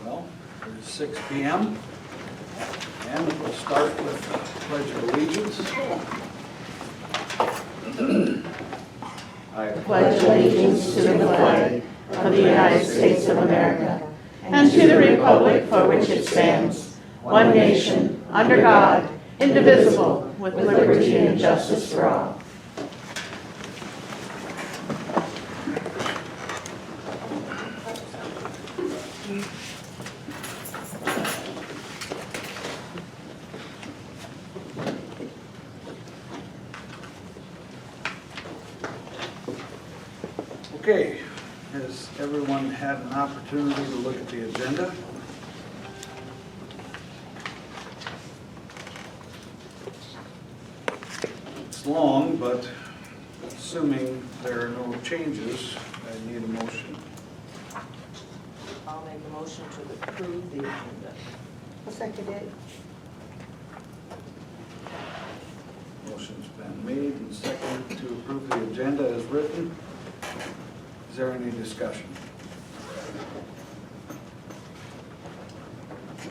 Well, it's 6 p.m. and we'll start with the Pledge of Allegiance. I pledge allegiance to the flag of the United States of America and to the republic for which it stands, one nation, under God, indivisible, with liberty and justice for all. Okay, has everyone had an opportunity to look at the agenda? It's long, but assuming there are no changes, I need a motion. I'll make a motion to approve the agenda. I'll second it. Motion's been made and seconded to approve the agenda as written. Is there any discussion?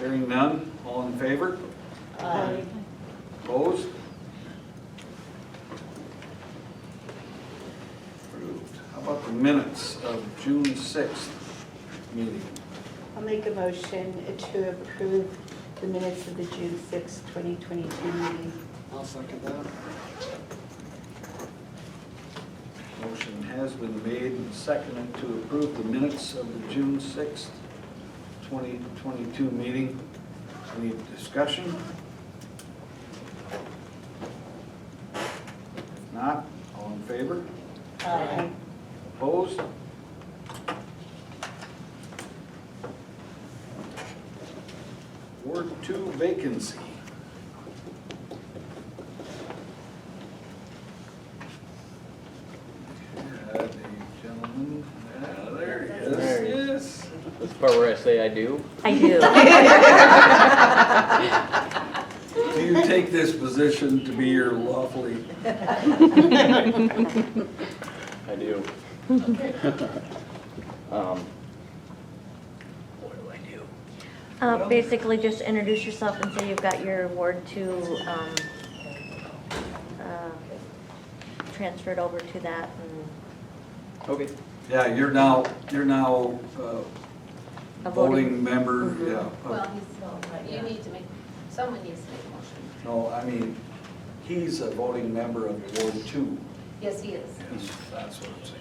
Hearing none, all in favor? Aye. Opposed? Approved. How about the minutes of June 6th meeting? I'll make a motion to approve the minutes of the June 6, 2022 meeting. I'll second that. Motion has been made and seconded to approve the minutes of the June 6th, 2022 meeting. Any discussion? If not, all in favor? Aye. Opposed? Ward 2 vacancy. A gentleman, there he is. There he Yes. This part where I say I do. I do. Do you take this position to be your lawfully? I do. What do I do? Basically, just introduce yourself and say you've got your Ward 2 transferred over to that. And Okay. Yeah, you're now a voting member, Mhm. yeah. Well, he's still, but you need to make, someone needs to make a motion. No, I mean, he's a voting member of Ward 2. Yes, he is. Yes, that's what I'm saying.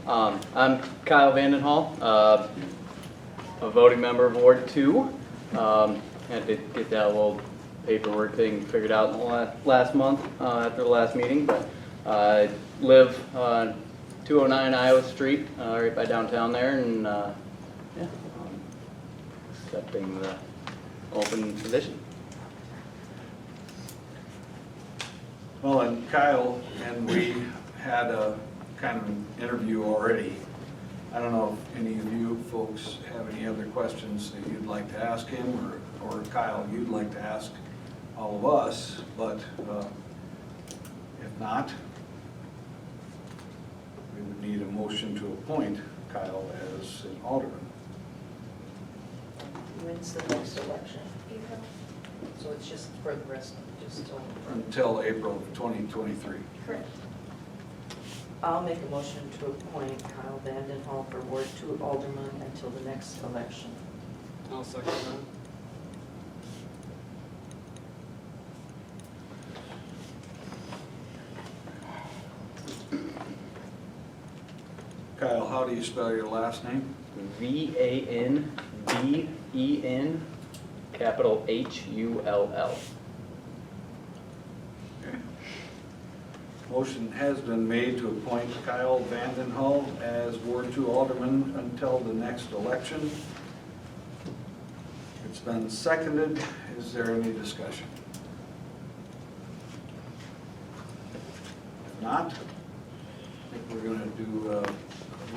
Yeah. I'm Kyle Vandenhall, a voting member of Ward 2. Had to get that little paperwork thing figured out in the last month after the last meeting, but I live on 209 Iowa Street, right by downtown there, and yeah, accepting the open position. Well, and Kyle, and we had a kind of an interview already. I don't know if any of you folks have any other questions that you'd like to ask him, or Kyle, you'd like to ask all of us, but if not, we would need a motion to appoint Kyle as an alderman. When's the next election? April. So it's just for the rest, just till. Until April of 2023. Correct. I'll make a motion to appoint Kyle Vandenhall for Ward 2 alderman until the next election. I'll second that. Kyle, how do you spell your last name? VANDEN, capital HULL. Okay. Motion has been made to appoint Kyle Vandenhull as Ward 2 Alderman until the next election. It's been seconded. Is there any discussion? If not, I think we're going to do a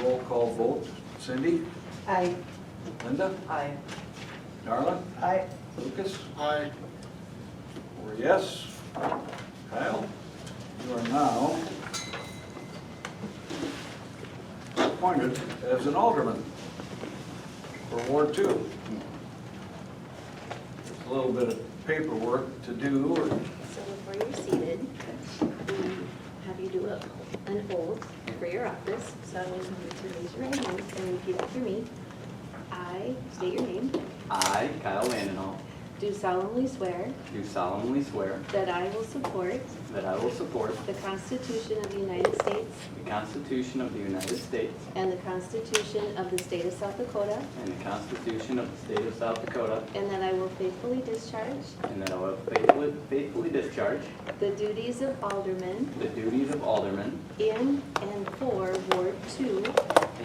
roll call vote. Cindy? Aye. Linda? Aye. Darla? Aye. Lucas? Aye. 4 yes. Kyle, you are now appointed as an alderman for Ward 2. There's a little bit of paperwork to do. So before you're seated, we have you do an oath for your office. So I want you to raise your right hand and repeat after me. I state your name. I, Kyle Vandenhall, Do solemnly swear do solemnly swear that I will support that I will support the Constitution of the United States the Constitution of the United States and the Constitution of the State of South Dakota, and the Constitution of the State of South Dakota, and that I will faithfully discharge and that I will faithfully discharge the duties of alderman the duties of alderman in and for Ward 2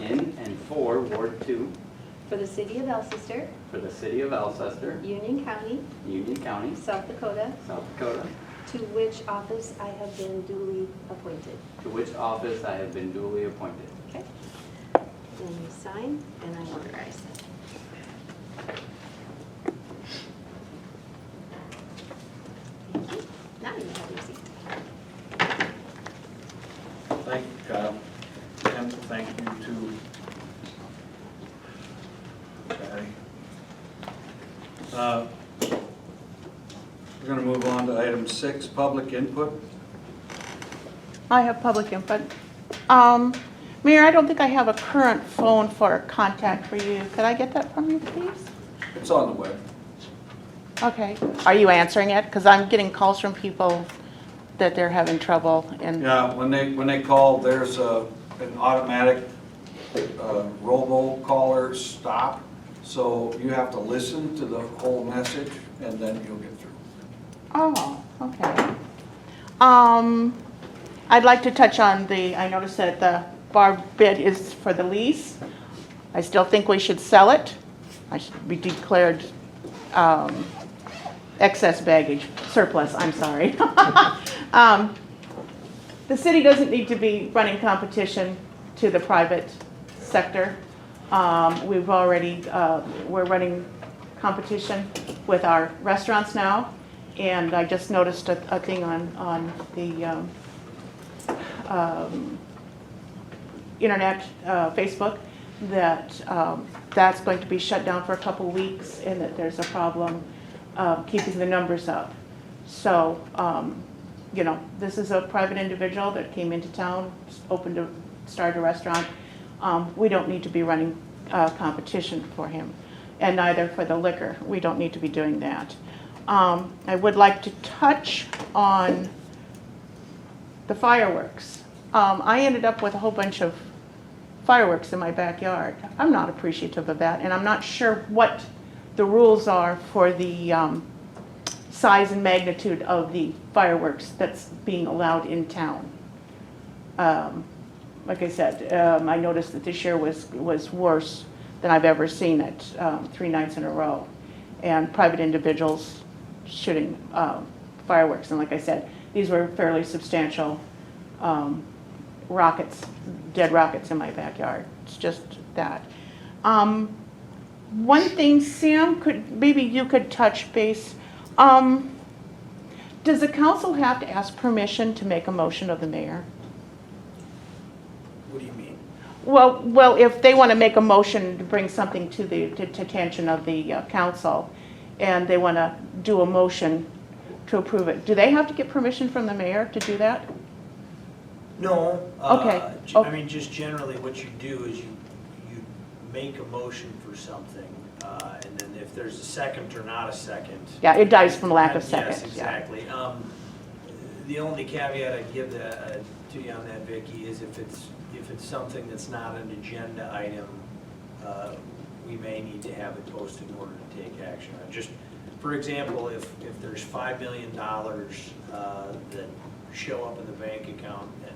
in and for Ward 2 for the city of Alcester, for the city of Alcester, Union County, Union County, South Dakota, South Dakota, to which office I have been duly appointed. to which office I have been duly appointed. Okay? Then you sign, and I notarize. Thank you. Now you have your seat. Thank you, Kyle. And thank you to Patty. We're going to move on to item 6, public input. I have public input. Mayor, I don't think I have a current phone for contact for you. Could I get that from you, please? It's on the web. Okay. Are you answering it? Because I'm getting calls from people that they're having trouble and, Yeah, when they call, there's an automatic robo-caller stop. So you have to listen to the whole message and then you'll get through. oh, okay. I'd like to touch on I noticed that the bar bid is for the lease. I still think we should sell it. I should be declared excess baggage, surplus, I'm sorry. The city doesn't need to be running competition to the private sector. We've already, we're running competition with our restaurants now. And I just noticed a thing on the internet, Facebook, that that's going to be shut down for a couple weeks and that there's a problem keeping the numbers up. So, this is a private individual that came into town, opened to start a restaurant. We don't need to be running competition for him, and neither for the liquor. We don't need to be doing that. I would like to touch on the fireworks. I ended up with a whole bunch of fireworks in my backyard. I'm not appreciative of that, and I'm not sure what the rules are for the size and magnitude of the fireworks that's being allowed in town. Like I said, I noticed that this year was worse than I've ever seen it, 3 nights in a row, and private individuals shooting fireworks. And like I said, these were fairly substantial rockets, dead rockets in my backyard. It's just that. One thing, Sam, maybe you could touch base. Does the council have to ask permission to make a motion of the mayor? What do you mean? Well, if they want to make a motion to bring something to the attention of the council, and they want to do a motion to approve it, do they have to get permission from the mayor to do that? No. Okay. I mean, just generally what you do is you make a motion for something, and then if there's a second or not a second. Yeah, it dies from lack of seconds. Yes, exactly. The only caveat I'd give to you on that, Vicki, is if it's something that's not an agenda item, we may need to have it posted in order to take action on it. Just, for example, if there's $5 million that show up in the bank account and,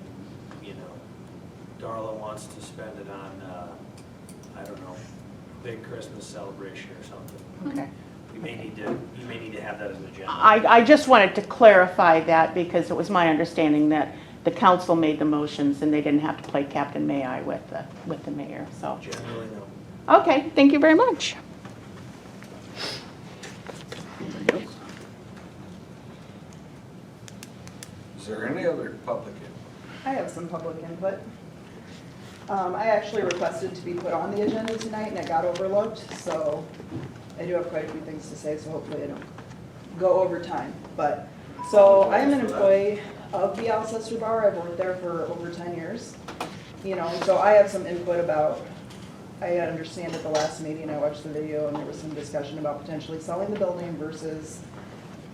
Darla wants to spend it on, I don't know, big Christmas celebration or something. Okay. You may need to have that as an agenda. I just wanted to clarify that because it was my understanding that the council made the motions and they didn't have to play Captain May I with the mayor, so. Generally, no. Okay, thank you very much. Anything else? Is there any other public input? I have some public input. I actually requested to be put on the agenda tonight and it got overlooked, so I do have quite a few things to say, so hopefully I don't go over time. But, so I am an employee of the Alcester Bar. I've worked there for over 10 years. You know, and so I have some input about, I understand at the last meeting, I watched the video and there was some discussion about potentially selling the building versus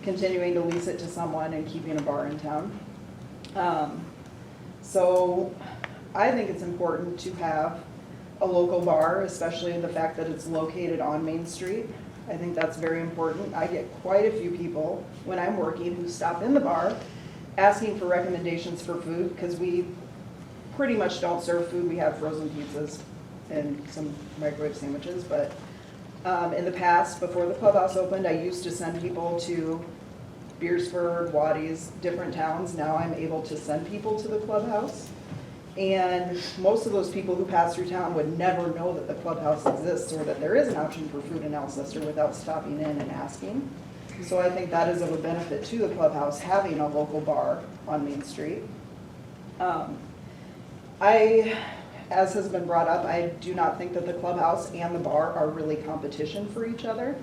continuing to lease it to someone and keeping a bar in town. So I think it's important to have a local bar, especially the fact that it's located on Main Street. I think that's very important. I get quite a few people when I'm working who stop in the bar asking for recommendations for food, because we pretty much don't serve food. We have frozen pizzas and some microwave sandwiches, but in the past, before the clubhouse opened, I used to send people to Beersford, Waddy's, different towns. Now I'm able to send people to the clubhouse. And most of those people who pass through town would never know that the clubhouse exists or that there is an option for food in Alcester without stopping in and asking. So I think that is of a benefit to the clubhouse, having a local bar on Main Street. As has been brought up, I do not think that the clubhouse and the bar are really competition for each other.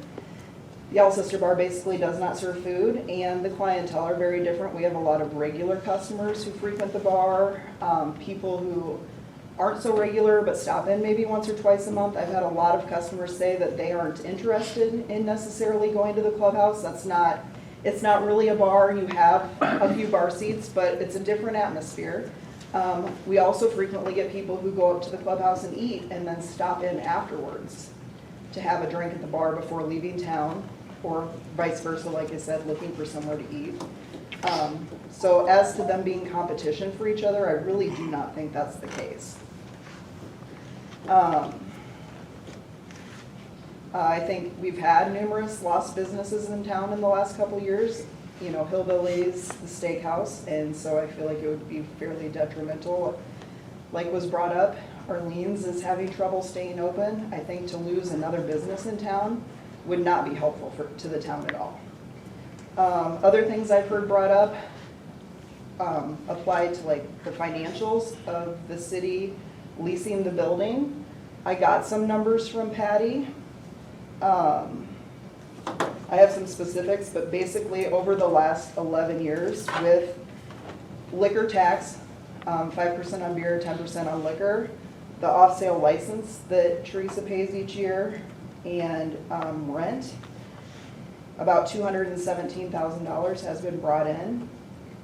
The Alcester Bar basically does not serve food, and the clientele are very different. We have a lot of regular customers who frequent the bar, people who aren't so regular but stop in maybe once or twice a month. I've had a lot of customers say that they aren't interested in necessarily going to the clubhouse. It's not really a bar. You have a few bar seats, but it's a different atmosphere. We also frequently get people who go up to the clubhouse and eat and then stop in afterwards to have a drink at the bar before leaving town, or vice versa, like I said, looking for somewhere to eat. So as to them being competition for each other, I really do not think that's the case. I think we've had numerous lost businesses in town in the last couple of years. You know, Hillbillies, the steakhouse, and so I feel like it would be fairly detrimental. Like was brought up, Arlene's is having trouble staying open. I think to lose another business in town would not be helpful to the town at all. Other things I've heard brought up apply to like the financials of the city leasing the building. I got some numbers from Patty. I have some specifics, but basically over the last 11 years with liquor tax, 5% on beer, 10% on liquor, the off-sale license that Teresa pays each year, and rent, about $217,000 has been brought in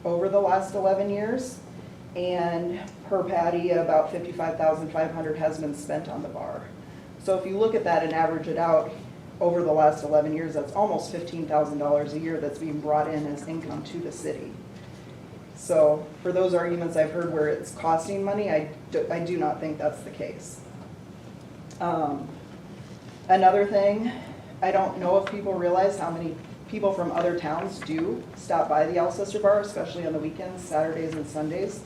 over the last 11 years. And per Patty, about $55,500 has been spent on the bar. So if you look at that and average it out, over the last 11 years, that's almost $15,000 a year that's being brought in as income to the city. So for those arguments I've heard where it's costing money, I do not think that's the case. Another thing, I don't know if people realize how many people from other towns do stop by the Alcester Bar, especially on the weekends, Saturdays and Sundays.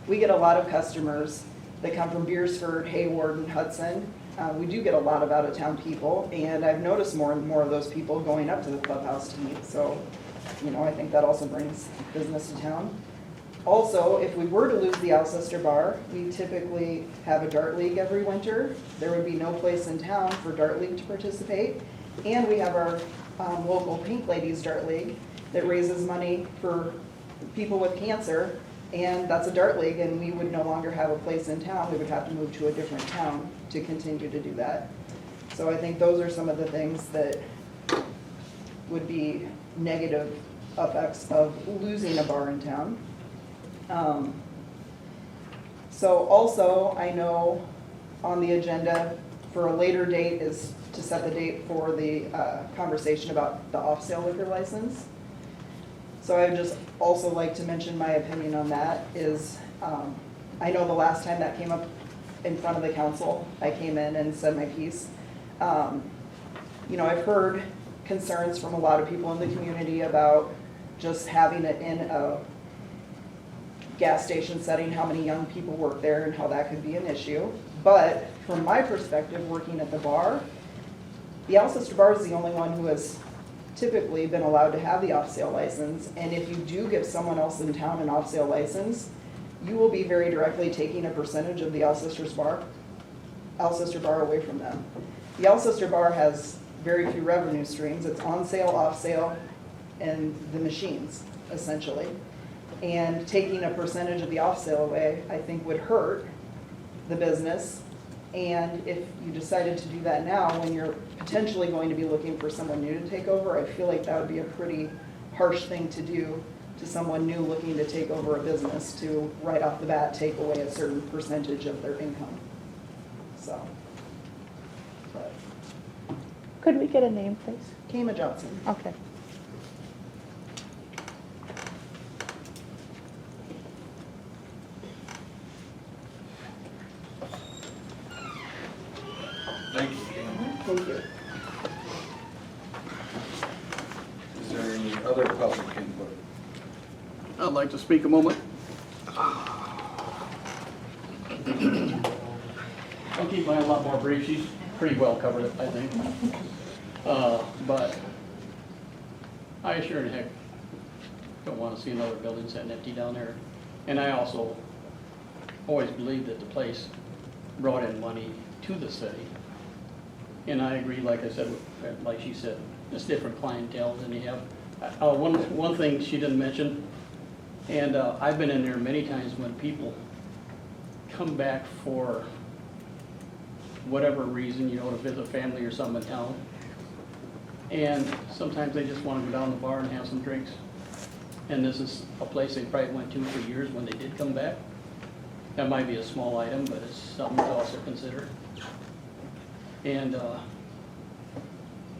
We get a lot of customers that come from Beersford, Hayward, and Hudson. We do get a lot of out-of-town people, and I've noticed more and more of those people going up to the clubhouse to meet. So, you know, I think that also brings business to town. Also, if we were to lose the Alcester Bar, we typically have a dart league every winter. There would be no place in town for dart league to participate. And we have our local Pink Ladies Dart League that raises money for people with cancer. And that's a dart league, and we would no longer have a place in town. We would have to move to a different town to continue to do that. So I think those are some of the things that would be negative effects of losing a bar in town. So also, I know on the agenda for a later date is to set the date for the conversation about the off-sale liquor license. So I would just also like to mention my opinion on that is, I know the last time that came up in front of the council, I came in and said my piece. You know, I've heard concerns from a lot of people in the community about just having it in a gas station setting, how many young people work there and how that could be an issue. But from my perspective, working at the bar, the Alcester Bar is the only one who has typically been allowed to have the off-sale license. And if you do give someone else in town an off-sale license, you will be very directly taking a percentage of the Alcester bar away from them. The Alcester bar has very few revenue streams. It's on sale, off sale, and the machines, essentially. And taking a percentage of the off sale away, I think would hurt the business. And if you decided to do that now, when you're potentially going to be looking for someone new to take over, I feel like that would be a pretty harsh thing to do to someone new looking to take over a business, to right off the bat take away a certain percentage of their income. So, but Could we get a name, please? Kama Johnson. Okay. Thank you, Ken. Thank you. Is there any other public input? I'd like to speak a moment. I'll keep mine a lot more brief. She's pretty well covered it, I think. But I sure in heck don't want to see another building sitting empty down there. And I also always believed that the place brought in money to the city. And I agree, like I said, like she said, it's different clientele than you have. One thing she didn't mention, and I've been in there many times when people come back for whatever reason, you know, to visit family or something in town. And sometimes they just want to go down to the bar and have some drinks. And this is a place they probably went to for years when they did come back. That might be a small item, but it's something to also consider. And,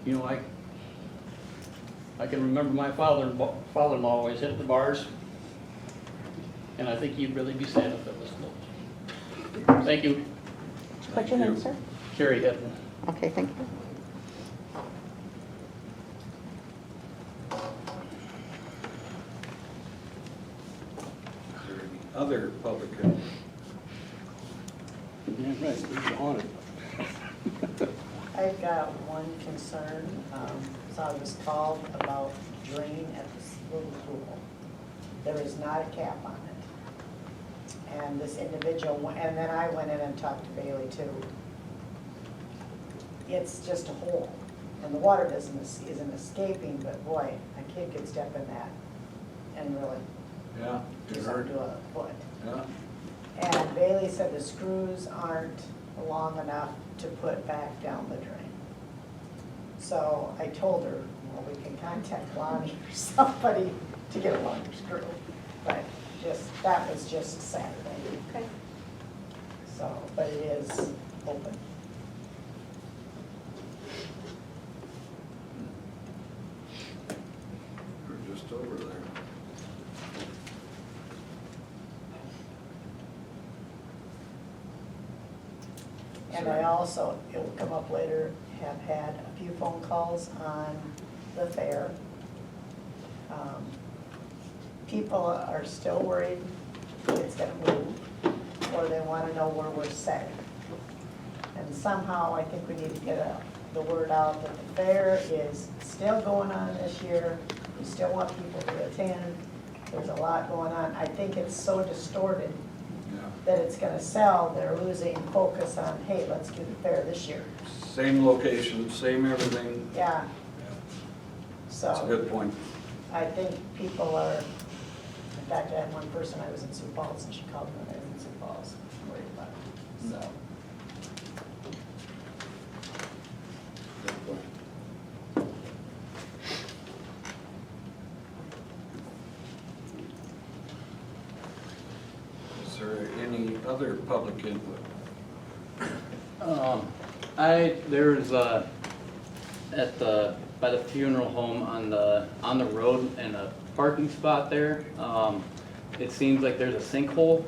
you know, I can remember my father-in-law always hit the bars, and I think he'd really be sad if it was closed. Thank you. What's your name, sir? Kerry Hedman. Okay, thank you. Is there any other public input? Yeah, right, he's on it. I've got one concern. So I was called about drain at the little pool. There is not a cap on it. And this individual, and then I went in and talked to Bailey too. It's just a hole. And the water isn't escaping, but boy, a kid could step in that and really Yeah, do you something heard. to a foot. Yeah, And Bailey said the screws aren't long enough to put back down the drain. So I told her, well, we can contact Lonnie or somebody to get a longer screw. But that was just Saturday. Okay. So, but it is open. we're just over there. And I also, it will come up later, have had a few phone calls on the fair. People are still worried it's gonna move, or they wanna know where we're setting. And somehow, I think we need to get the word out that the fair is still going on this year. We still want people to attend. There's a lot going on. I think it's so distorted Yeah. that it's gonna sell, they're losing focus on, hey, let's do the fair this year. Same location, same everything. Yeah, That's a so good point. I think people are, in fact, I had one person, I was in Sioux Falls, and she called me when I was in Sioux Falls, worried about it, so. Good point. Is there any other public input? There's by the funeral home on the road and a parking spot there. It seems like there's a sinkhole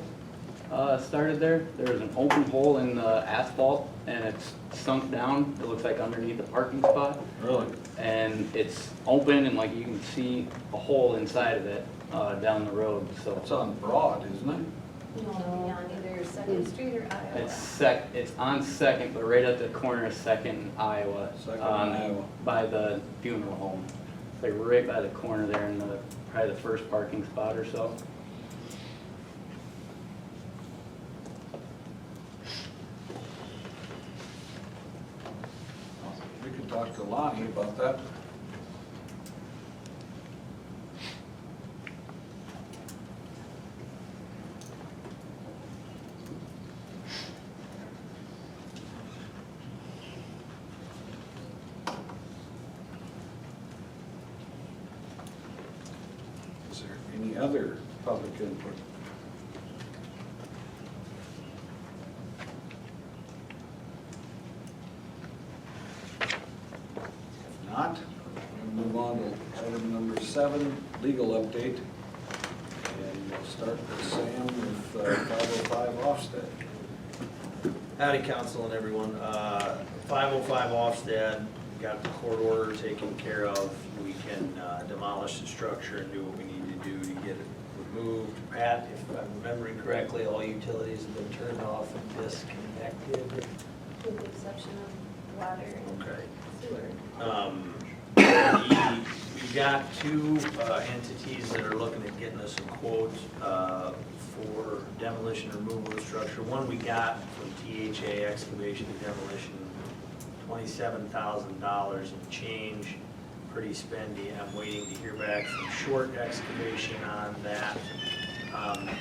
started there. There's an open hole in the asphalt and it's sunk down. It looks like underneath the parking spot. Really? And it's open and like you can see a hole inside of it down the road, so. It's on Broad, isn't it? No, on either Second Street or Iowa. It's on Second, but right at the corner of Second and Iowa. Second and Iowa. By the funeral home. It's like right by the corner there in probably the first parking spot or so. talk to Lonnie about that. Is there any other public input? If not, we'll move on to item number 7, legal update. And we'll start with Sam with 505 Ofsted. Howdy, council and everyone. 505 Ofsted, got the court order taken care of. We can demolish the structure and do what we need to do to get it removed. Pat, if I'm remembering correctly, all utilities have been turned off and disconnected. With the exception of water and Okay. sewer. We've got 2 entities that are looking at getting us a quote for demolition removal of the structure. One we got from THA Excavation and Demolition, $27,000 and change, pretty spendy. I'm waiting to hear back from Short Excavation on that.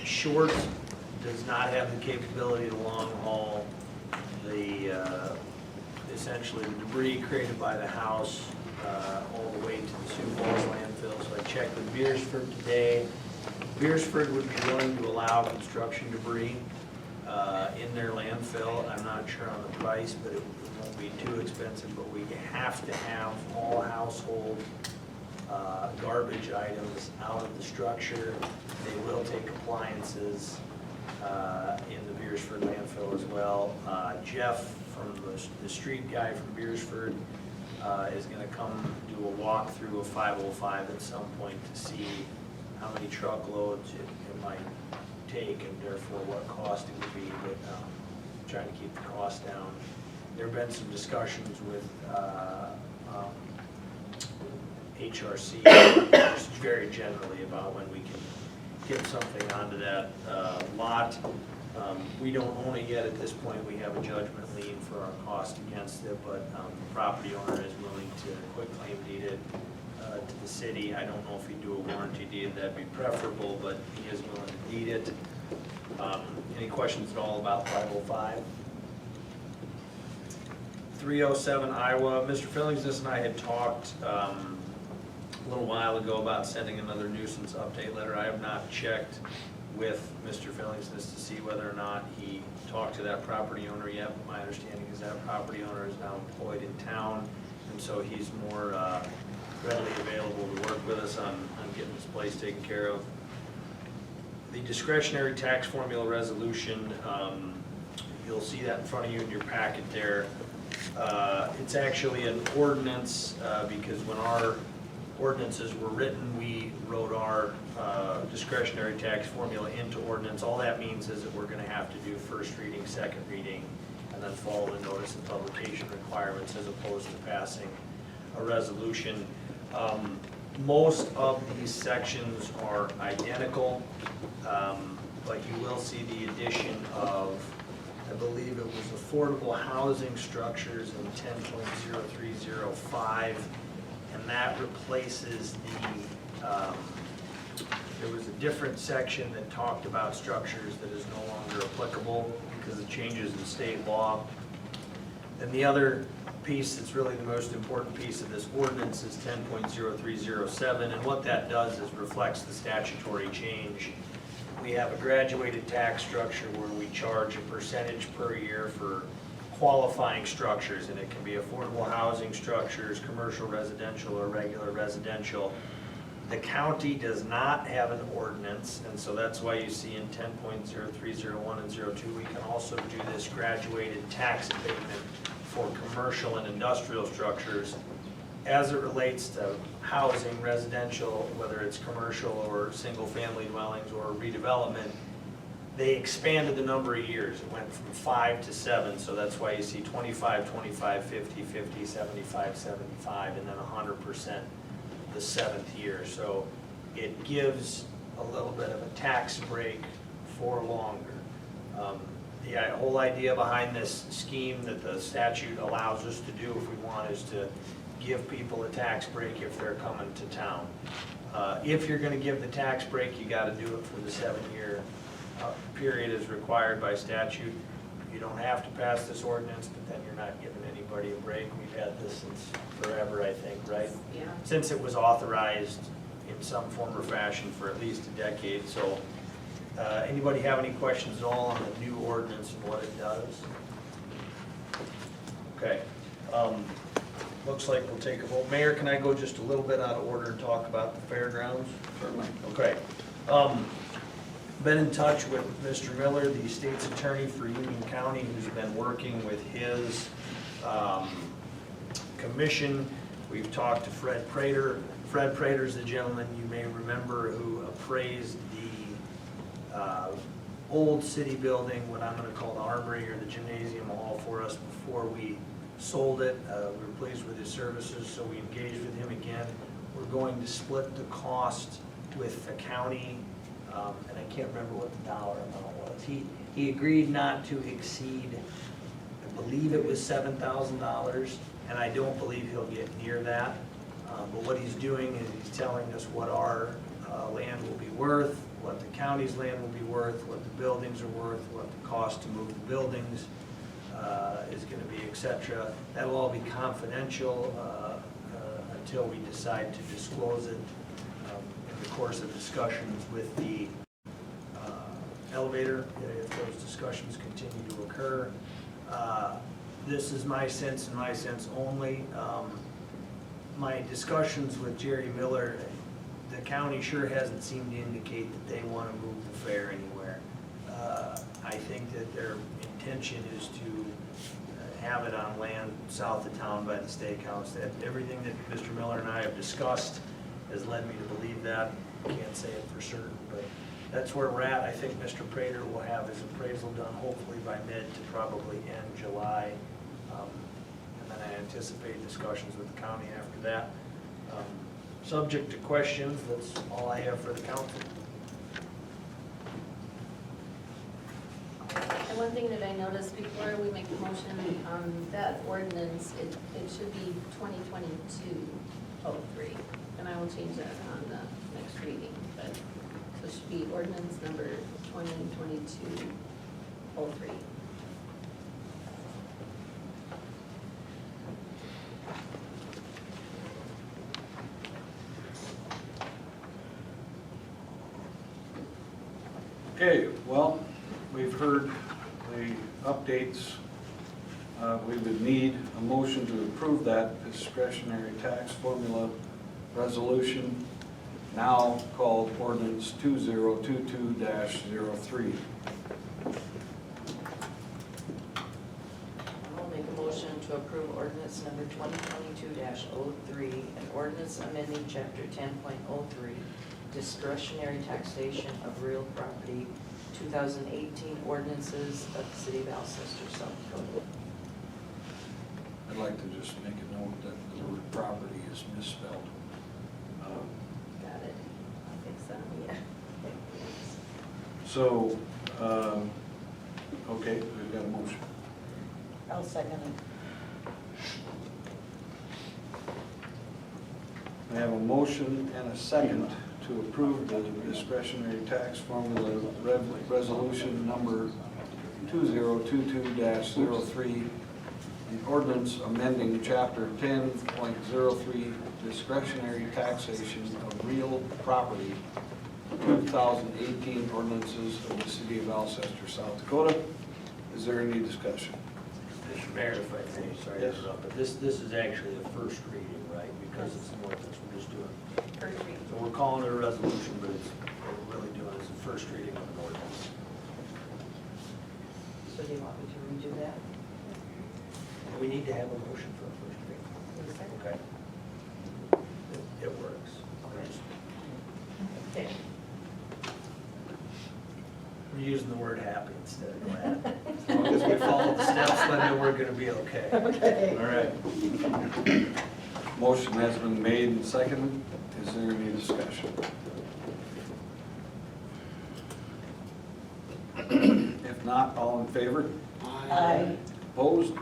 Short does not have the capability to long haul the essentially the debris created by the house all the way to the Sioux Falls landfill. So I checked with Beersford today. Beersford would be willing to allow construction debris in their landfill. I'm not sure on the price, but it won't be too expensive, but we have to have all household garbage items out of the structure. They will take appliances in the Beersford landfill as well. Jeff from the street guy from Beersford is gonna come do a walkthrough of 505 at some point to see how many truckloads it might take and therefore what cost it would be, but trying to keep the cost down. There have been some discussions with HRC just very generally about when we can get something onto that lot. We don't own it yet at this point. We have a judgment lien for our cost against it, but the property owner is willing to quitclaim deed it to the city. I don't know if he'd do a warranty deed, that'd be preferable, but he is willing to deed it. Any questions at all about 505? 307 Iowa, Mr. Fillingsness and I had talked a little while ago about sending another nuisance update letter. I have not checked with Mr. Fillingsness to see whether or not he talked to that property owner yet, but my understanding is that property owner is now employed in town, and so he's more readily available to work with us on getting this place taken care of. The discretionary tax formula resolution, you'll see that in front of you in your packet there. It's actually an ordinance because when our ordinances were written, we wrote our discretionary tax formula into ordinance. All that means is that we're going to have to do first reading, second reading, and then follow the notice of publication requirements as opposed to passing a resolution. Most of these sections are identical, but you will see the addition of, I believe it was affordable housing structures in 10.0305, and that replaces the, there was a different section that talked about structures that is no longer applicable because of changes in state law. And the other piece that's really the most important piece of this ordinance is 10.0307, and what that does is reflects the statutory change. We have a graduated tax structure where we charge a percentage per year for qualifying structures, and it can be affordable housing structures, commercial residential, or regular residential. The county does not have an ordinance, and so that's why you see in 10.0301 and 02, we can also do this graduated tax abatement for commercial and industrial structures as it relates to housing, residential, whether it's commercial or single-family dwellings or redevelopment. They expanded the number of years. It went from 5 to 7, so that's why you see 25, 25, 50, 50, 75, 75, and then 100% the 7th year. So it gives a little bit of a tax break for longer. the whole idea behind this scheme that the statute allows us to do if we want is to give people a tax break if they're coming to town. If you're gonna give the tax break, you gotta do it for the 7-year period as required by statute. You don't have to pass this ordinance, but then you're not giving anybody a break. We've had this since forever, I think, right? Yeah. Since it was authorized in some form or fashion for at least a decade. So anybody have any questions at all on the new ordinance and what it does? Okay. Looks like we'll take a vote. Mayor, can I go just a little bit out of order and talk about the fairgrounds? Certainly. Okay. Been in touch with Mr. Miller, the state's attorney for Union County, who's been working with his commission. We've talked to Fred Prater. Fred Prater's the gentleman you may remember who appraised the old city building, what I'm gonna call the Armory or the Gymnasium Hall for us before we sold it. We were pleased with his services, so we engaged with him again. We're going to split the cost with the county, and I can't remember what the dollar amount was. He agreed not to exceed, I believe it was $7,000, and I don't believe he'll get near that. But what he's doing is he's telling us what our land will be worth, what the county's land will be worth, what the buildings are worth, what the cost to move the buildings is going to be, etc. That'll all be confidential until we decide to disclose it in the course of discussions with the elevator, if those discussions continue to occur. This is my sense and my sense only. My discussions with Jerry Miller, the county sure hasn't seemed to indicate that they want to move the fair anywhere. I think that their intention is to have it on land south of town by the steakhouse. That everything that Mr. Miller and I have discussed has led me to believe that. Can't say it for certain, but that's where we're at. I think Mr. Prater will have his appraisal done hopefully by mid to probably end July. And then I anticipate discussions with the county after that. Subject to questions, that's all I have for the council. And one thing that I noticed before we make the motion on that ordinance, it should be 2022-03. And I will change that on the next reading, but so it should be ordinance number 2022-03. Okay, well, we've heard the updates. We would need a motion to approve that discretionary tax formula resolution, now called ordinance 2022-03. I'll make a motion to approve ordinance number 2022-03, an ordinance amending chapter 10.03, discretionary taxation of real property, 2018 ordinances of the city of Alcester, South Dakota. I'd like to just make a note that the word property is misspelled. Got it. I'll fix that. Yeah. So, okay, we've got a motion. I'll second it. We have a motion and a second to approve the discretionary tax formula resolution number 2022-03, the ordinance amending chapter 10.03, discretionary taxation of real property, 2018 ordinances of the city of Alcester, South Dakota. Is there any discussion? Mr. Mayor, if I may, sorry to Yes. interrupt, but this is actually the first reading, right? Because it's an ordinance, we're just doing. First reading. So we're calling it a resolution, but it's, what we're really doing is the first reading of an ordinance. So do you want me to redo that? We need to have a motion for a first reading. Okay. It works. Okay. We're using the word happy instead of glad. As long as we follow the steps, then we're gonna be okay. Okay. All right. Motion has been made and seconded. Is there any discussion? If Not all in favor? Aye. Opposed?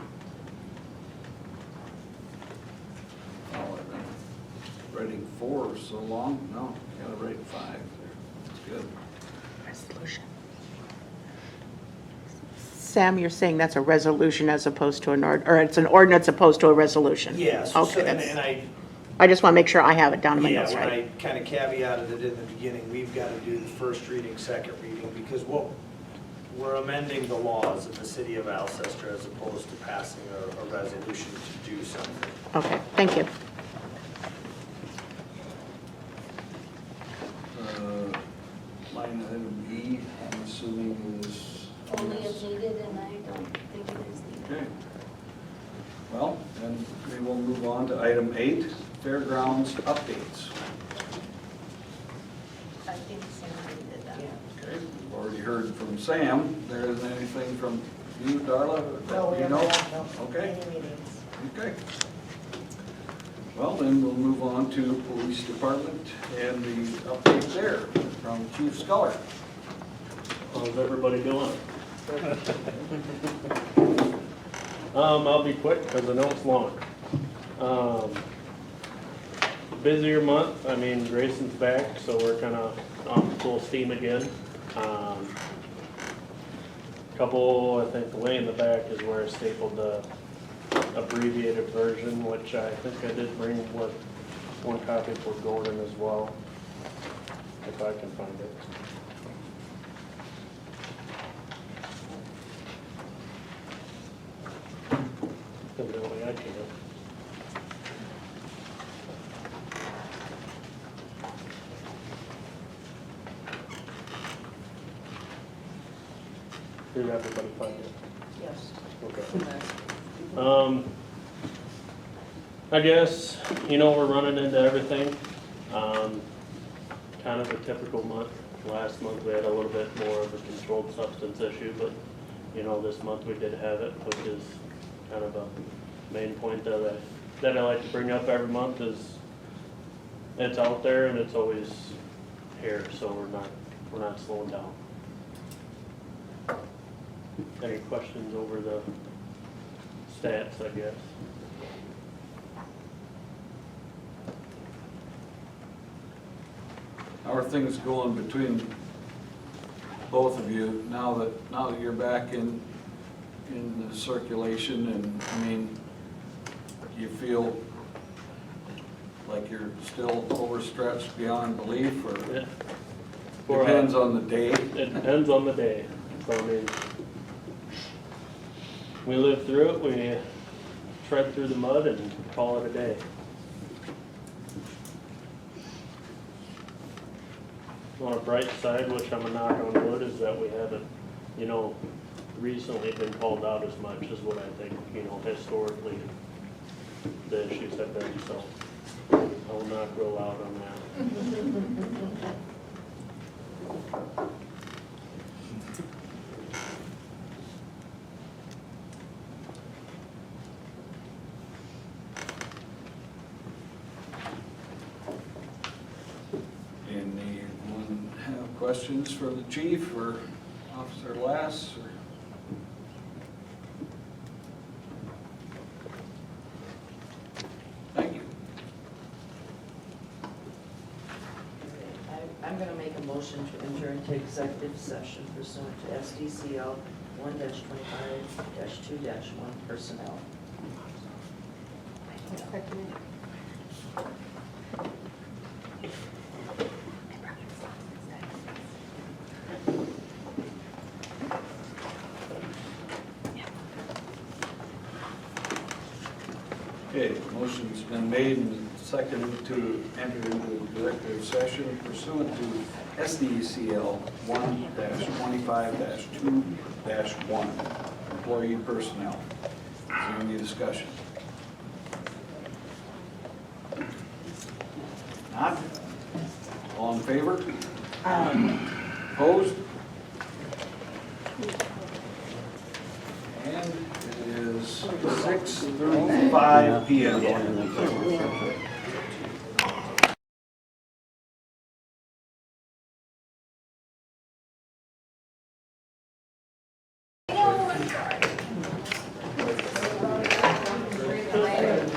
Oh, I've been writing 4 so long. No, you gotta write 5 there. That's good. Resolution. Sam, you're saying that's a resolution as opposed to or it's an ordinance opposed to a resolution? Yes, Okay, and that's, I, I just want to make sure I have it down in my yeah, notes when right. I kind of caveated it in the beginning, we've got to do the first reading, second reading, because what, we're amending the laws of the city of Alcester as opposed to passing a resolution to do something. Okay, thank you. Line item E, I'm assuming is. Only if needed, and I don't think it is needed. Okay. Well, then we will move on to item 8, fairgrounds updates. I think somebody did that. Okay, we've already heard from Sam. There isn't anything from you, Darla? No, we You haven't know? had no Okay. any meetings. Okay. Well, then we'll move on to police department and the update there from Chief Sculler. How's everybody doing? I'll be quick because I know it's long. Busier month. I mean, Grayson's back, so we're kind of on full steam again. Couple, I think, way in the back is where I stapled the abbreviated version, which I think I did bring with one copy for Gordon as well, if I can find it. Evidently I can't. Did everybody find it? Yes. Okay. I guess, we're running into everything. Kind of a typical month. Last month we had a little bit more of a controlled substance issue, but, this month we did have it, which is kind of a main point that I like to bring up every month is it's out there and it's always here, so we're not slowing down. Any questions over the stats, I guess? How are things going between both of you now that you're back in the circulation? And I mean, you feel like you're still overstretched beyond belief, or Yeah. depends on the day? It depends on the day. So, I mean, we live through it, we tread through the mud and call it a day. On a bright side, which I'm a knock on wood, is that we haven't, recently been called out as much as what I think, historically the issues have been, so I will not roll out on that. Anyone have questions for the chief or Officer Lass? Thank you. I'm going to make a motion to enter into executive session pursuant to SDCL 1-25-2-1 personnel. Okay, motion's been made and seconded to enter into executive session pursuant to SDCL 1-25-2-1, employee personnel. Is there any discussion? Not? All in favor? Opposed? And it is 6:35 PM.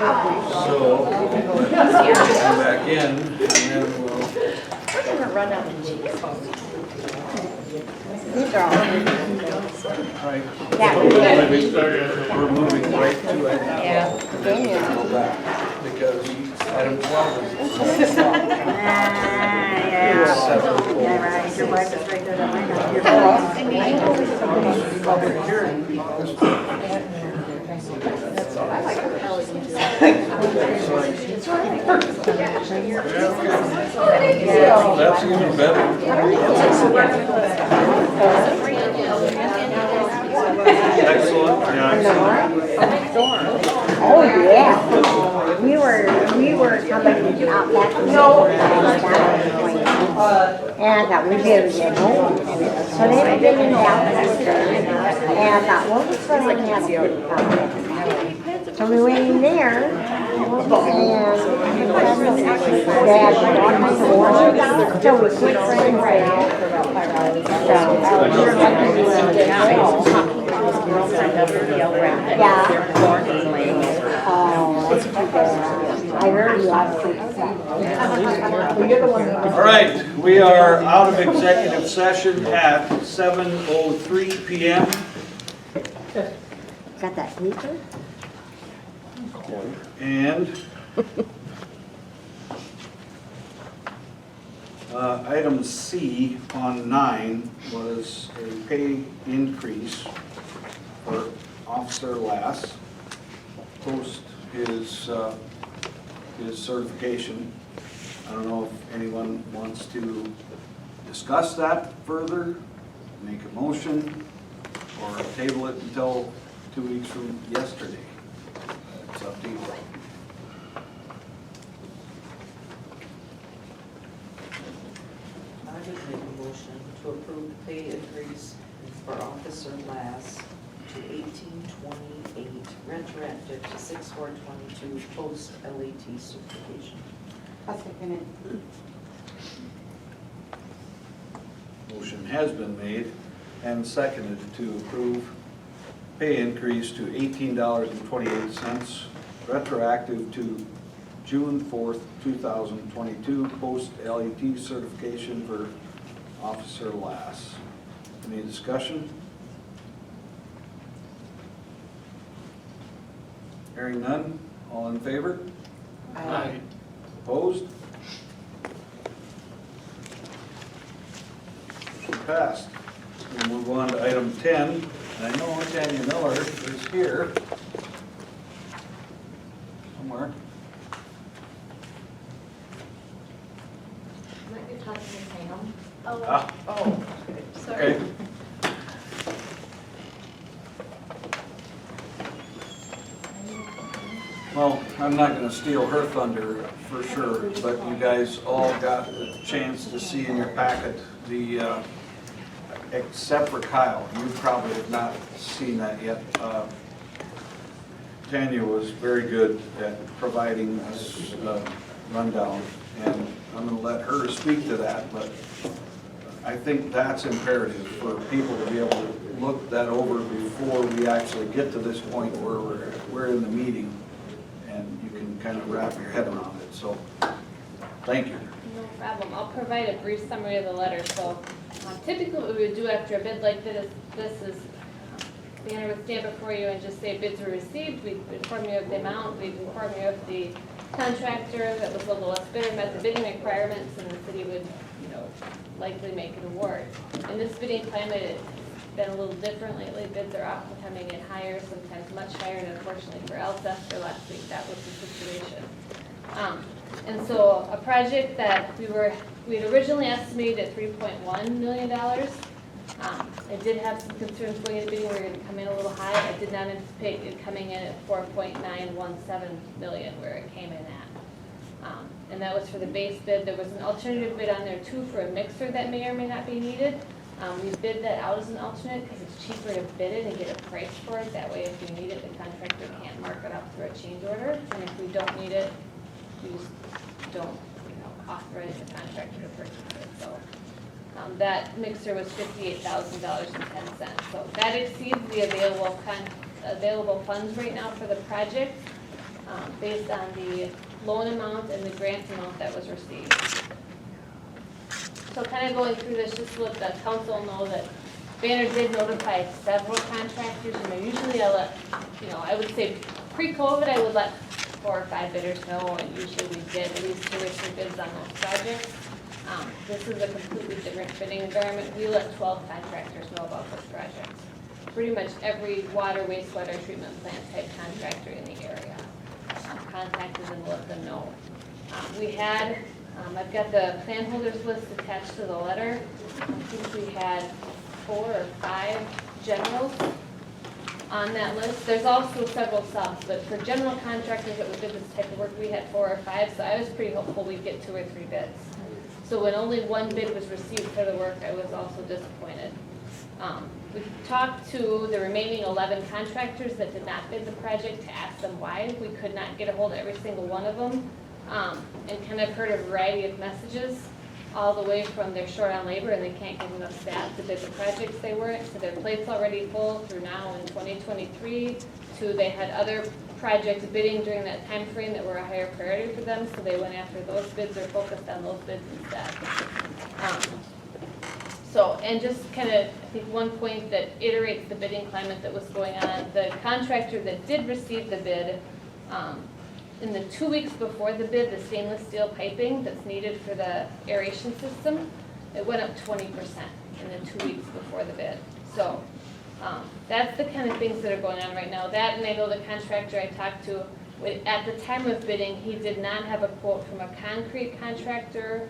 So, let's come back in, and then we'll, We're gonna run out of cheese. These are all. right, Yeah. we're moving right to it. Yeah. Go back, because item 12 is. Yeah, right, your wife is right there, that might not be. Public hearing. That's even better. Excellent, yeah. Oh, yeah. We were coming out back from and I thought we better get home. So they were getting down and I thought, well, let's go ahead and have a so we went in there and Dad brought my horse, so we quit running around. So we were lucky to yeah. Oh, that's too bad. I heard you lost it. All right, we are out of executive session at 7:03 PM. Got that sneaker? And item C on 9 was a pay increase for Officer Lass, post his certification. I don't know if anyone wants to discuss that further, make a motion, or table it until 2 weeks from yesterday. It's up to you. I would make a motion to approve the pay increase for Officer Lass to $18.28, retroactive to 6/4/22, post LAT certification. I'll second it. Motion has been made and seconded to approve pay increase to $18.28, retroactive to June 4th, 2022, post LET certification for Officer Lass. Any discussion? Hearing none, all in favor? Aye. Opposed? Motion passed. We'll move on to item 10. And I know Tanya Miller is here somewhere. Might be talking to Sam. Oh, Sorry. okay. Well, I'm not gonna steal her thunder for sure, but you guys all got a chance to see in your packet the, except for Kyle, you probably have not seen that yet. Tanya was very good at providing us a rundown, and I'm gonna let her speak to that, but I think that's imperative for people to be able to look that over before we actually get to this point where we're in the meeting, and you can kind of wrap your head around it, so, thank you. No problem. I'll provide a brief summary of the letter. So typically what we would do after a bid like this is Banner would stand before you and just say bids were received. We'd inform you of the amount. We'd inform you of the contractor that was the lowest bidder, met the bidding requirements, and the city would, likely make an award. In this bidding climate, it's been a little different lately. Bids are often coming in higher, sometimes much higher, and unfortunately for Alcester last week, that was the situation. And so a project that we had originally estimated at $3.1 million. I did have some concerns going into bidding, we were going to come in a little high. I did not anticipate it coming in at $4.917 million where it came in at. And that was for the base bid. There was an alternative bid on there too for a mixer that may or may not be needed. We bid that out as an alternate because it's cheaper to bid it and get a price for it. That way if we need it, the contractor can't mark it up through a change order. And if we don't need it, we just don't, authorize the contractor to purchase it. So that mixer was $58,000.10. So that exceeds the available funds right now for the project. based on the loan amount and the grant amount that was received. So kind of going through this, just to let the council know that Banner did notify several contractors, usually I let, I would say pre-COVID, I would let 4 or 5 bidders know, and usually we get at least 2 or 3 bids on those projects. This is a completely different bidding environment. We let 12 contractors know about this project. Pretty much every water, wastewater treatment plant type contractor in the area contacted them, let them know. We had, I've got the plan holders list attached to the letter. I think we had 4 or 5 generals on that list. There's also several subs, but for general contractors that would do this type of work, we had 4 or 5, so I was pretty hopeful we'd get 2 or 3 bids. So when only 1 bid was received for the work, I was also disappointed. We talked to the remaining 11 contractors that did not bid the project to ask them why. We could not get a hold of every single one of them, and kind of heard a variety of messages, all the way from they're short on labor and they can't get enough staff to bid the projects they weren't, to their plates already full through now in 2023, to they had other projects bidding during that time frame that were a higher priority for them, so they went after those bids or focused on those bids instead. So, and just kind of, I think one point that iterates the bidding climate that was going on, the contractor that did receive the bid, in the 2 weeks before the bid, the stainless steel piping that's needed for the aeration system, it went up 20% in the 2 weeks before the bid. So that's the kind of things that are going on right now. That, and I know the contractor I talked to, at the time of bidding, he did not have a quote from a concrete contractor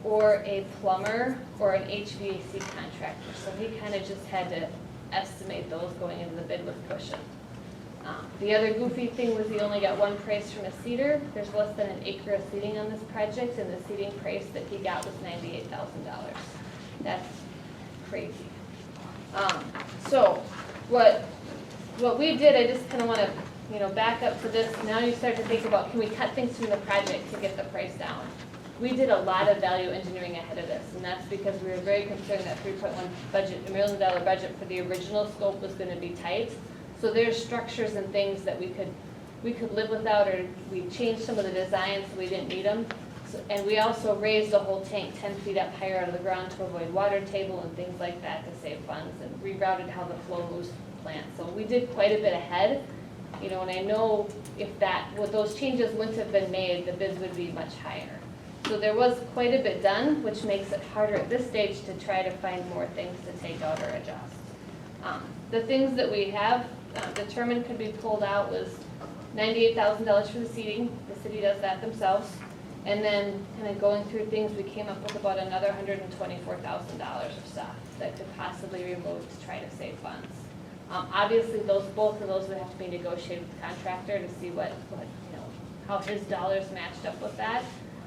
or a plumber or an HVAC contractor. So he kind of just had to estimate those going into the bid with cushion. The other goofy thing was he only got 1 price from a seeder. There's less than an acre of seeding on this project, and the seeding price that he got was $98,000. That's crazy. So what we did, I just kind of want to back up to this. Now you start to think about, can we cut things from the project to get the price down? We did a lot of value engineering ahead of this, and that's because we were very concerned that $3.1 million budget for the original scope was going to be tight. So there's structures and things that we could live without, or we changed some of the designs so we didn't need them. So, and we also raised the whole tank 10 feet up higher out of the ground to avoid water table and things like that to save funds, and rerouted how the flow moves the plant. So we did quite a bit ahead, and I know if those changes wouldn't have been made, the bids would be much higher. So there was quite a bit done, which makes it harder at this stage to try to find more things to take out or adjust. The things that we have determined could be pulled out was $98,000 for the seating. The city does that themselves. And then kind of going through things, we came up with about another $124,000 of stuff that could possibly be removed to try to save funds. Obviously, both of those would have to be negotiated with the contractor to see how his dollars matched up with that.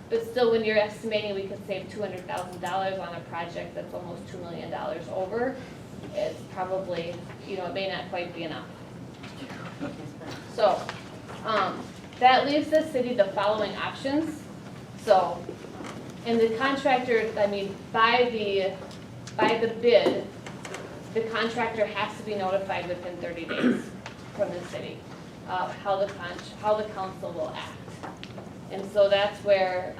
But still, when you're estimating we could save $200,000 on a project that's almost $2 million over, it's probably, it may not quite be enough. So that leaves the city the following options. So, and the contractor, by the bid, the contractor has to be notified within 30 days from the city of how the council will act. And so that's where,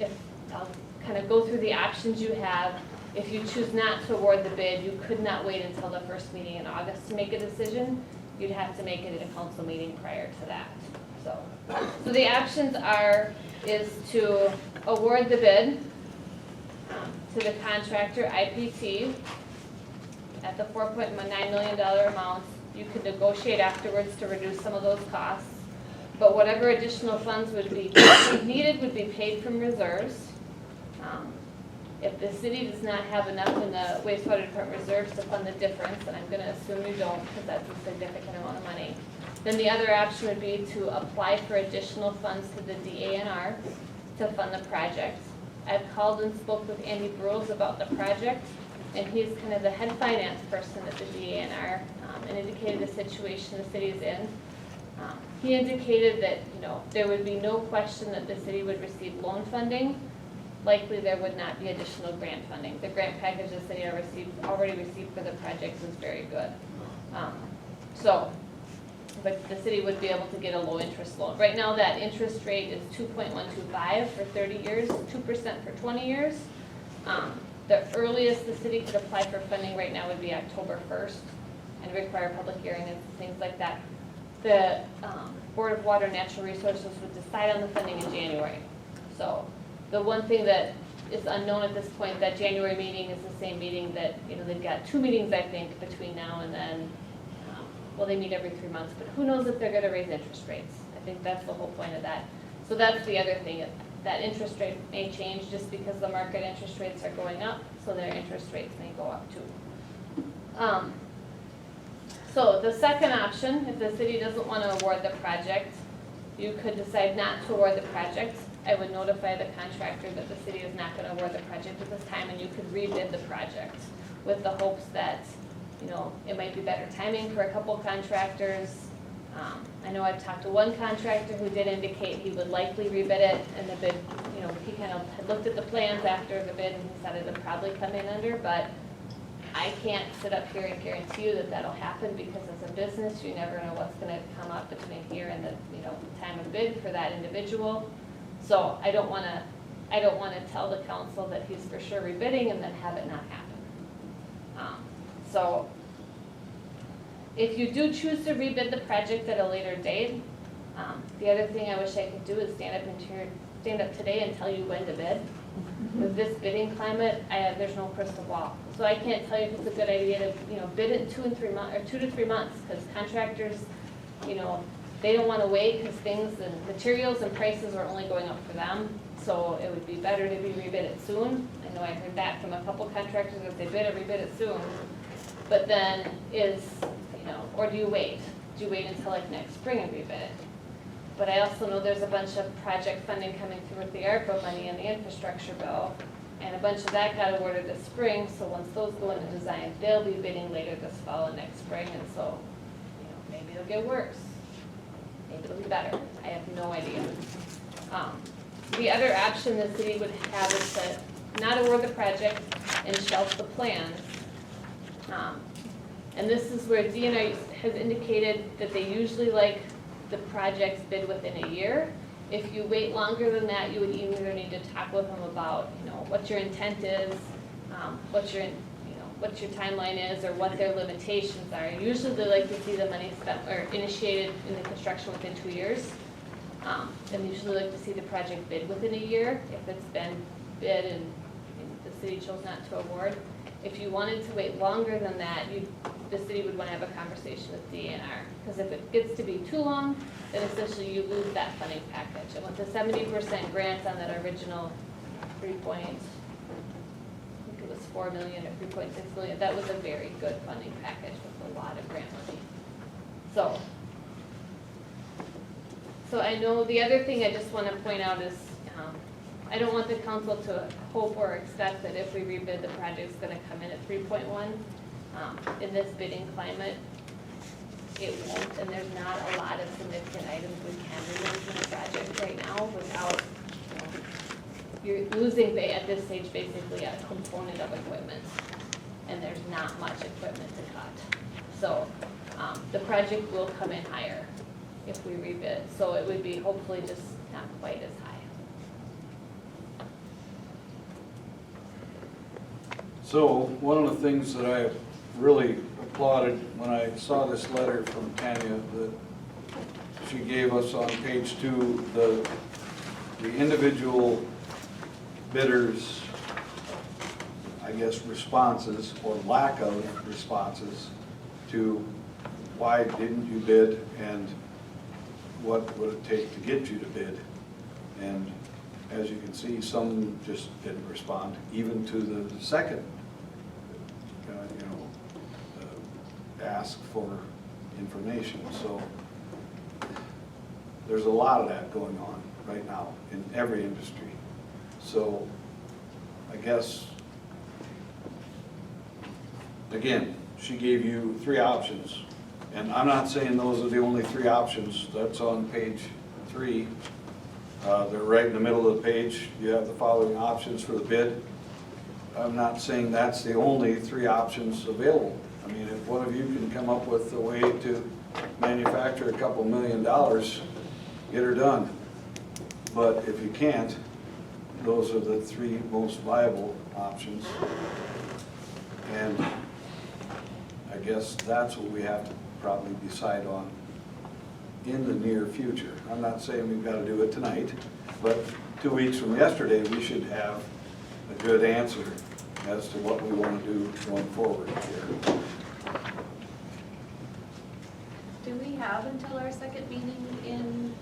if I'll kind of go through the options you have. If you choose not to award the bid, you could not wait until the first meeting in August to make a decision. You'd have to make it at a council meeting prior to that. So the options is to award the bid to the contractor IPT at the $4.9 million amount. You could negotiate afterwards to reduce some of those costs. But whatever additional funds would be needed would be paid from reserves. If the city does not have enough in the wastewater department reserves to fund the difference, and I'm going to assume you don't because that's a significant amount of money, then the other option would be to apply for additional funds to the DANR to fund the project. I've called and spoke with Andy Brules about the project, and he's kind of the head finance person at the DANR, and indicated the situation the city is in. He indicated that there would be no question that the city would receive loan funding. Likely there would not be additional grant funding. The grant package the city already received for the project was very good. So but the city would be able to get a low interest loan. Right now, that interest rate is 2.125 for 30 years, 2% for 20 years. The earliest the city could apply for funding right now would be October 1st and require public hearing and things like that. The Board of Water and Natural Resources would decide on the funding in January. So the one thing that is unknown at this point, that January meeting is the same meeting that, they've got 2 meetings, I think, between now and then. Well, they meet every 3 months, but who knows if they're gonna raise interest rates? I think that's the whole point of that. So that's the other thing, that interest rate may change just because the market interest rates are going up, so their interest rates may go up too. So the second option, if the city doesn't want to award the project, you could decide not to award the project. I would notify the contractor that the city is not going to award the project at this time, and you could rebid the project with the hopes that, it might be better timing for a couple contractors. I know I've talked to one contractor who did indicate he would likely rebid it, and the bid, he kind of had looked at the plans after the bid and he said it would probably come in under, but I can't sit up here and guarantee you that that'll happen, because as a business, you never know what's gonna come up between here and the, time of bid for that individual. So I don't wanna tell the council that he's for sure rebidding and then have it not happen. So if you do choose to rebid the project at a later date, the other thing I wish I could do is stand up today and tell you when to bid. With this bidding climate, there's no crystal ball. So I can't tell you if it's a good idea to, bid it in 2 to 3 months, because contractors, they don't want to wait, because things and materials and prices are only going up for them. So it would be better to be rebid soon. I know I heard that from a couple contractors, if they bid it, rebid it soon. But then or do you wait? Do you wait until like next spring and rebid it? But I also know there's a bunch of project funding coming through with the ARPA money and the infrastructure bill, and a bunch of that got awarded this spring, so once those go into design, they'll be bidding later this fall and next spring, and so, maybe it'll get worse. Maybe it'll be better. I have no idea. The other option the city would have is to not award the project and shelf the plans. And this is where DNR has indicated that they usually like the projects bid within a year. If you wait longer than that, you would either need to talk with them about, what your intent is, what your timeline is, or what their limitations are. Usually they like to see the money spent or initiated in the construction within 2 years. And usually like to see the project bid within a year if it's been bid and the city chose not to award. If you wanted to wait longer than that, the city would want to have a conversation with DNR, because if it gets to be too long, then essentially you lose that funding package. And with the 70% grant on that original 4 million or 3.6 million, that was a very good funding package with a lot of grant money. So I know the other thing I just want to point out is, I don't want the council to hope or expect that if we rebid, the project's going to come in at 3.1. In this bidding climate, it won't, and there's not a lot of significant items we can remove in the project right now without, you're losing at this stage basically a component of equipment, and there's not much equipment to cut. So the project will come in higher if we rebid, so it would be hopefully just not quite as high. So one of the things that I really applauded when I saw this letter from Tanya that she gave us on page 2, the individual bidders, I guess, responses or lack of responses to why didn't you bid and what would it take to get you to bid. And as you can see, some just didn't respond, even to the second ask for information. So there's a lot of that going on right now in every industry. So I guess, again, she gave you 3 options, and I'm not saying those are the only 3 options. That's on page 3. They're right in the middle of the page. You have the following options for the bid. I'm not saying that's the only 3 options available. I mean, if one of you can come up with a way to manufacture a couple $1 million, get her done. But if you can't, those are the three most viable options. And I guess that's what we have to probably decide on in the near future. I'm not saying we've got to do it tonight, but 2 weeks from yesterday, we should have a good answer as to what we want to do going forward here. Do we have until our second meeting in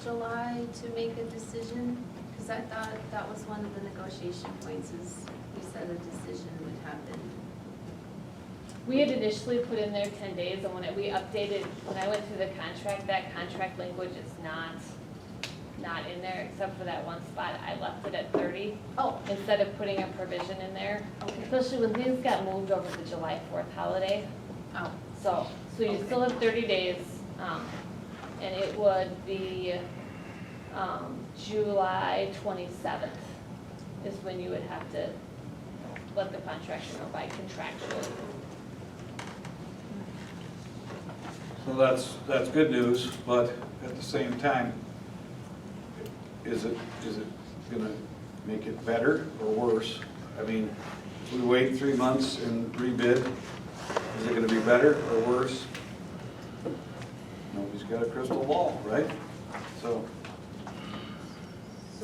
July to make a decision? Because I thought that was one of the negotiation points, is we said a decision would happen. We had initially put in there 10 days, and when we updated, when I went through the contract, that contract language is not in there, except for that one spot. I left it at 30. Oh. Instead of putting a provision in there, especially when things got moved over the July 4th holiday. Oh. So you still have 30 days, and it would be July 27th is when you would have to let the contractor know by contractually. So that's good news, but at the same time, is it gonna make it better or worse? I mean, if we wait 3 months and rebid, is it gonna be better or worse? Nobody's got a crystal ball, right? So,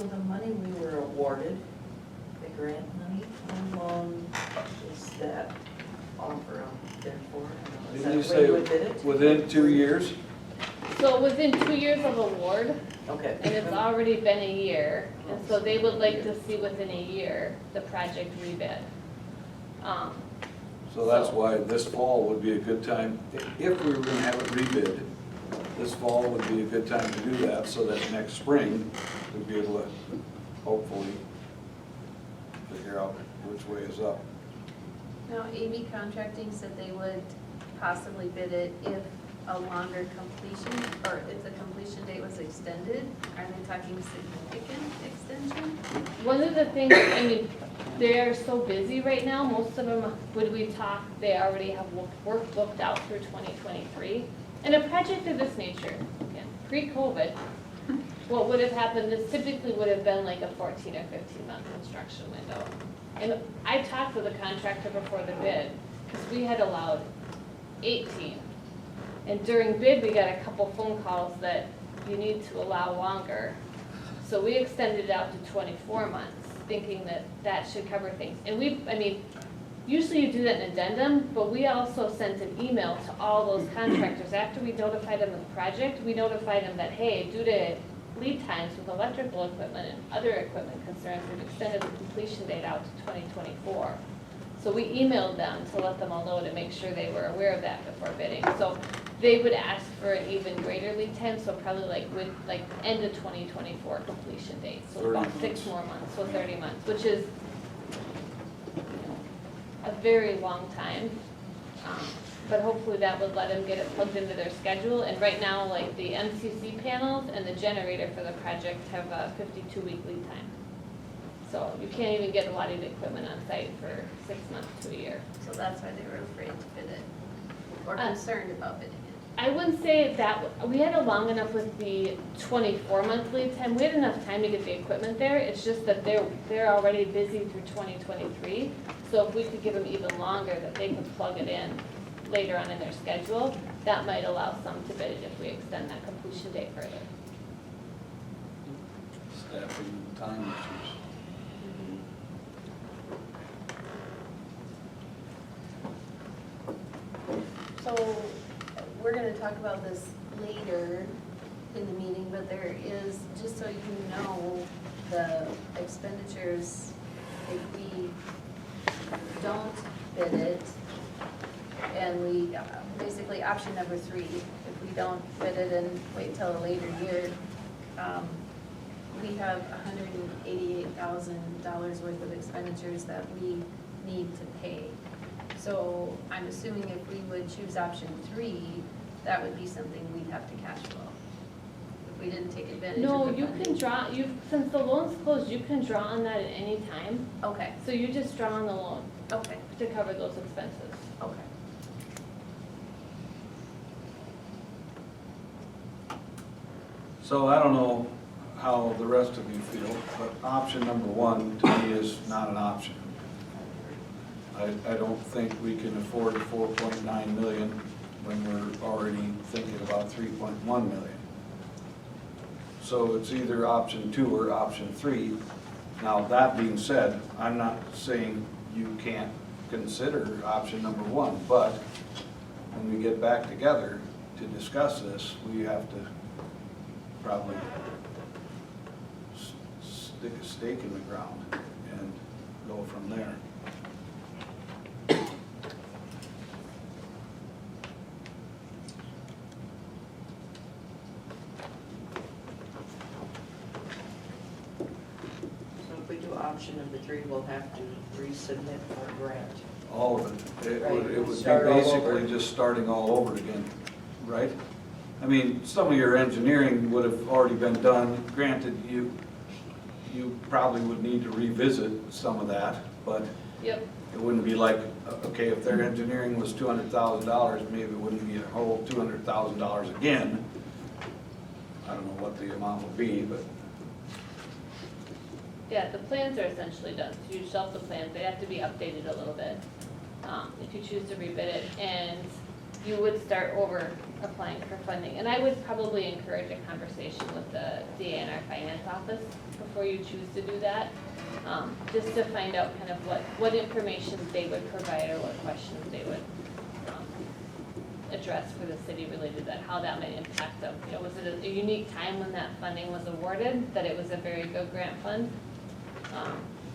So the money we were awarded, the grant money, how long is that offer out there for? Is didn't you that when you would bid say it? within 2 years? So within 2 years of award, Okay. and it's already been a year, and so they would like to see within a year the project rebid. So that's why this fall would be a good time, if we were gonna have it rebid, this fall would be a good time to do that, so that next spring, we'd be able to hopefully figure out which way is up. Now, AB Contracting said they would possibly bid it if a longer completion, or if the completion date was extended. Are they talking significant extension? One of the things, I mean, they are so busy right now, most of them, when we talk, they already have work booked out through 2023. And a project of this nature, again, pre-COVID, what would have happened is typically would have been like a 14 or 15 month construction window. And I talked with the contractor before the bid, because we had allowed 18. And during bid, we got a couple phone calls that you need to allow longer. So we extended it out to 24 months, thinking that that should cover things. And usually you do that in addendum, but we also sent an email to all those contractors. After we notified them of the project, we notified them that, hey, due to lead times with electrical equipment and other equipment concerns, we've extended the completion date out to 2024. So we emailed them to let them all know, to make sure they were aware of that before bidding. So they would ask for an even greater lead time, so probably like end of 2024 completion date. So about 6 more months, so 30 months, which is a very long time. But hopefully that would let them get it plugged into their schedule. And right now, like the MCC panels and the generator for the project have a 52-week lead time. So you can't even get a lot of the equipment on site for 6 months to a year. So that's why they were afraid to bid it, or concerned about bidding it. I wouldn't say that, we had a long enough with the 24-month lead time. We had enough time to get the equipment there. It's just that they're already busy through 2023. So if we could give them even longer, that they could plug it in later on in their schedule, that might allow some to bid it if we extend that completion date further. Staffing and time issues. So, we're gonna talk about this later in the meeting, but there is, just so you know, the expenditures, if we don't bid it, and we, basically option number 3, if we don't bid it and wait till a later year, we have $188,000 worth of expenditures that we need to pay. So I'm assuming if we would choose option 3, that would be something we'd have to cash flow. If we didn't take advantage of No, the you funding. can draw, since the loan's closed, you can draw on that at any time. Okay, So you just draw on the loan okay, to cover those expenses. okay. So I don't know how the rest of you feel, but option number one to me is not an option. I don't think we can afford 4.9 million when we're already thinking about 3.1 million. So it's either option 2 or option 3. Now, that being said, I'm not saying you can't consider option number 1, but when we get back together to discuss this, we have to probably stick a stake in the ground and go from there. So if we do option number 3, we'll have to resubmit our grant. All of it. It Right, would be start all basically over. just starting all over again, right? I mean, some of your engineering would have already been done. Granted, you probably would need to revisit some of that, but Yep. it wouldn't be like, okay, if their engineering was $200,000, maybe it wouldn't be a whole $200,000 again. I don't know what the amount will be, but Yeah, the plans are essentially done, so you shelf the plans, they have to be updated a little bit, if you choose to rebid it, and you would start over applying for funding. And I would probably encourage a conversation with the DA in our finance office before you choose to do that, just to find out kind of what information they would provide or what questions they would address for the city related to that, how that might impact them. You know, was it a unique time when that funding was awarded, that it was a very good grant fund?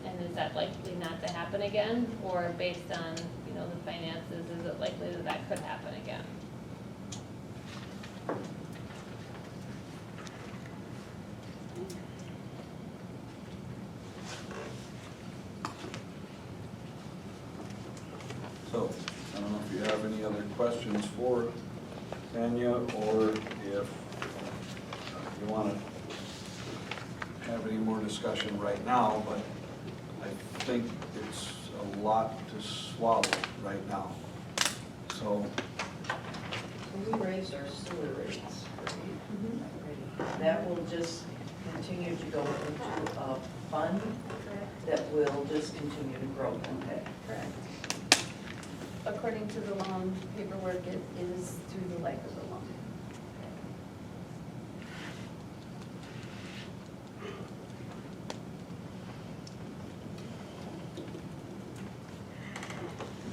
And is that likely not to happen again? Or based on, you know, the finances, is it likely that that could happen again? so I don't know if you have any other questions for Tanya, or if you want to have any more discussion right now, but I think it's a lot to swallow right now. So, When we raise our sewer rates, that will just continue to go into a fund that will just continue to grow. Okay. Correct. According to the loan paperwork, it is through the life of the loan.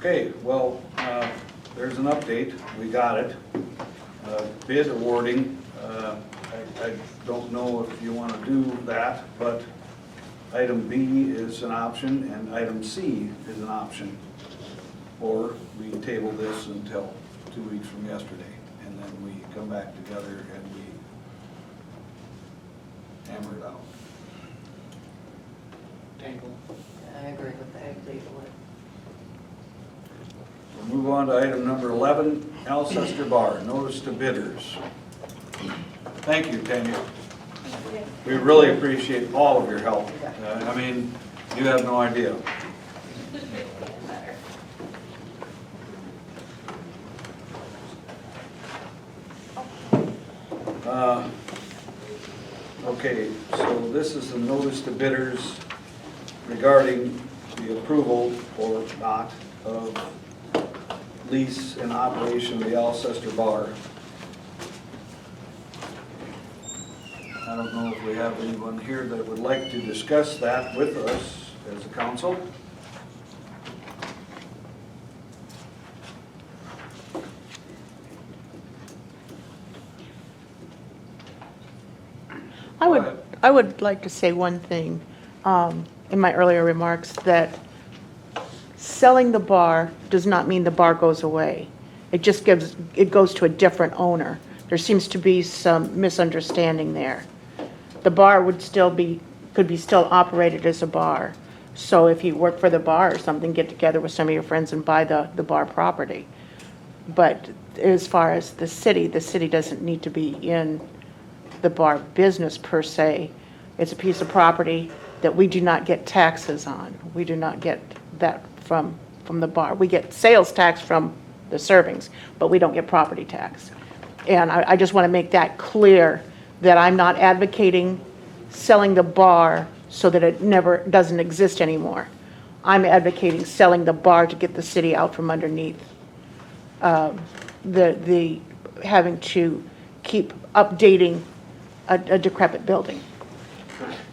okay, well, there's an update, we got it. Bid awarding, I don't know if you want to do that, but item B is an option and item C is an option. Or we table this until 2 weeks from yesterday, and then we come back together and we hammer it out. Table. I agree with that, table it. We'll move on to item number 11, Alcester Bar, notice to bidders. Thank you, Tanya. We really appreciate all of your help. I mean, you have no idea. Okay, so this is the notice to bidders regarding the approval or not of lease and operation of the Alcester Bar. I don't know if we have anyone here that would like to discuss that with us as a council. I would like to say one thing in my earlier remarks, that selling the bar does not mean the bar goes away. It just it goes to a different owner. There seems to be some misunderstanding there. The bar could be still operated as a bar. So if you work for the bar or something, get together with some of your friends and buy the bar property. But as far as the city doesn't need to be in the bar business per se. It's a piece of property that we do not get taxes on. We do not get that from the bar. We get sales tax from the servings, but we don't get property tax. And I just want to make that clear, that I'm not advocating selling the bar so that it never, doesn't exist anymore. I'm advocating selling the bar to get the city out from underneath the having to keep updating a decrepit building.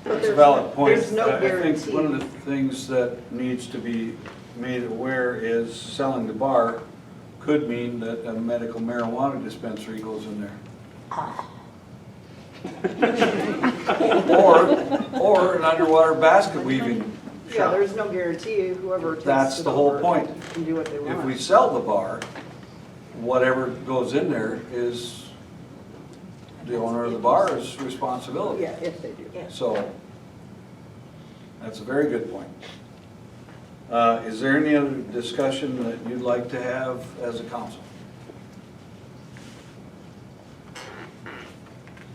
That's a valid point. there's no I think one of guarantee. the things that needs to be made aware is selling the bar could mean that a medical marijuana dispensary goes in there. Or an underwater basket weaving Yeah, shop. there's no guarantee whoever takes That's it the whole over point. can do what they If we want. sell the bar, whatever goes in there is the owner of the bar's responsibility. Yeah, if they do. So, that's a very good point. Is there any other discussion that you'd like to have as a council?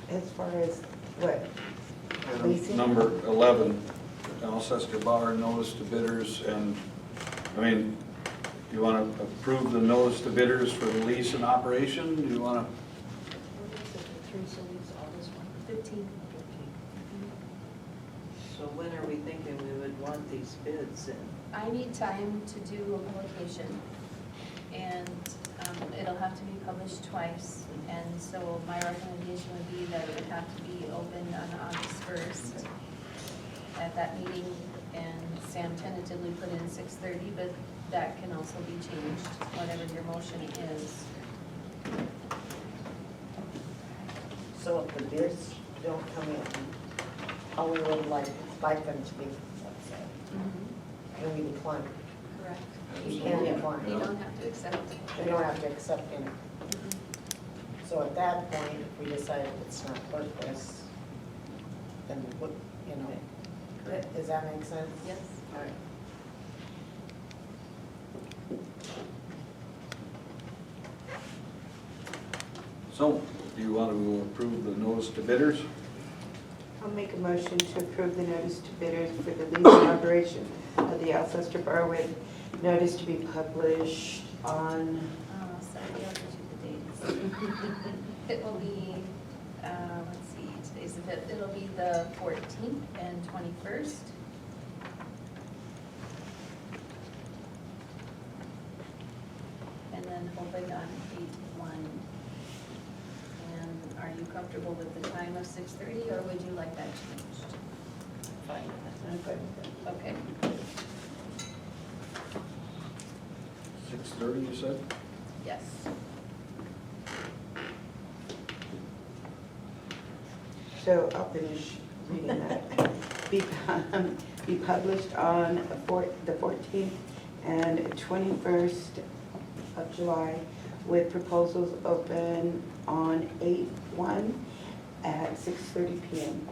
As far as what? Item number 11, Alcester Bar notice to bidders, and, I mean, do you want to approve the notice to bidders for the lease and operation? Do you want to? 15. So when are we thinking we would want these bids in? I need time to do a publication, and it'll have to be published twice. And so my recommendation would be that it would have to be opened on August 1st at that meeting, and Sam tentatively put in 6:30, but that can also be changed, whatever your motion is. So if the bids don't come in, how we would like them to be, let's say, and we decline. Correct. You can decline. You don't have to accept. They don't have to accept any. So at that point, if we decide it's not worth this, then we would, you know, does that make sense? Yes. All right. So, do you want to approve the notice to bidders? I'll make a motion to approve the notice to bidders for the lease and operation of the Alcester Bar with notice to be published on, Sorry, I'll get you the dates. It will be, let's see, today's the 5th, it'll be the 14th and 21st. And then open on 8/1. And are you comfortable with the time of 6:30, or would you like that changed? I'm good with it. Okay. 6:30, you said? Yes. So I'll finish reading that. Be published on the 14th and 21st of July with proposals open on 8/1 at 6:30 p.m.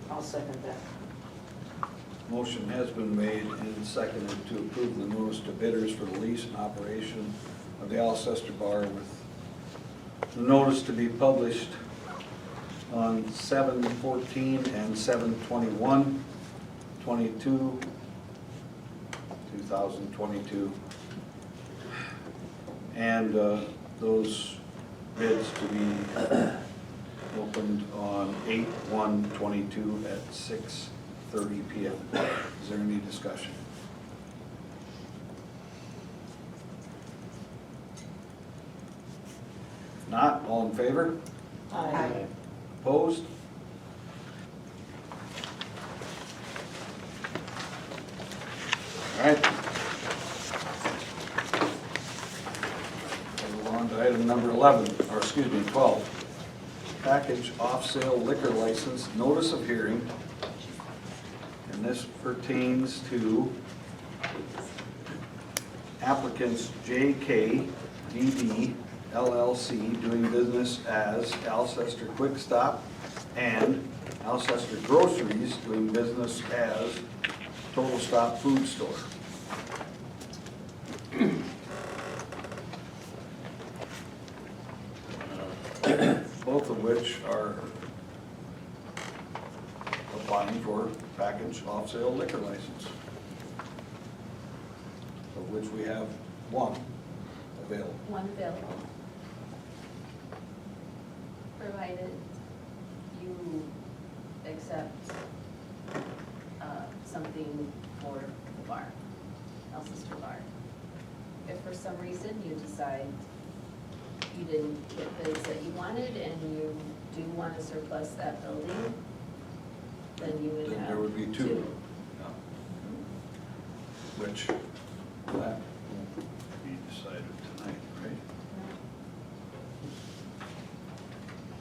I'll second that. Motion has been made and seconded to approve the notice to bidders for the lease and operation of the Alcester Bar with the notice to be published on 7/14 and 7/21/2022. And those bids to be opened on 8/1/22 at 6:30 p.m. Is there any discussion? If not, all in favor? Aye. Opposed? All right. We'll move on to item number 11, or excuse me, 12. Package off-sale liquor license, notice of hearing. And this pertains to applicants J.K. D.D. LLC doing business as Alcester Quick Stop and Alcester Groceries doing business as Total Stop Food Store. Both of which are applying for package off-sale liquor license, of which we have one available. One available. provided you accept something for the bar, Alcester Bar. If for some reason you decide you didn't get bids that you wanted and you do want to surplus that building, then you would Then have there would be two. Yeah. Which, that won't be decided tonight, right?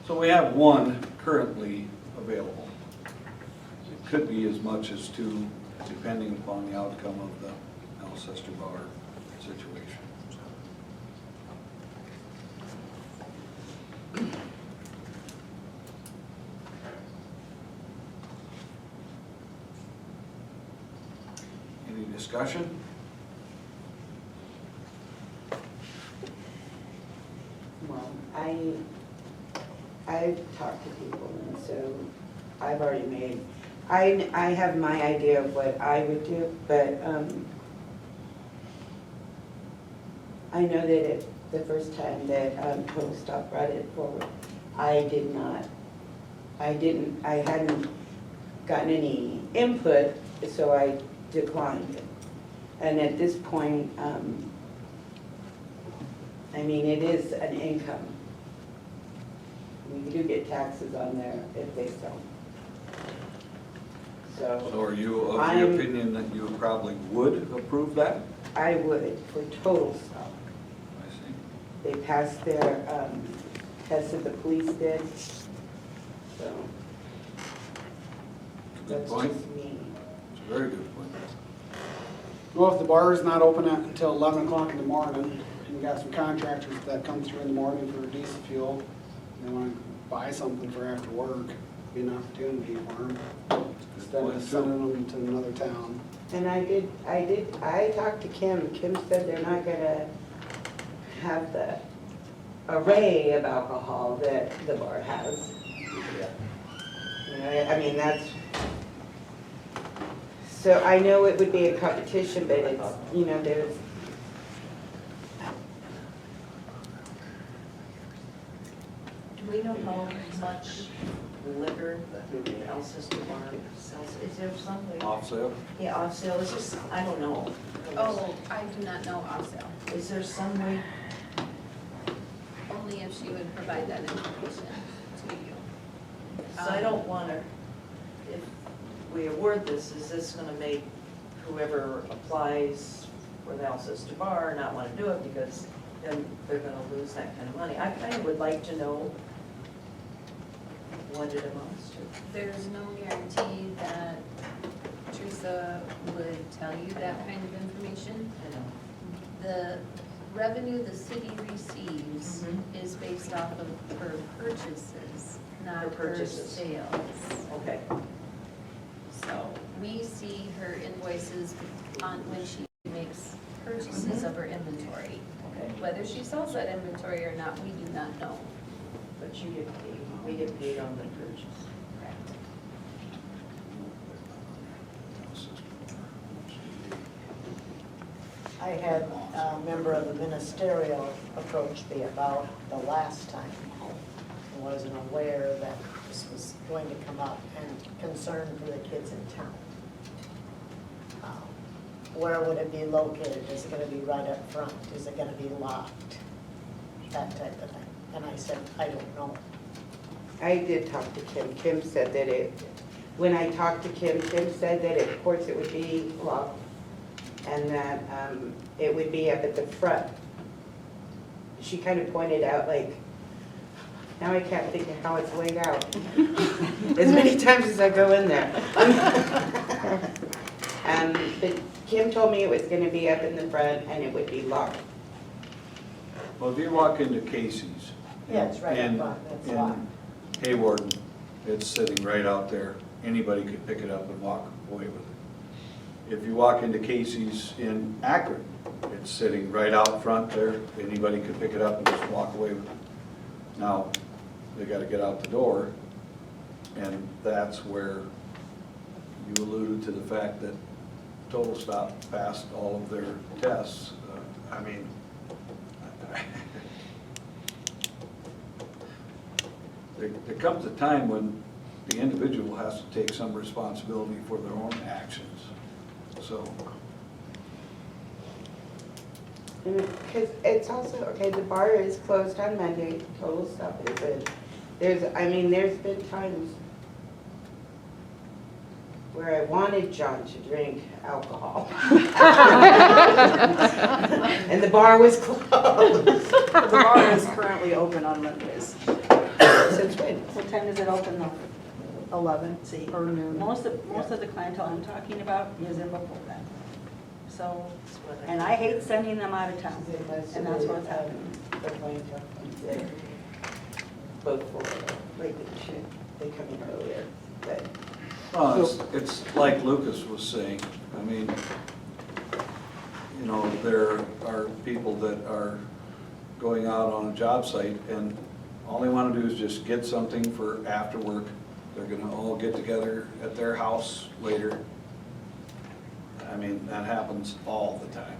So we have one currently available. It could be as much as two, depending upon the outcome of the Alcester Bar situation. Any discussion? Well, I've talked to people, and so I've already made, I have my idea of what I would do, but I know that the first time that Total Stop brought it forward, I hadn't gotten any input, so I declined it. And at this point, I mean, it is an income. We do get taxes on there if they sell. So are you of the I'm- opinion that you probably would approve that? I would for Total Stop. I see. They passed their test that the police did, so Good that's point. just me. It's a very good point. Well, if the bar is not open until 11 o'clock in the morning, and we got some contractors that come through in the morning for diesel fuel, and they want to buy something for after work, be an opportunity for them, instead of sending them to another town. And I talked to Kim. Kim said they're not gonna have the array of alcohol that the bar has. You know, I mean, that's, so I know it would be a competition, but it's, you know, there's, Do we know how much liquor Alcester Bar sells? Is there some way? Off sale? Yeah, off sale, is this, I don't know. Oh, I do not know off sale, Is there some way, only if she would provide that information to you. so I don't want to, if we award this, is this going to make whoever applies for the Alcester Bar not want to do it because then they're going to lose that kind of money? I kind of would like to know what it amounts to. There's no guarantee that Teresa would tell you that kind of information. I know. The revenue the city receives Mhm. is based off of her purchases, not Her her purchases. sales. Okay. So we see her invoices on when she makes purchases of her inventory. Okay. Whether she sells that inventory or not, we do not know. But you get paid, we get paid on the purchase. I had a member of the ministerial approach me about the last time. I wasn't aware that this was going to come up and concern for the kids in town. Where would it be located? Is it gonna be right up front? Is it gonna be locked? That type of thing. And I said, I don't know. I did talk to Kim. Kim said that when I talked to Kim, Kim said that of course it would be locked and that it would be up at the front. She kind of pointed out like, now I can't think of how it's laid out. As many times as I go in there. But Kim told me it was gonna be up in the front and it would be locked. Well, if you walk into Casey's. Yeah, it's right up in- front, it's in locked. Haywarden, it's sitting right out there. Anybody could pick it up and walk away with it. If you walk into Casey's in Akron, it's sitting right out front there. Anybody could pick it up and just walk away with it. Now, they gotta get out the door, and that's where you alluded to the fact that Total Stop passed all of their tests. I mean, there comes a time when the individual has to take some responsibility for their own actions. So, Because it's also, okay, the bar is closed on Monday, total stop is in. There's been times where I wanted John to drink alcohol. And the bar was closed. The bar is currently open on Mondays. Since when? What time does it open though? 11 See, or noon. most of the clientele I'm talking about is in before that. So, and I hate sending them out of town, and that's what's happening. The clientele comes in before, like, they come in earlier, but. well, it's like Lucas was saying. I mean, you know, there are people that are going out on a job site and all they want to do is just get something for after work. They're gonna all get together at their house later. I mean, that happens all the time.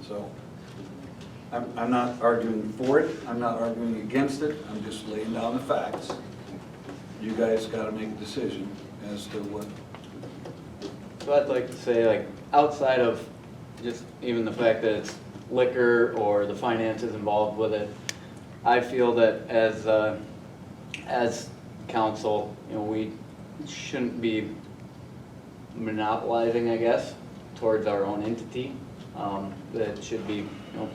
So, I'm not arguing for it, I'm not arguing against it, I'm just laying down the facts. You guys gotta make a decision as to what. So I'd like to say, like, outside of just even the fact that it's liquor or the finances involved with it, I feel that as council, you know, we shouldn't be monopolizing, I guess, towards our own entity. That it should be, you know,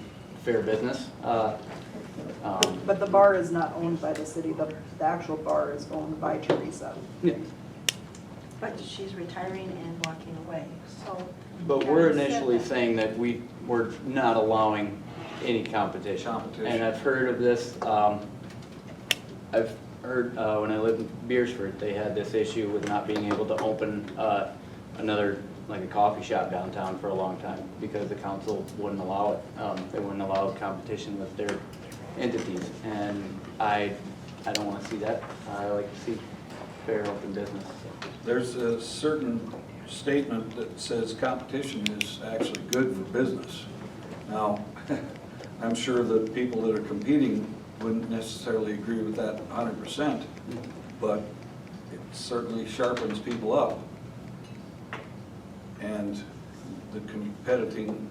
fair business. But the bar is not owned by the city, the actual bar is owned by Teresa. Yeah. But she's retiring and walking away, so. But we're initially saying that we're not allowing any competition. And I've heard of this, I've heard when I lived in Beersford, they had this issue with not being able to open another, like a coffee shop downtown for a long time because the council wouldn't allow it. They wouldn't allow competition with their entities. And I don't want to see that. I like to see fair open business. There's a certain statement that says competition is actually good for business. Now, I'm sure that people that are competing wouldn't necessarily agree with that 100%, but it certainly sharpens people up. And the competing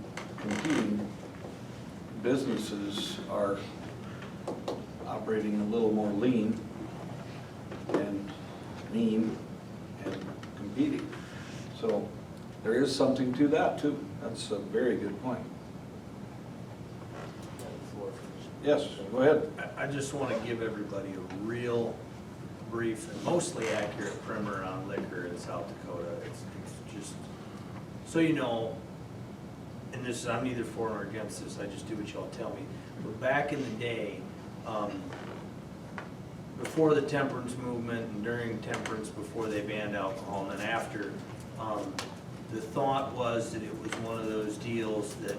businesses are operating a little more lean and mean and competing. So there is something to that too. That's a very good point. Yes, go ahead. I just want to give everybody a real brief and mostly accurate primer on liquor in South Dakota. It's just, so you know, and this, I'm neither for nor against this, I just do what y'all tell me. But back in the day, before the temperance movement and during temperance, before they banned alcohol, and then after, the thought was that it was one of those deals that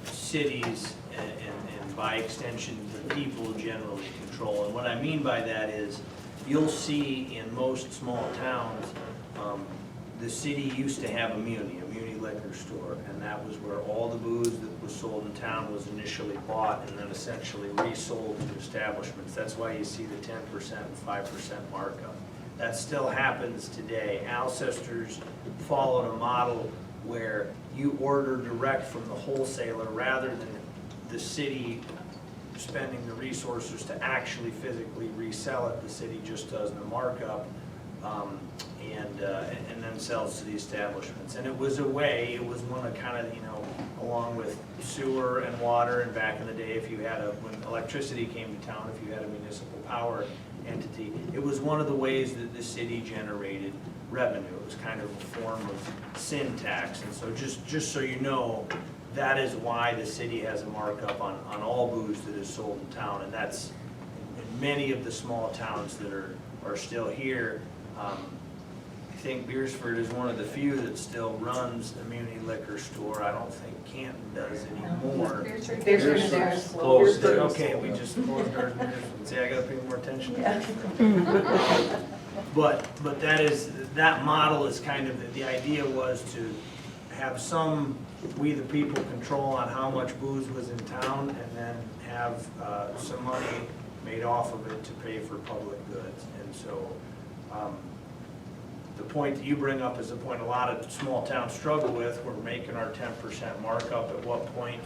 cities and by extension the people generally control. And what I mean by that is you'll see in most small towns, the city used to have a muni liquor store, and that was where all the booze that was sold in town was initially bought and then essentially resold to establishments. That's why you see the 10% and 5% markup. That still happens today. Alcester's followed a model where you order direct from the wholesaler rather than the city spending the resources to actually physically resell it. The city just does the markup and then sells to the establishments. And it was a way, it was one of kind of, you know, along with sewer and water, and back in the day, if you had when electricity came to town, if you had a municipal power entity, it was one of the ways that the city generated revenue. It was kind of a form of sin tax. And so just so you know, that is why the city has a markup on all booze that is sold in town. And that's in many of the small towns that are still here. I think Beersford is one of the few that still runs a muni liquor store. I don't think Canton does anymore. Beersford is Closed. Okay, we just closed ours. See, I gotta pay more attention. But that model is kind of, the idea was to have we the people control on how much booze was in town, and then have some money made off of it to pay for public goods. And so the point that you bring up is the point a lot of small towns struggle with. We're making our 10% markup. At what point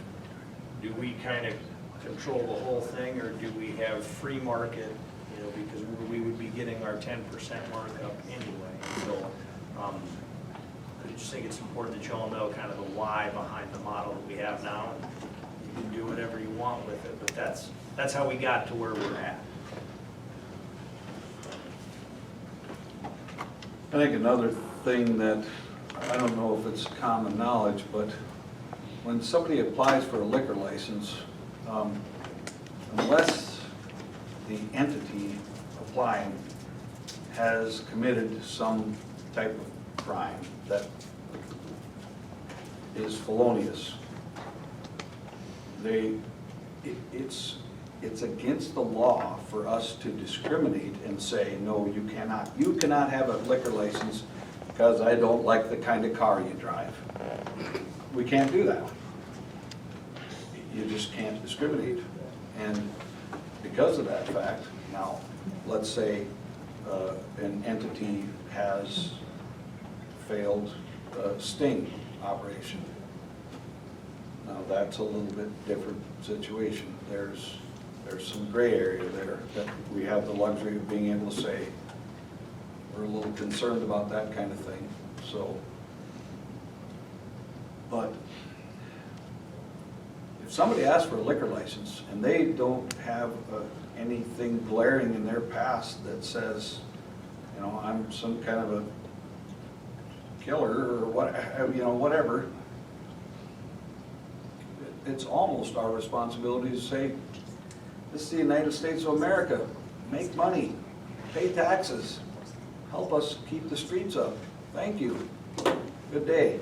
do we kind of control the whole thing, or do we have free market, you know, because we would be getting our 10% markup anyway. So I just think it's important that you all know kind of the why behind the model that we have now. You can do whatever you want with it, but that's how we got to where we're at. I think another thing that, I don't know if it's common knowledge, but when somebody applies for a liquor license, unless the entity applying has committed some type of crime that is felonious, it's against the law for us to discriminate and say, no, you cannot have a liquor license because I don't like the kind of car you drive. We can't do that. You just can't discriminate. And because of that fact, now, let's say an entity has failed sting operation. Now, that's a little bit different situation. There's some gray area there that we have the luxury of being able to say, we're a little concerned about that kind of thing. So, but if somebody asks for a liquor license and they don't have anything glaring in their past that says, you know, I'm some kind of a killer or what, you know, whatever, it's almost our responsibility to say, this is the United States of America. Make money, pay taxes, help us keep the streets up. Thank you. Good day.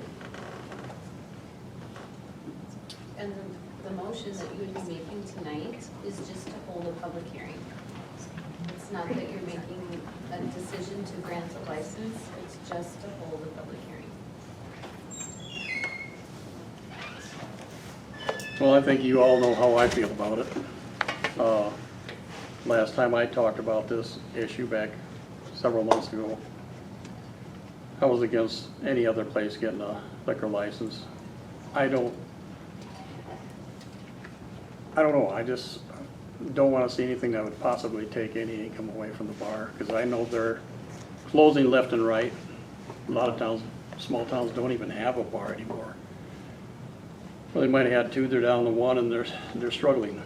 And the motion that you would be making tonight is just to hold a public hearing. It's not that you're making a decision to grant a license, it's just to hold a public hearing. Well, I think you all know how I feel about it. Last time I talked about this issue back several months ago, I was against any other place getting a liquor license. I don't know, I just don't want to see anything that would possibly take any income away from the bar, because I know they're closing left and right. A lot of towns, small towns don't even have a bar anymore. Well, they might have had two, they're down to one, and they're struggling.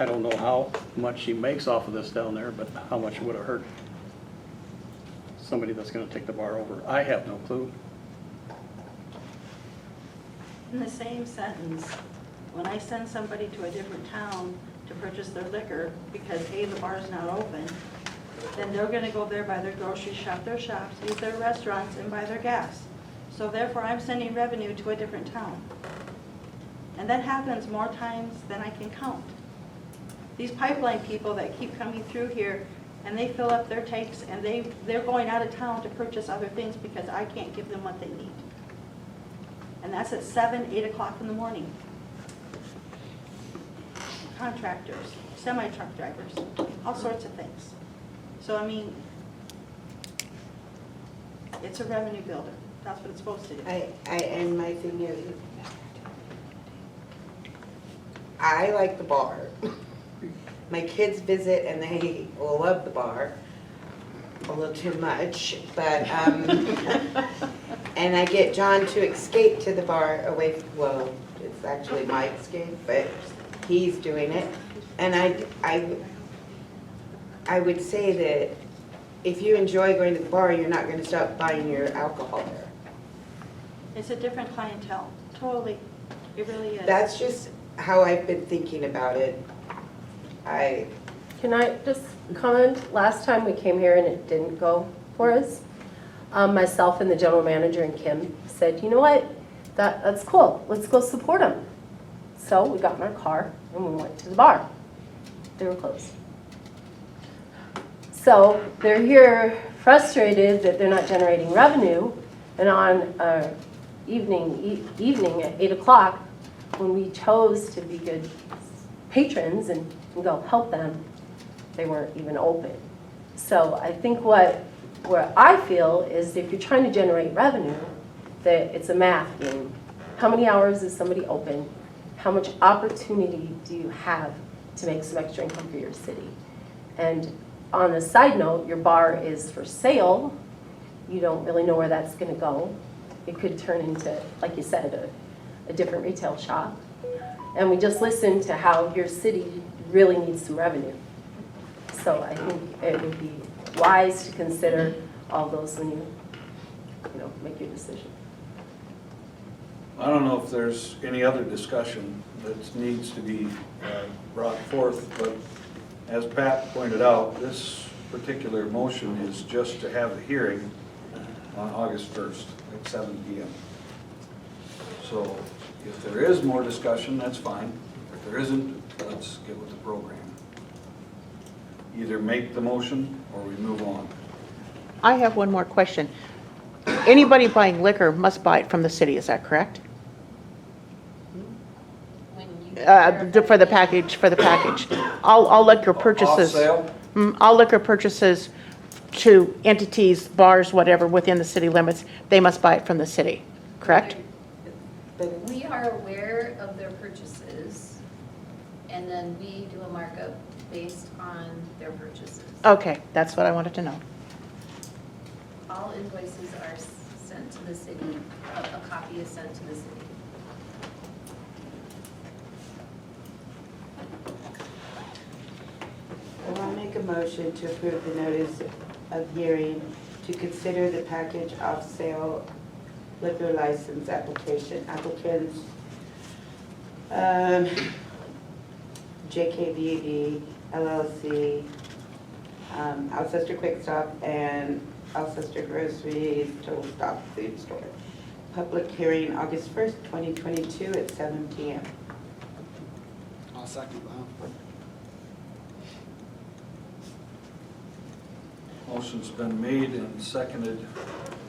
I don't know how much she makes off of this down there, but how much would have hurt somebody that's gonna take the bar over? I have no clue. In the same sentence, when I send somebody to a different town to purchase their liquor because A, the bar's not open, then they're gonna go there, buy their groceries, shop their shops, use their restaurants, and buy their gas. So therefore, I'm sending revenue to a different town. And that happens more times than I can count. These pipeline people that keep coming through here, and they fill up their tanks, and they're going out of town to purchase other things because I can't give them what they need. And that's at 7, 8 o'clock in the morning. Contractors, semi-truck drivers, all sorts of things. So, I mean, it's a revenue builder. That's what it's supposed to do. And my thing is, I like the bar. My kids visit and they love the bar a little too much, but, and I get John to escape to the bar away, well, it's actually my escape, but he's doing it. And I would say that if you enjoy going to the bar, you're not going to stop buying your alcohol there. It's a different clientele, totally. It really is. That's just how I've been thinking about it. Can I just comment? Last time we came here and it didn't go for us, myself and the general manager and Kim said, you know what, that's cool, let's go support them. So we got in our car and we went to the bar. They were closed. So they're here frustrated that they're not generating revenue, and on evening at 8 o'clock, when we chose to be good patrons and go help them, they weren't even open. So I think where I feel is if you're trying to generate revenue, that it's a math game. How many hours is somebody open? How much opportunity do you have to make some extra income for your city? And on a side note, your bar is for sale. You don't really know where that's going to go. It could turn into, like you said, a different retail shop. And we just listened to how your city really needs some revenue. So I think it would be wise to consider all those when you make your decision. I don't know if there's any other discussion that needs to be brought forth, but as Pat pointed out, this particular motion is just to have the hearing on August 1st at 7 p.m. So if there is more discussion, that's fine. If there isn't, let's get with the program. Either make the motion or we move on. I have one more question. Anybody buying liquor must buy it from the city, is that correct? For the package. All liquor purchases. Off sale? All liquor purchases to entities, bars, whatever, within the city limits, they must buy it from the city, correct? We are aware of their purchases, and then we do a markup based on their purchases. Okay, that's what I wanted to know. All invoices are sent to the city, a copy is sent to the city. Well, I'll make a motion to approve the notice of hearing to consider the package off-sale liquor license application. Applicants, JKVD, LLC, Alcester Quick Stop, and Alcester Groceries Total Stop Food Store. Public hearing August 1st, 2022 at 7 p.m. I'll second that. Motion's been made and seconded,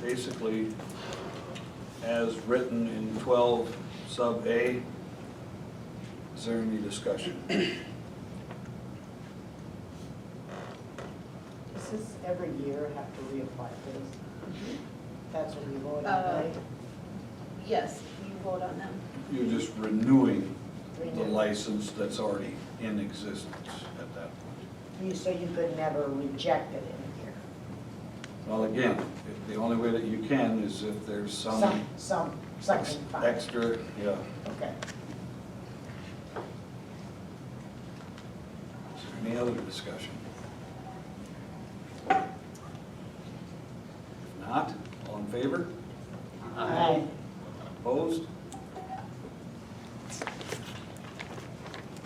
basically as written in 12 sub A. Is there any discussion? Is this every year have to reapply for this? That's what we voted on, right? Yes, you vote on them. You're just renewing the license that's already in existence at that point. So you could never reject it in here? Well, again, the only way that you can is if there's something fine. extra, yeah. Okay. Is there any other discussion? If not, all in favor? Aye. Opposed?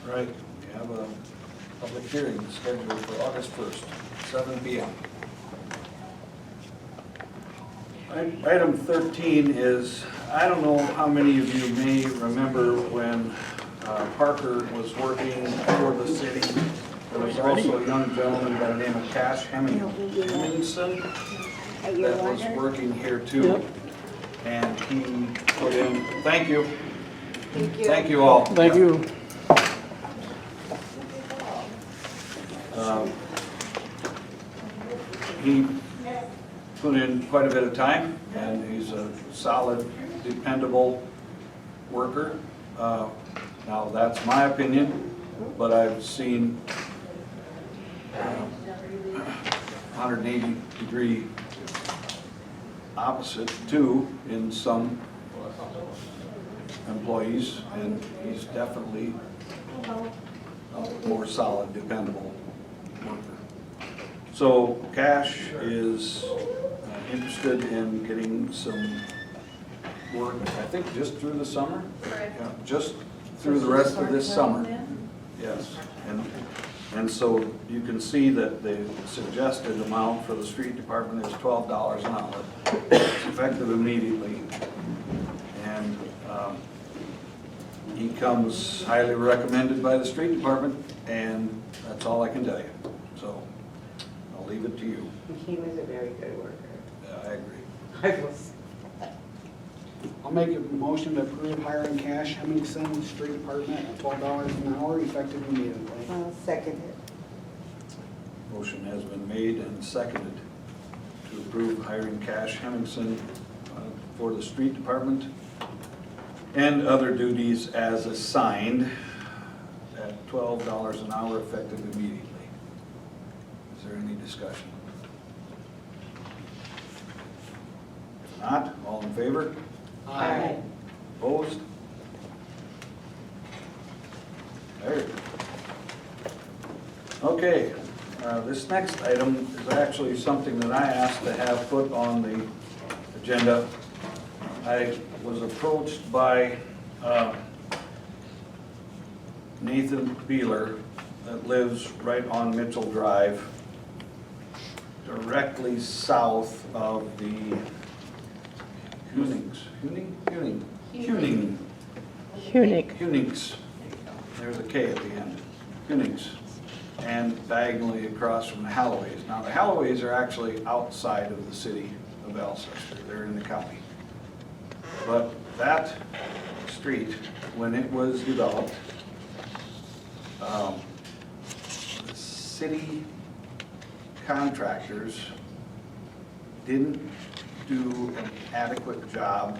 Right, we have a public hearing scheduled for August 1st, 7 p.m. Item 13 is, I don't know how many of you may remember when Parker was working for the city. There was also a young gentleman by the name of Cash Hemmingson that was working here too. And he put in, thank you. Thank you all. Thank you. He put in quite a bit of time, and he's a solid, dependable worker. Now, that's my opinion, but I've seen 180-degree opposite too in some employees, and he's definitely a more solid, dependable worker. So Cash is interested in getting some work, I think just through the summer? Correct. Yeah, just through the rest of this summer. Yes, and so you can see that the suggested amount for the street department is $12 an hour. It's effective immediately. And he comes highly recommended by the street department, and that's all I can tell you. So I'll leave it to you. He was a very good worker. Yeah, I agree. I was. I'll make a motion to approve hiring Cash Hemmingson, street department, at $12 an hour, effective immediately. I'll second it. Motion has been made and seconded to approve hiring Cash Hemmingson for the street department and other duties as assigned at $12 an hour effective immediately. Is there any discussion? If not, all in favor? Aye. Opposed? There. Okay, this next item is actually something that I asked to have put on the agenda. I was approached by Nathan Beeler that lives right on Mitchell Drive, directly south of the Hunings. There's a K at the end. Hunings. And diagonally across from the Halloways. Now, the Halloways are actually outside of the city of Alcester. They're in the county. But that street, when it was developed, the city contractors didn't do an adequate job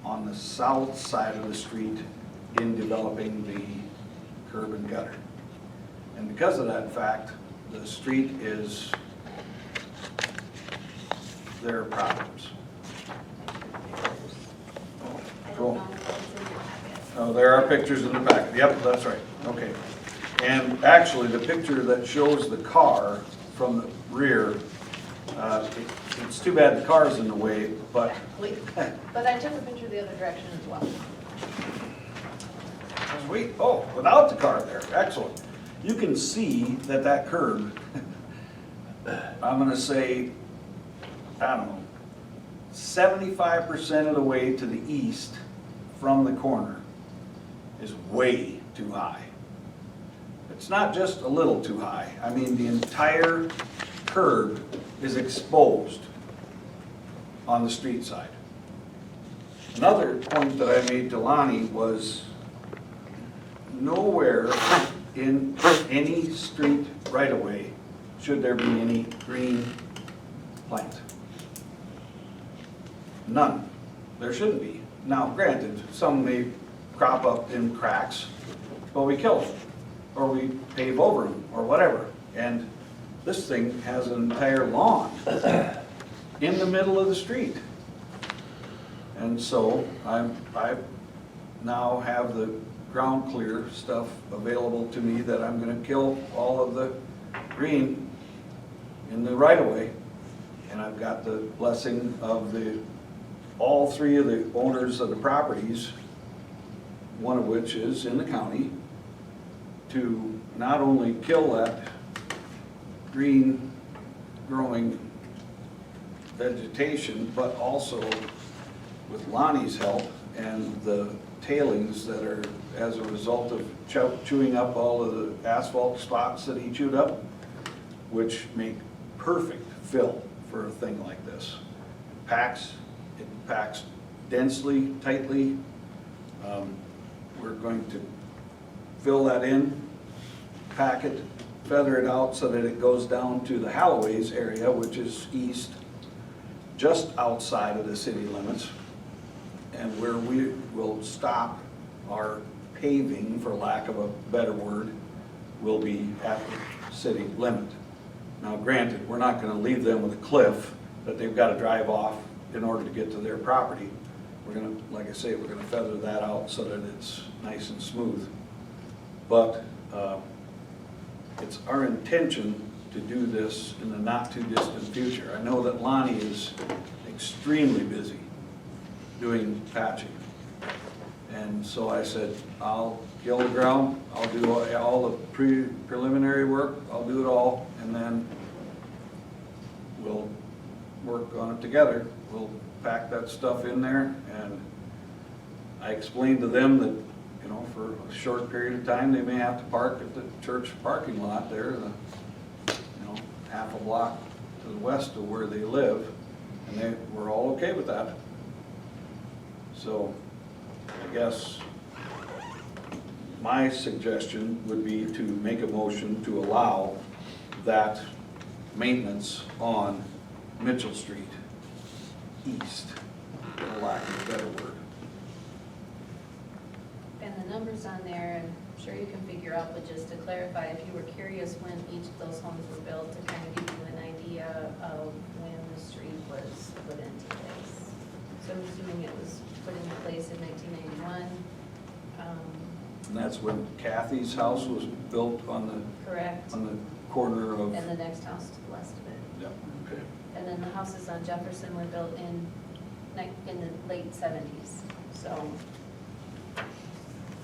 on the south side of the street in developing the curb and gutter. And because of that fact, the street is, there are problems. Cool. Oh, there are pictures in the back. Yep, that's right. Okay. And actually, the picture that shows the car from the rear, it's too bad the car's in the way, but... But I took a picture the other direction as well. Sweet. Oh, without the car there. Excellent. You can see that that curb, I'm going to say, I don't know, 75% of the way to the east from the corner is way too high. It's not just a little too high. I mean, the entire curb is exposed on the street side. Another point that I made to Lonnie was nowhere in any street right-of-way should there be any green plant. None. There shouldn't be. Now, granted, some may crop up in cracks, but we kill them, or we pave over them, or whatever. And this thing has an entire lawn in the middle of the street. And so I now have the ground clear stuff available to me that I'm going to kill all of the green in the right-of-way. And I've got the blessing of all three of the owners of the properties, one of which is in the county, to not only kill that green growing vegetation, but also with Lonnie's help and the tailings that are as a result of chewing up all of the asphalt spots that he chewed up, which make perfect fill for a thing like this. It packs densely, tightly. We're going to fill that in, pack it, feather it out so that it goes down to the Halloways area, which is east, just outside of the city limits, and where we will stop our paving, for lack of a better word, will be at the city limit. Now granted, we're not going to leave them with a cliff that they've got to drive off in order to get to their property. We're going to, like I say, we're going to feather that out so that it's nice and smooth. But it's our intention to do this in the not too distant future. I know that Lonnie is extremely busy doing patching. And so I said, I'll kill the ground, I'll do all the preliminary work, I'll do it all, and then we'll work on it together. We'll pack that stuff in there, and I explained to them that, you know, for a short period of time, they may have to park at the church parking lot there, half a block to the west of where they live, and they were all okay with that. So I guess my suggestion would be to make a motion to allow that maintenance on Mitchell Street east, for lack of a better word. And the numbers on there, I'm sure you can figure out, but just to clarify, if you were curious when each of those homes were built, to kind of give you an idea of when the street was put into place. So I'm assuming it was put into place in 1991. And that's when Kathy's house was built on Correct. the corner of, And the next house to the west of it. yeah, okay. And then the houses on Jefferson were built in the late 70s, so.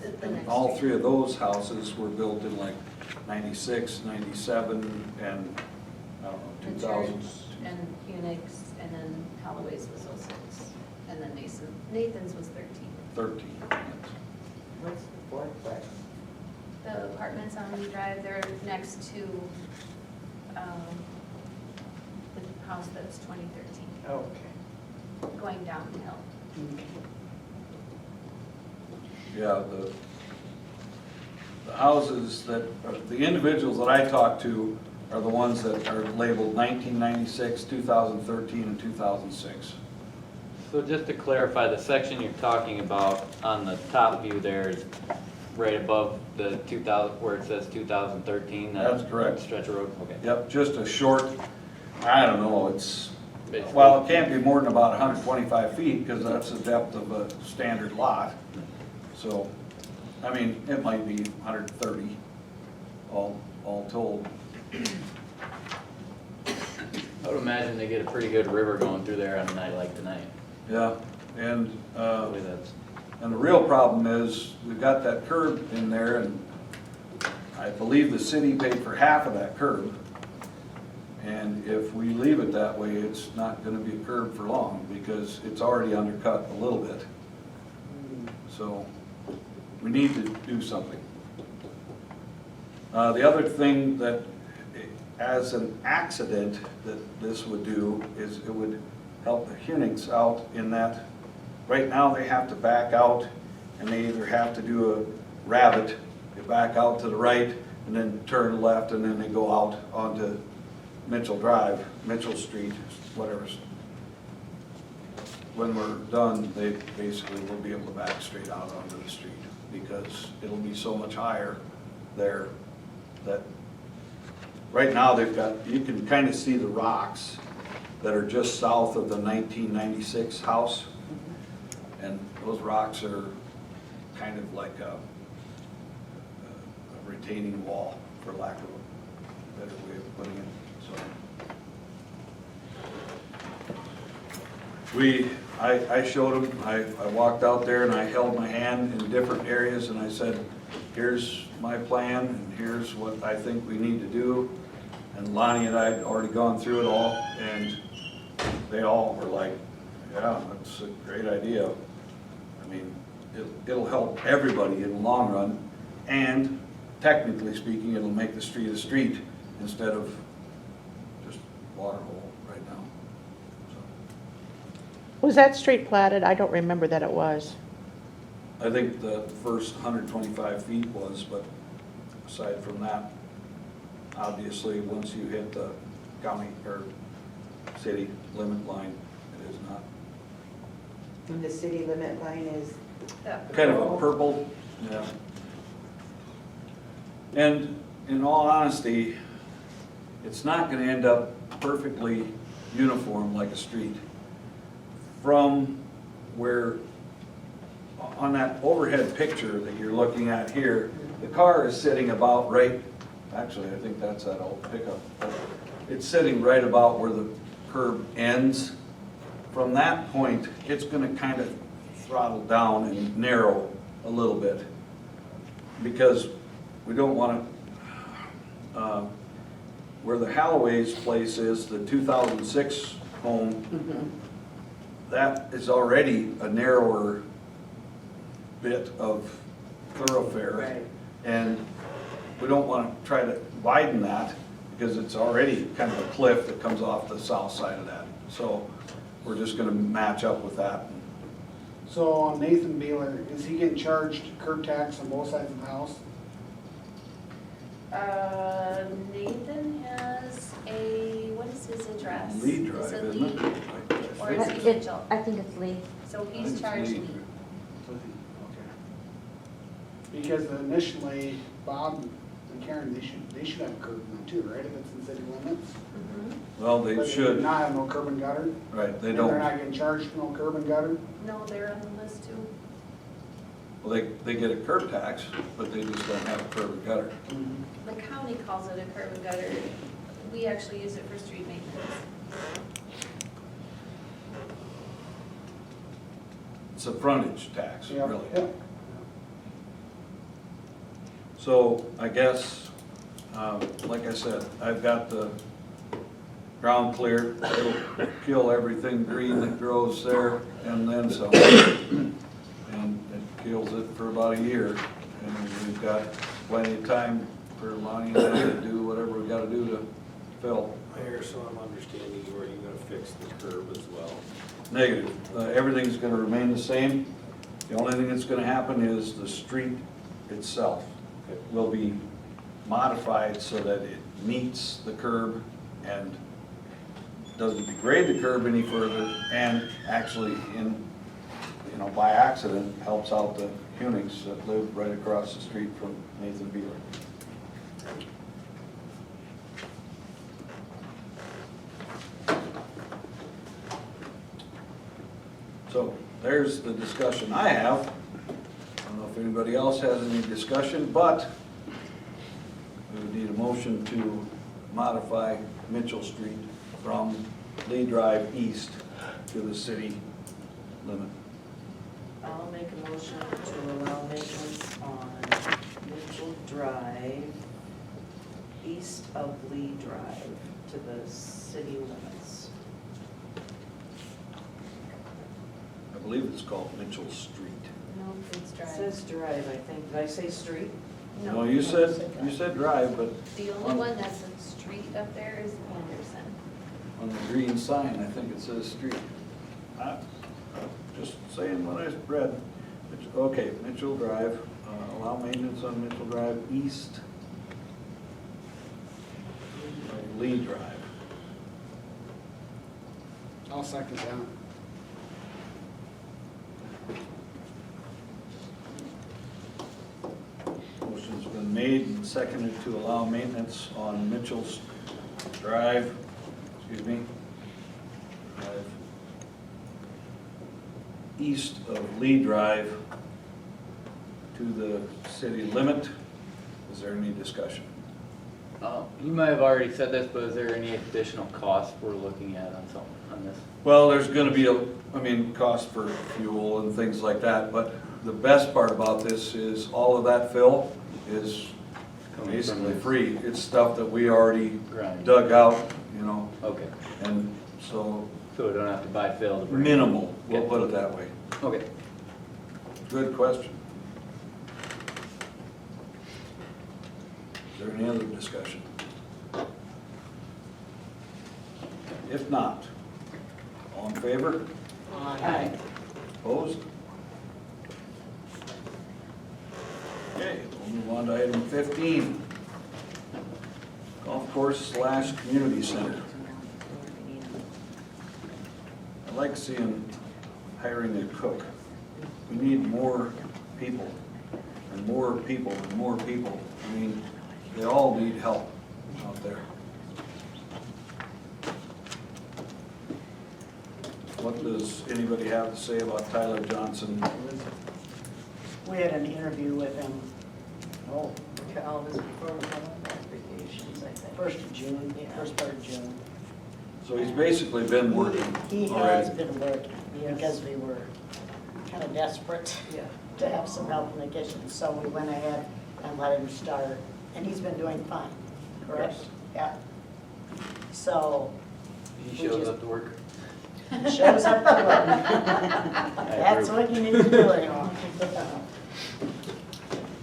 the And next all street. three of those houses were built in like 96, 97, and, I don't know, The 2000. church and Unix, and then Holloway's was 06, and then Nathan's was 13. 13. What's the fourth place? The apartments on Lee Drive, they're next to the house that's 2013, Okay. going downhill. Yeah, the houses that, the individuals that I talked to are the ones that are labeled 1996, 2013, and 2006. So just to clarify, the section you're talking about on the top view there is right above the 2000, where it says 2013? That's correct. Stretch of road, okay. Yep, just a short, I don't know, it's, Basically. well, it can't be more than about 125 feet, because that's the depth of a standard lot. So, I mean, it might be 130, all told. I would imagine they get a pretty good river going through there on a night like tonight. Yeah, and, Hopefully that's, and the real problem is, we've got that curb in there, and I believe the city paid for half of that curb. And if we leave it that way, it's not gonna be a curb for long, because it's already undercut a little bit. So, we need to do something. The other thing that, as an accident, that this would do is it would help the Hunics out in that right now they have to back out, and they either have to do a rabbit, they back out to the right and then turn left, and then they go out onto Mitchell Drive, Mitchell Street, whatever. When we're done, they basically will be able to back straight out onto the street, because it'll be so much higher there that right now they've got, you can kind of see the rocks that are just south of the 1996 house. And those rocks are kind of like a retaining wall, for lack of a better way of putting it. So I showed them, I walked out there and I held my hand in different areas and I said, here's my plan and here's what I think we need to do. And Lonnie and I had already gone through it all, and they all were like, yeah, that's a great idea. I mean, it'll help everybody in the long run, and technically speaking, it'll make the street a street instead of just water hole right now. Was that street platted? I don't remember that it was. I think the first 125 feet was, but aside from that, obviously, once you hit the county or city limit line, it is not. And the city limit line is? Kind of a purple, yeah. And in all honesty, it's not gonna end up perfectly uniform like a street. From where, on that overhead picture that you're looking at here, the car is sitting about right, actually, I think that's that old pickup. It's sitting right about where the curb ends. From that point, it's gonna kind of throttle down and narrow a little bit, because we don't want to, where the Holloway's place is, the 2006 home, that is already a narrower bit of thoroughfare. Right. And we don't want to try to widen that, because it's already kind of a cliff that comes off the south side of that. So we're just going to match up with that. So on Nathan Beeler, is he getting charged curb tax on both sides of the house? Nathan has a, what is his address? Lee Is Drive, it isn't Lee? it? Or is it It's, Mitchell? I think it's Lee. So I think he's it's charged Lee. Lee. Okay. Because initially, Bob and Karen, they should have curb then too, right, if it's in city limits? Well, they But do should, not have no curb and gutter? right, they And they're don't. not getting charged for no curb and gutter? No, they're on the list too. Well, they get a curb tax, but they just don't have a curb and gutter. The county calls it a curb and gutter. We actually use it for street maintenance. It's a frontage tax, Yeah, really. yeah. So I guess, like I said, I've got the ground clear. It'll kill everything green that grows there and then some. And it kills it for about a year. And we've got plenty of time for Lonnie and I to do whatever we gotta do to fill. Mayor, so I'm understanding you, are you gonna fix the curb as well? Negative. Everything's gonna remain the same. The only thing that's gonna happen is the street itself will be modified so that it meets the curb and doesn't degrade the curb any further, and actually by accident, helps out the Hunigs that live right across the street from Nathan Beeler. So there's the discussion I have. I don't know if anybody else has any discussion, but we would need a motion to modify Mitchell Street from Lee Drive east to the city limit. I'll make a motion to allow maintenance on Mitchell Drive, east of Lee Drive, to the city limits. I believe it's called Mitchell Street. No, it's It drive. says drive, I think. Did I say street? No, you said drive, but The only one that's a street up there is Anderson. on the green sign, I think it says street. Just saying what I read. Okay, Mitchell Drive, allow maintenance on Mitchell Drive east of Lee Drive. I'll second that. Motion's been made and seconded to allow maintenance on Mitchell's Drive, Drive east of Lee Drive to the city limit. Is there any discussion? You might have already said this, but is there any additional cost we're looking at on this? Well, there's gonna be cost for fuel and things like that, but the best part about this is all of that fill is basically free. It's stuff that we already dug out, Okay, and so so we don't have to buy fill to bring? minimal, we'll put it that way. Okay. Good question. Is there any other discussion? If not, all in favor? Aye. Opposed? Okay, we'll move on to item 15. Golf course / community center. I like seeing hiring a cook. We need more people, and more people, and more people. I mean, they all need help out there. What does anybody have to say about Tyler Johnson? We had an interview with him, Cal was before we went on vacations, I think. 1st of June, first part of June. So he's basically been working He has already. been working, because we were kind of desperate Yeah. to have some help in the kitchen, so we went ahead and let him start, and he's been doing fine. Correct. Yeah. So, He shows up to work? he shows up to work. That's what you need to do anymore.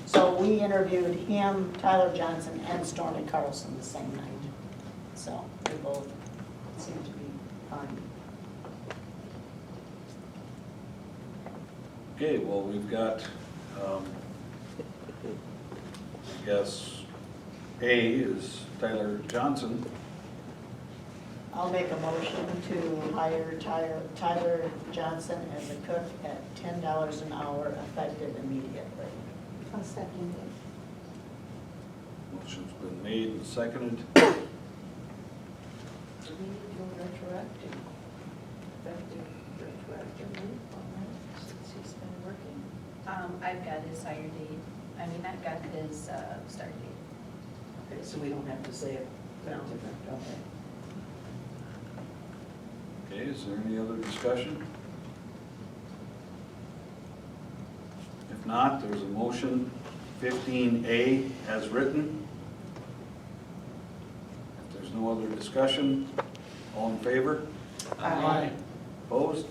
So we interviewed him, Tyler Johnson, and Stormy Carlson the same night. So they both seem to be fine. Okay, well, we've got, I guess, A is Tyler Johnson. I'll make a motion to hire Tyler Johnson as a cook at $10 an hour effective immediately. I'll second it. Motion's been made and seconded. Do we need to go retroactive? Effective retroactively on that, since he's been working? I've got his hire date, I've got his start date. Okay, so we don't have to say it. Effective, okay. Okay, is there any other discussion? If not, there's a motion, 15A as written. If there's no other discussion, all in favor? Aye. Opposed?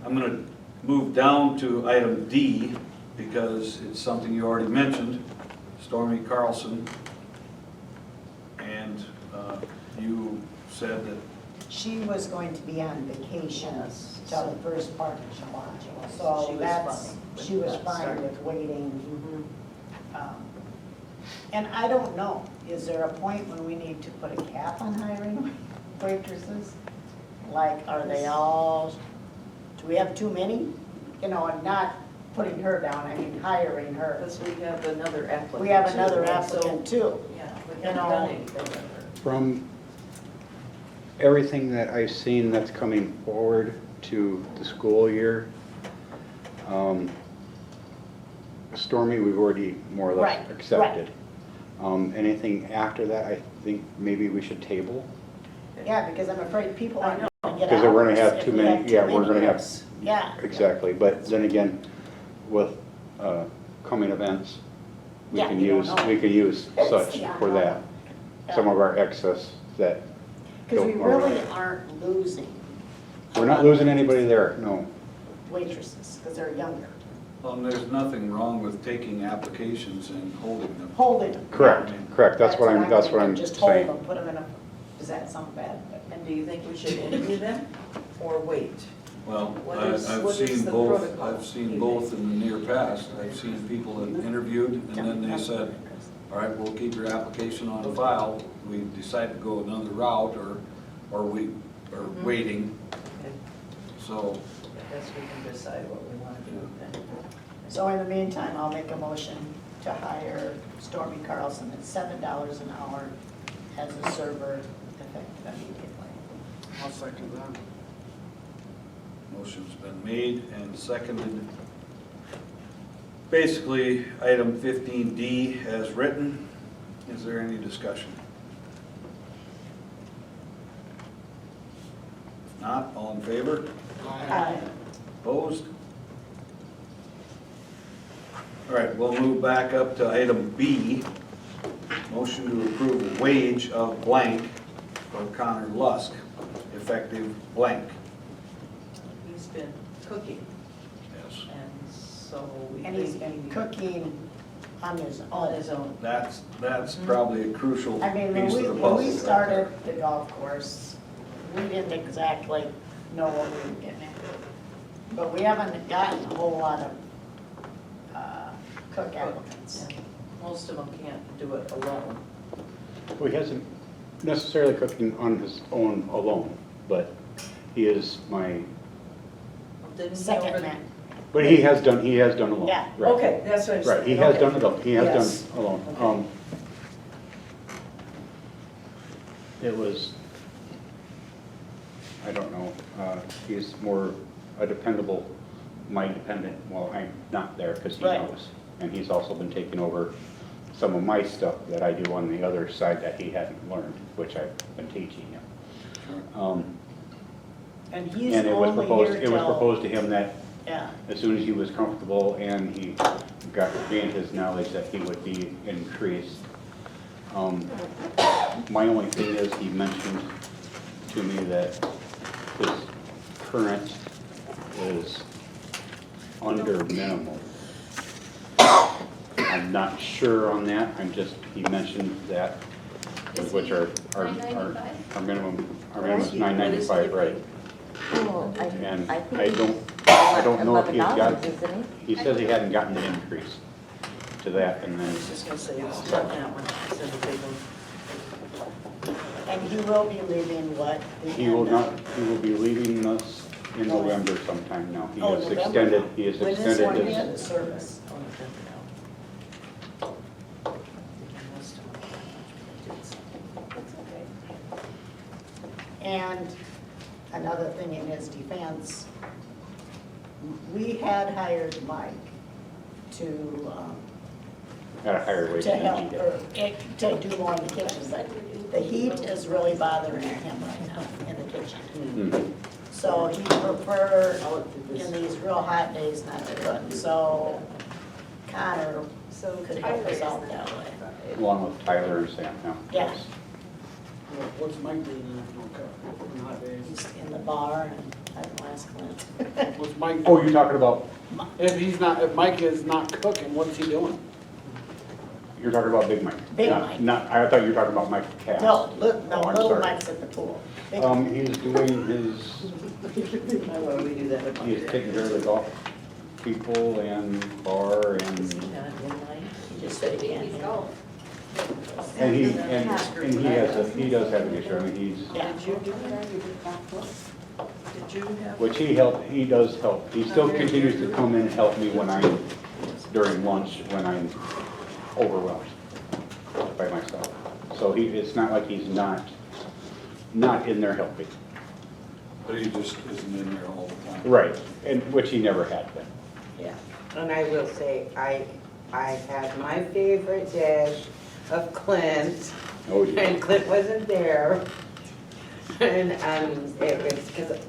I'm going to move down to item D because it's something you already mentioned, Stormy Carlson. And you said that, She was going to be on vacation Yes. till the first part of July. She So was that's, fine with she was that fine start. with waiting. Mm-hmm. And I don't know, is there a point when we need to put a cap on hiring waitresses? Like, are they all, do we have too many? You know, and not putting her down, I mean hiring her. Because we have another applicant. We have too, another and applicant too. Yeah, we You haven't know. done anything with her. From everything that I've seen that's coming forward to the school year, Stormy, we've already more or less Right, accepted. Anything after that, I think maybe we should table. Yeah, because I'm afraid people aren't gonna get Because we're gonna hours have if too we many, too yeah, we're many. gonna have, Yeah. exactly. But then again, with coming events, we Yeah, can you don't use, know. we can use such Yeah. for that. Some of our excess that. Because we don't really already- aren't losing We're not losing anybody there, no. waitresses, because they're younger. there's nothing wrong with taking applications and holding them. Holding them. Correct, correct, that's what I'm thinking, Just hold saying. them, put them in a, does that sound bad? And do you think we should interview them or wait? Well, What I've is- what is seen the both, protocol, I've seen you both in the near past. I've seen people that interviewed and then they said, all right, we'll keep your application on file. We decide to go another route or we are waiting. Okay. So, I guess we can decide what we want to do then. So in the meantime, I'll make a motion to hire Stormy Carlson at $7 an hour as a server effective immediately. I'll second that. motion's been made and seconded. Basically, item 15D as written. Is there any discussion? If not, all in favor? Aye. Opposed? All right, we'll move back up to item B. Motion to approve a wage of blank for Connor Lusk, effective blank. He's been cooking, Yes. and so we And he's think been he- cooking on his on own. his own. That's probably a crucial I mean, piece of the when puzzle. we right started the golf course, we didn't exactly know what we were getting into. But we haven't gotten a whole lot of cook applicants. Yeah. Most of them can't do it alone. Well, he hasn't necessarily cooking on his own alone, but he is my, Didn't he Second over- man. but he has done alone. Yeah. Right. Okay, that's what I'm saying. Right, he has Okay. done it, he has Yes. done alone. Okay. It was, I don't know, he's more a dependable, my dependent, well, I'm not there because he Right. knows. And he's also been taking over some of my stuff that I do on the other side that he hadn't learned, which I've been teaching him. And he's And it was only proposed, here it was till, proposed to him that yeah, as soon as he was comfortable and he gained his knowledge that he would be increased. My only thing is, he mentioned to me that his current is under minimum. I'm not sure on that, he mentioned that, which our minimum is $9.95, right? Oh, And I think I he's don't know if he's $11, got, isn't he says he hadn't gotten the increase. to that, and I then, was just gonna say, it's not that one, it's in the big one. And he will be leaving what? The he will end not, of- he will be leaving us in November sometime now. He Oh, has November. extended, he has When is extended one his. in the service? Oh, November now. I think I missed one. I did something. That's okay. And another thing in his defense, we had hired Mike to, At a higher rate to than he help, did. or to do more in the kitchen, but the heat is really bothering him right now in the kitchen. Mhm. So he preferred in these real hot days not to cook, so Connor could help us out that way. Along with Tyler and Sam, Yeah. What's Mike doing if you don't cook on hot days? He's in the bar and I don't ask Clint. What's Mike? Oh, you're talking about, If Mike is not cooking, what's he doing? you're talking about Big Mike? Big Not- Mike. Not, I thought you were talking about Mike Cass. No, look, no, Oh, I'm little sorry. Mike's at the pool. Big He's doing his, Well, we do that at he's taking care of the golf people and bar Is he and, not in line? He just said he can't. and he does have an issue, I mean, he's, Yeah. Did you do that? Did you have? which he does help. He still continues to come in and help me when during lunch, when I'm overwhelmed by myself. So it's not like he's not in there helping. But he just isn't in there all the time. Right, and which he never had been. Yeah. And I will say, I had my favorite dish of Clint, Oh, yeah. and Clint wasn't there. And it was, because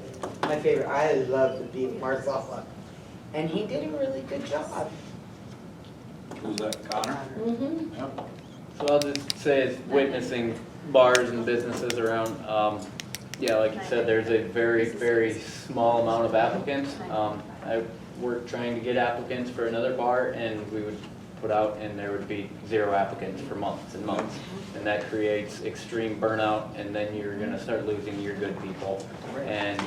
my favorite, I love the beef marsala. And he did a really good job. Was that Connor? Mm-hmm. Yep. So I'll just say it's witnessing bars and businesses around, yeah, like you said, there's a very, very small amount of applicants. I worked trying to get applicants for another bar and we would put out and there would be 0 applicants for months and months. And that creates extreme burnout and then you're gonna start losing your good people. And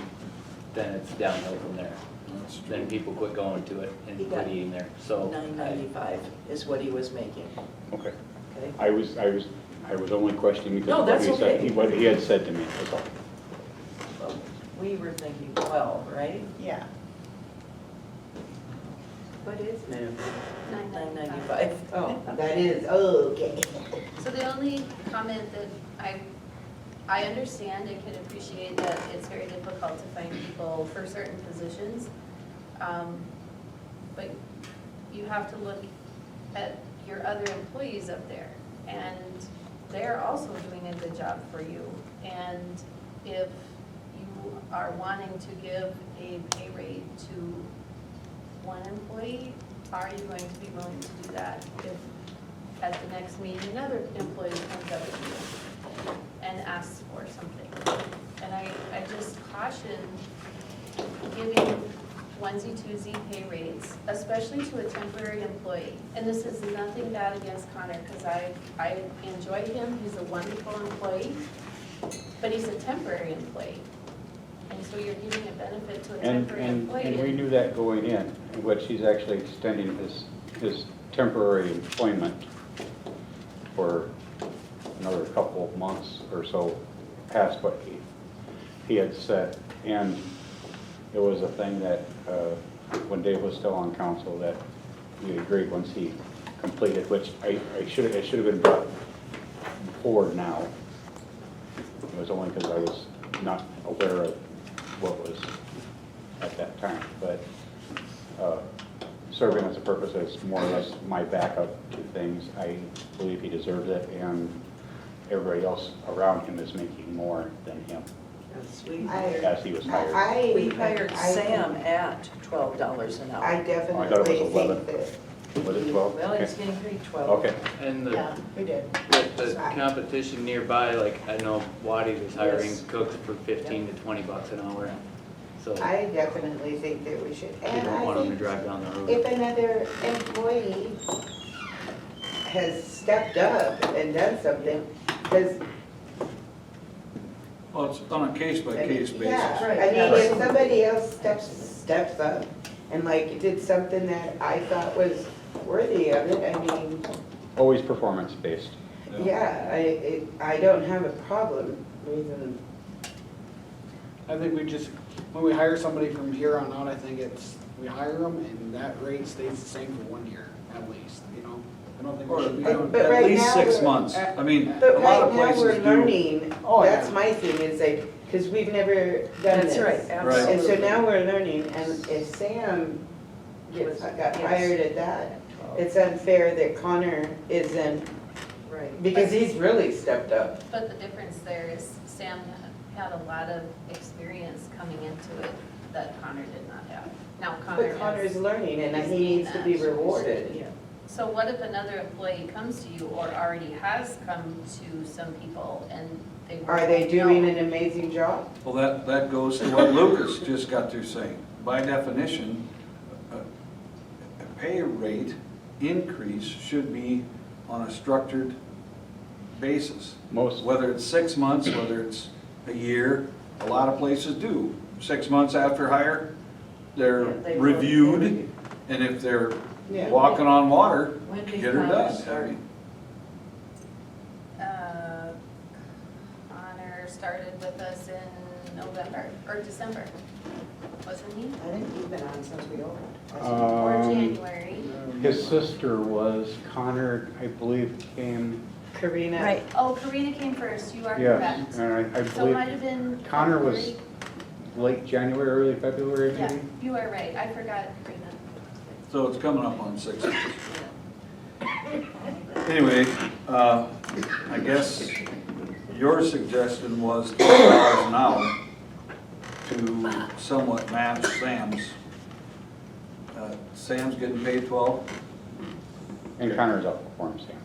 then it's downhill from there. That's true. Then people quit going to it and quit eating there, so. $9.95 is what he was making, Okay. okay? I was only questioning because No, of that's what he said, okay. what he had said to me, that's all. Well, we were thinking 12, right? Yeah. What is it? $9.95. Oh, that is, okay. So the only comment that I understand and can appreciate that it's very difficult to find people for certain positions. But you have to look at your other employees up there. And they're also doing a good job for you. And if you are wanting to give a pay rate to one employee, are you going to be willing to do that if at the next meeting another employee comes up to you and asks for something? And I just caution giving onesie-twosie pay rates, especially to a temporary employee. And this is nothing bad against Connor, because I enjoy him, he's a wonderful employee, but he's a temporary employee. And so you're giving a benefit to a temporary employee. And we knew that going in, which he's actually extending his temporary employment for another couple of months or so past what he had said. And it was a thing that, when Dave was still on council, that we agreed once he completed, which it should have been brought forward now. It was only because I was not aware of what was at that time, but serving as a purpose as more or less my backup to things, I believe he deserves it, and everybody else around him is making more than him, Yes, we as he was hired. We hired Sam at $12 an hour. I I thought it was definitely 11. think that, Was it 12? Well, he's Okay. getting paid 12. Okay. And Yeah, we did. with the competition nearby, like I know Waddy's is hiring Yes. cooks for 15 to 20 bucks an hour. So I definitely think that we should. you And don't I want them to think drive down the road. if another employee has stepped up and done something, because Well, it's on a case-by-case basis. yeah, Right. I mean, if somebody else steps up and like did something that I thought was worthy of it. I mean, Always performance-based. yeah, I don't have a problem raising. I think we just, when we hire somebody from here on out, I think it's, we hire them and that rate stays the same for 1 year at least, you know? I don't think we should be doing. But At right least now 6 we're- months. I mean, a But lot right of now, places we're do. learning, Oh, that's yeah. my thing, is like, because we've never done this. That's right, absolutely. And so now we're learning, and if Sam got hired at that, it's unfair that Connor isn't, Right. because he's really stepped up. But the difference there is Sam had a lot of experience coming into it that Connor did not have. Now Connor But Connor's has. learning, and he's he gained needs to be that. rewarded. Yeah. So what if another employee comes to you or already has come to some people and they were. Are they doing no. an amazing job? Well, that goes to what Lucas just got through saying. By definition, a pay rate increase should be on a structured basis. Most, Whether it's 6 months, whether it's a year, a lot of places do. 6 months after hire, they're Yeah, they reviewed, and if they're Yeah. walking on water, When did get her Connor done. start? I mean, Connor started with us in November or December, wasn't he? I think you've been on since we opened. Or January. his sister was Connor, I believe, came, Karina? Right. Oh, Karina came first, you are yes, correct. and I So it might have believe been. Connor was February. late January, early February, Yeah, maybe? you are right, I forgot Karina. So it's coming up on 6 months. Anyway, I guess your suggestion was $12 an hour to somewhat match Sam's. Sam's getting paid 12? And Connor's outperformed Sam.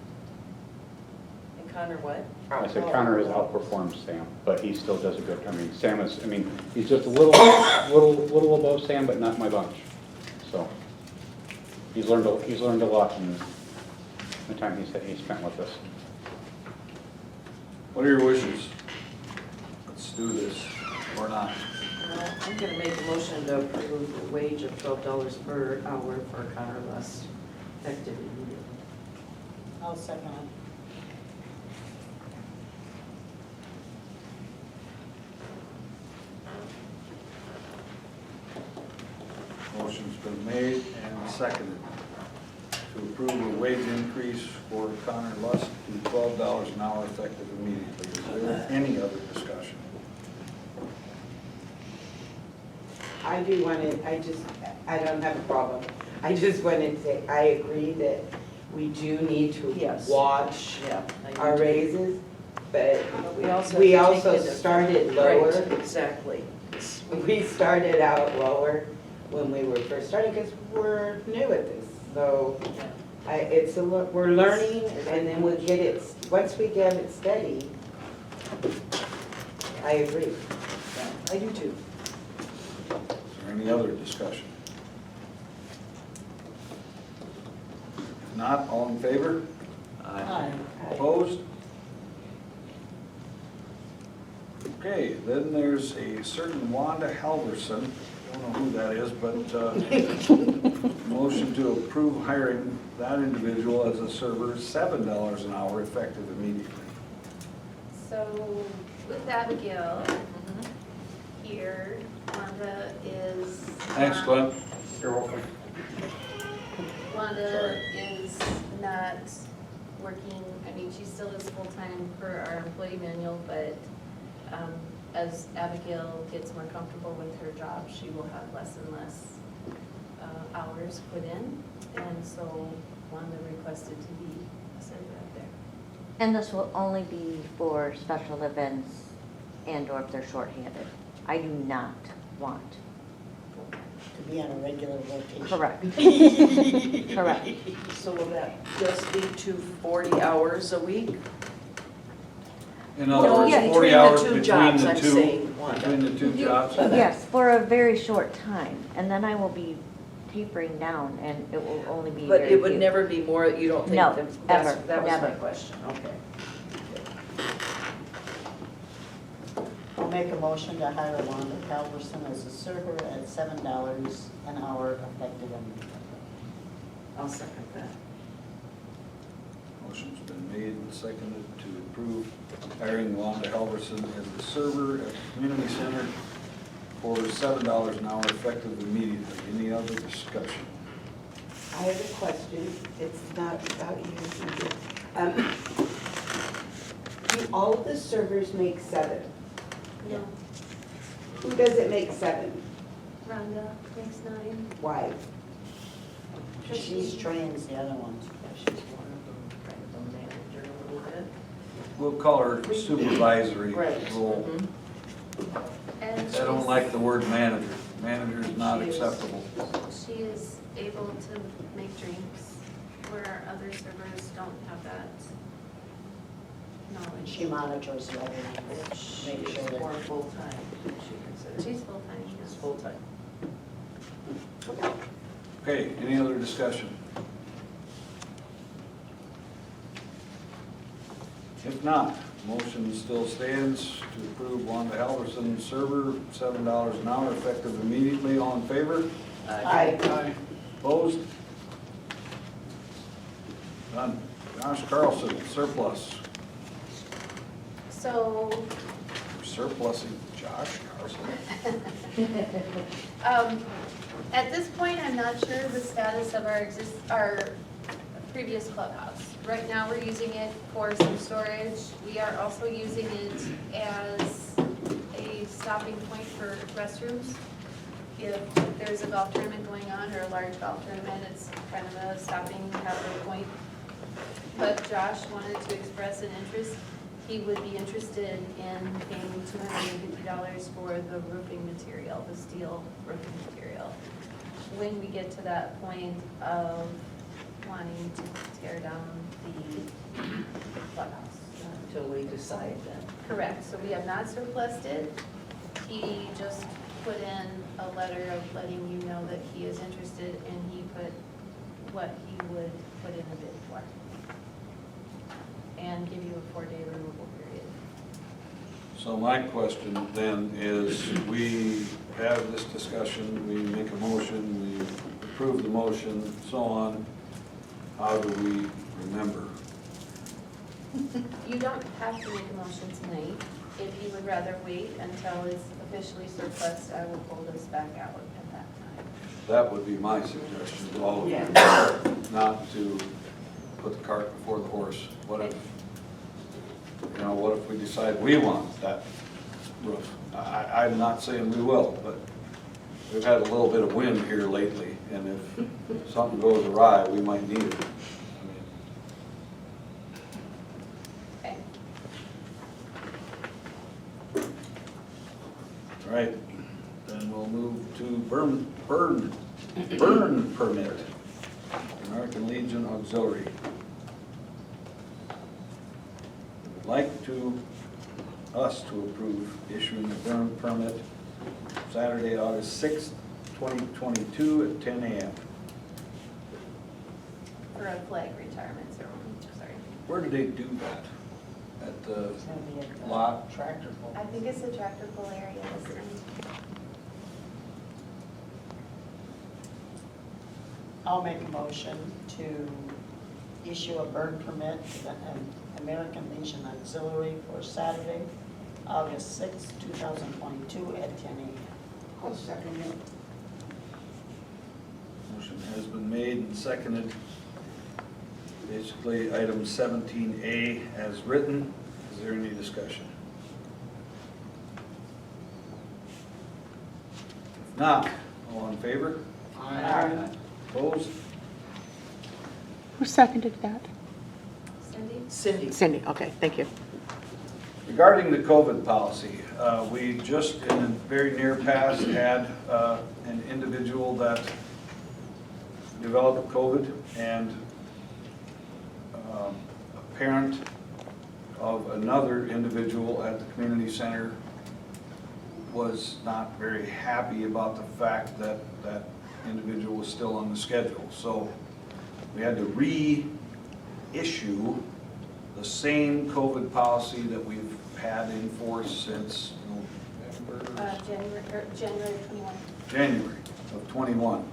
And Connor what? I said Connor has outperformed Sam, but he still does a good, I mean, Sam is, I mean, he's just a little above Sam, but not my bunch. So, he's learned a lot in the time he spent with us. What are your wishes? Let's do this, or not. I'm gonna make a motion to approve a wage of $12 per hour for Connor Lust, effective immediately. I'll second it. Motion's been made and seconded to approve a wage increase for Connor Lust to $12 an hour effective immediately. Is there any other discussion? I do want to, I don't have a problem. I just wanted to say, I agree that we do need to Yes. watch Yeah. I do our too. raises, but We also we have to take also into- started lower. Right, exactly. We started out lower when we were first starting because we're new at this. So it's we're learning, and then we'll get it, once we get it steady, I agree. I do too. Is there any other discussion? If not, all in favor? Aye. Opposed? Okay, then there's a certain Wanda Halverson, I don't know who that is, but motion to approve hiring that individual as a server, $7 an hour effective immediately. So with Abigail here, Wanda is. Thanks, Glenn. You're welcome. Wanda is not working, I mean, she still is full-time per our employee manual, but as Abigail gets more comfortable with her job, she will have less and less hours put in. And so Wanda requested to be a server out there. And this will only be for special events and or if they're shorthanded. I do not want. To be on a regular rotation. Correct. Correct. So will that just be to 40 hours a week? In other words, yeah, 40 between the hours two between jobs, the I'm two, saying, Wanda. between the two jobs? Yes, for a very short time. And then I will be tapering down and it will only be But very it would few. never be more, you don't think? No, That ever, was my never. question, okay. I'll make a motion to hire Wanda Calverson as a server at $7 an hour effective immediately. I'll second that. Motion's been made and seconded to approve hiring Wanda Halverson as the server at the community center for $7 an hour effective immediately. Any other discussion? I have a question, it's not about you, Susan. Do all of the servers make 7? No, Who does it make 7? Rhonda makes 9. Why? She's trains the other ones. She's one of them, kind of a manager a little bit. We'll call her supervisory Right. role. And I don't she's- like the word manager. Manager is not She is. acceptable. She is able to make drinks where other servers don't have that knowledge. She monitors everything, make She's sure that. more full-time, she considers. She's full-time, She's yes. full-time. Okay, any other discussion? If not, motion still stands to approve Wanda Halverson server, $7 an hour effective immediately. All in favor? Aye. Opposed? None. Josh Carlson, surplus. So, We're surplusing Josh Carlson. at this point, I'm not sure the status of our previous clubhouse. Right now, we're using it for some storage. We are also using it as a stopping point for restrooms. If there's a golf tournament going on or a large golf tournament, it's kind of a stopping halfway point. But Josh wanted to express an interest. He would be interested in paying $250 for the roofing material, the steel roofing material. When we get to that point of wanting to tear down the clubhouse. Until we decide then. Correct, so we have not surplused it. He just put in a letter of letting you know that he is interested, and he put what he would put in a bid for. And give you a 4-day removal period. So my question then is, we have this discussion, we make a motion, we approve the motion, so on. How do we remember? You don't have to make a motion tonight. If you would rather wait until it's officially surplus, I will pull this back out at that time. That would be my suggestion to all of you, not to put the cart before the horse. What if, what if we decide we want that roof? I'm not saying we will, but we've had a little bit of wind here lately, and if something goes awry, we might need it. Okay. All right, then we'll move to burn permit, American Legion Auxiliary. Would like us to approve issuing a burn permit Saturday, August 6th, 2022 at 10 a.m. For a flag retirement ceremony, sorry. Where do they do that? At the lot? Tractor pull. I think it's the tractor pull area. Okay. I'll make a motion to issue a burn permit to the American Legion Auxiliary for Saturday, August 6th, 2022 at 10 a.m. I'll second it. Motion has been made and seconded. Basically, item 17A as written. Is there any discussion? If not, all in favor? Aye. Opposed? Who seconded that? Cindy? Cindy. Cindy, okay, thank you. Regarding the COVID policy, we just in the very near past had an individual that developed COVID, and a parent of another individual at the community center was not very happy about the fact that that individual was still on the schedule. So we had to reissue the same COVID policy that we've had in force since November? January 21. January of '21.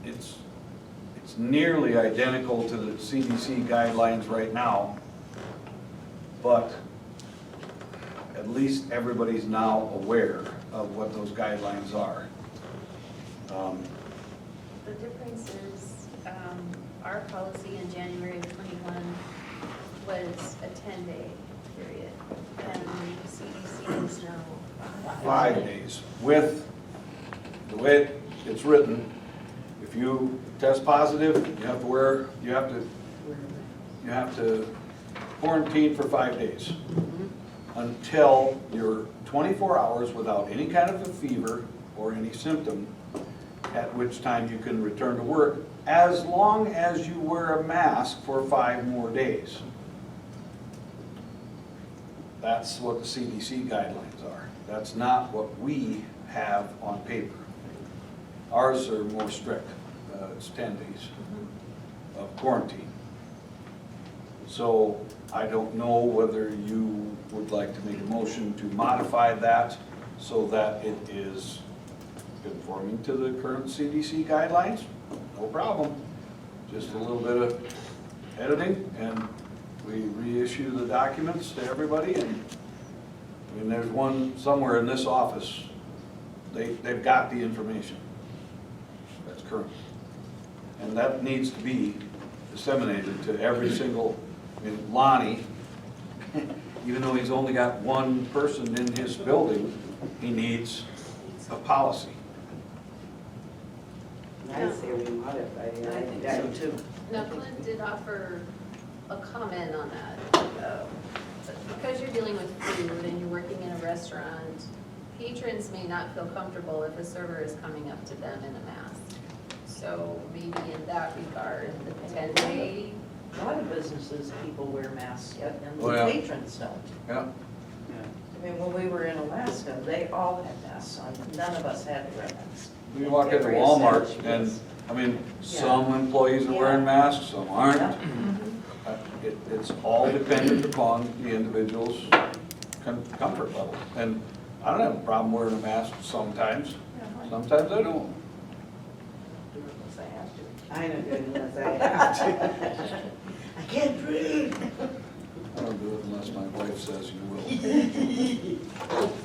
It's it's nearly identical to the CDC guidelines right now, but at least everybody's now aware of what those guidelines are. The difference is, our policy in January of '21 was a 10-day period, and the CDC is now 5 days. With the way it's written, if you test positive, you have to quarantine for 5 days until you're 24 hours without any kind of a fever or any symptom, at which time you can return to work, as long as you wear a mask for 5 more days. That's what the CDC guidelines are. That's not what we have on paper. Ours are more strict. It's 10 days of quarantine. So I don't know whether you would like to make a motion to modify that so that it is conforming to the current CDC guidelines. No problem. Just a little bit of editing and we reissue the documents to everybody. And I mean, there's one somewhere in this office, they've got the information that's current. And that needs to be disseminated to every single, I mean, Lonnie, even though he's only got one person in his building, he needs a policy. I say we modify it. I think so too. Now, Clint did offer a comment on that. Because you're dealing with food and you're working in a restaurant, patrons may not feel comfortable if a server is coming up to them in a mask. So maybe in that regard, the 10-day. A lot of businesses, people wear masks yet, and Oh, the yeah. patrons don't. Yeah. I mean, when we were in Alaska, they all had masks on, none of us had to wear masks. You walk into Every Walmart establishment. and, I mean, some employees are wearing masks, some aren't. It's all dependent upon the individual's comfort level. And I don't have a problem wearing a mask sometimes. Sometimes I don't. Do it unless I have to. I don't do it unless I have to. I can't breathe. I don't do it unless my wife says you will.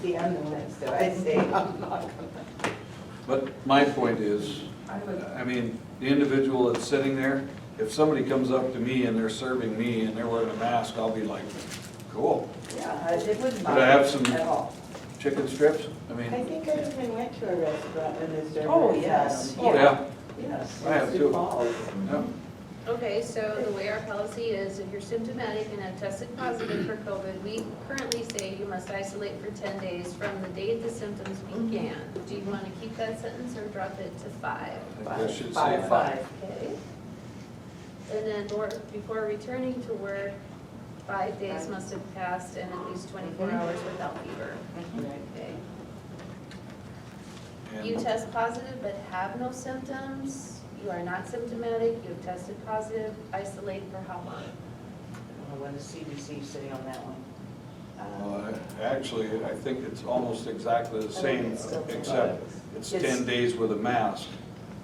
See, I'm the one, so I say I'm not gonna. But my point is, I mean, the individual that's sitting there, if somebody comes up to me and they're serving me and they're wearing a mask, I'll be like, cool. Yeah, it wouldn't Could I have some at all. chicken strips? I I mean, think I even went to a restaurant and the server. Oh, had yes. them. oh yeah, Yes. I have Sioux too. Falls. Yeah. Okay, so the way our policy is, if you're symptomatic and have tested positive for COVID, we currently say you must isolate for 10 days from the date the symptoms began. Do you want to keep that sentence or drop it to 5? I think I should say 5. Okay. And then before returning to work, 5 days must have passed and at least 24 hours without fever. Okay. You And test positive but have no symptoms, you are not symptomatic, you have tested positive, isolate for how long? What does CDC say on that one? actually, I think it's almost exactly the same, it's still except it's It's- 10 days with a mask.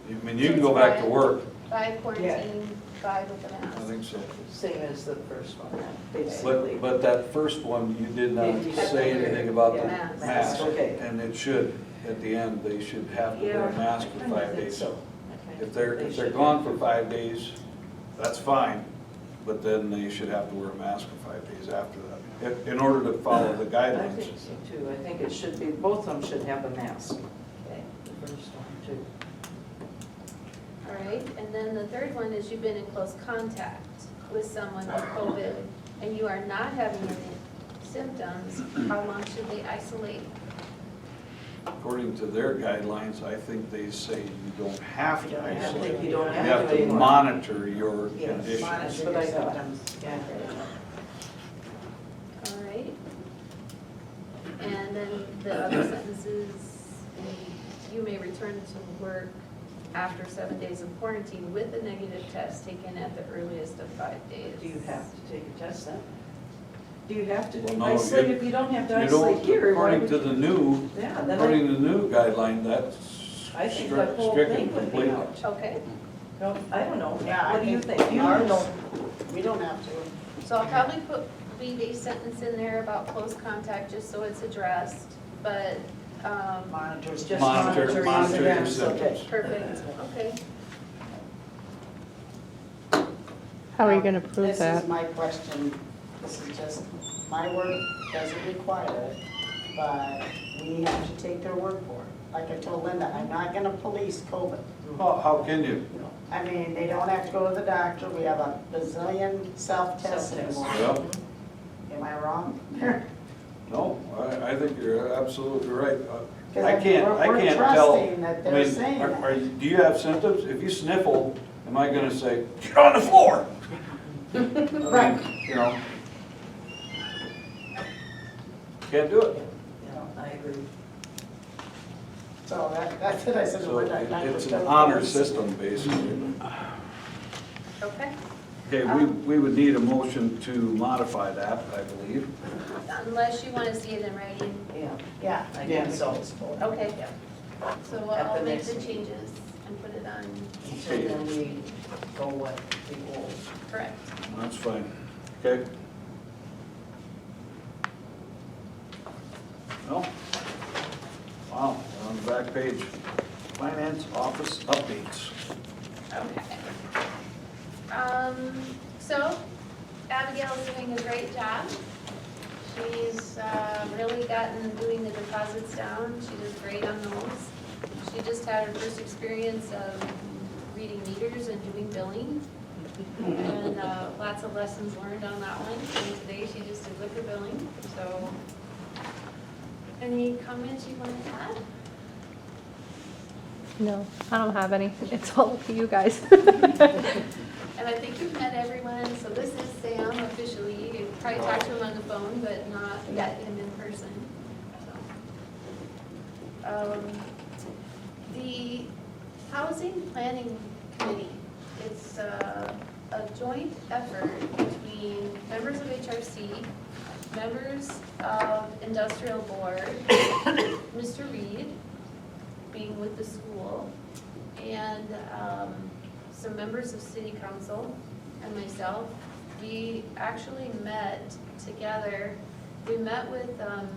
I mean, you can go back to work. 5 quarantine, 5 with a I mask. think so. Same as the first one, basically. But that first one, you did not You say said anything about the Mask. mask. Okay. And it should, at the end, they should have to wear a mask for 5 days. So, If they're gone for 5 days, that's fine, but then they should have to wear a mask for 5 days after that, in order to follow the I guidelines. think so too. I think it should be, both of them should have a mask. Okay. The first one too. All right, and then the third one is you've been in close contact with someone with COVID and you are not having any symptoms, how long should they isolate? According to their guidelines, I think they say you don't have to I isolate. think you don't You have have to to anymore. monitor your Yes, conditions. that's what I thought. Yeah. All right. And then the other sentences, you may return to work after 7 days of quarantine with a negative test taken at the earliest of 5 days. Do you have to take a test then? Do you have to Well, no, isolate if you don't have to You isolate don't, here? why according would to you- the new, Yeah, then according to the new guideline, that's I think the whole strict thing and would be complete. out. Okay, No, I don't know. Yeah, What do you think? Ours, we don't have to. So I'll probably leave a sentence in there about close contact, just so it's addressed, but, Monitors. Just Monitor monitoring your them, so symptoms. perfect, okay. How are you gonna prove This that? is my question. This is just, my work doesn't require it, but we have to take their word for it. Like I told Linda, I'm not gonna police COVID. How can you? I mean, they don't have to go to the doctor. We have a bazillion self-tests anymore. Well, Am I wrong? no, I think you're absolutely right. 'Cause I can't we're tell. trusting that they're saying that. Do you have symptoms? If you sniffle, am I gonna say, get on the floor? Right. You know? Can't do it. Yeah, I agree. So that's what I said to So Linda. I'm not it's gonna an honor police. system, basically. Okay, Okay, we would need a motion to modify that, I believe. unless you want to see it in writing. Yeah, Yeah. I think so. Okay, so At I'll the make next the meeting. changes and put it on, So then we go what the old. correct. That's fine. Okay? Well, wow, on the back page, finance office updates. Okay. So Abigail's doing a great job. She's really gotten doing the deposits down. She does great on those. She just had her first experience of reading meters and doing billing. And lots of lessons learned on that one. And today she just did liquor billing, so. Any comments you want to add? No, I don't have any. It's all up to you guys. And I think you've met everyone, so this is Sam officially. You probably talked to him on the phone, but not met him in person. So. The Housing Planning Committee, it's a joint effort between members of HRC, members of Industrial Board, Mr. Reed, being with the school, and some members of City Council and myself. We actually met together. We met with the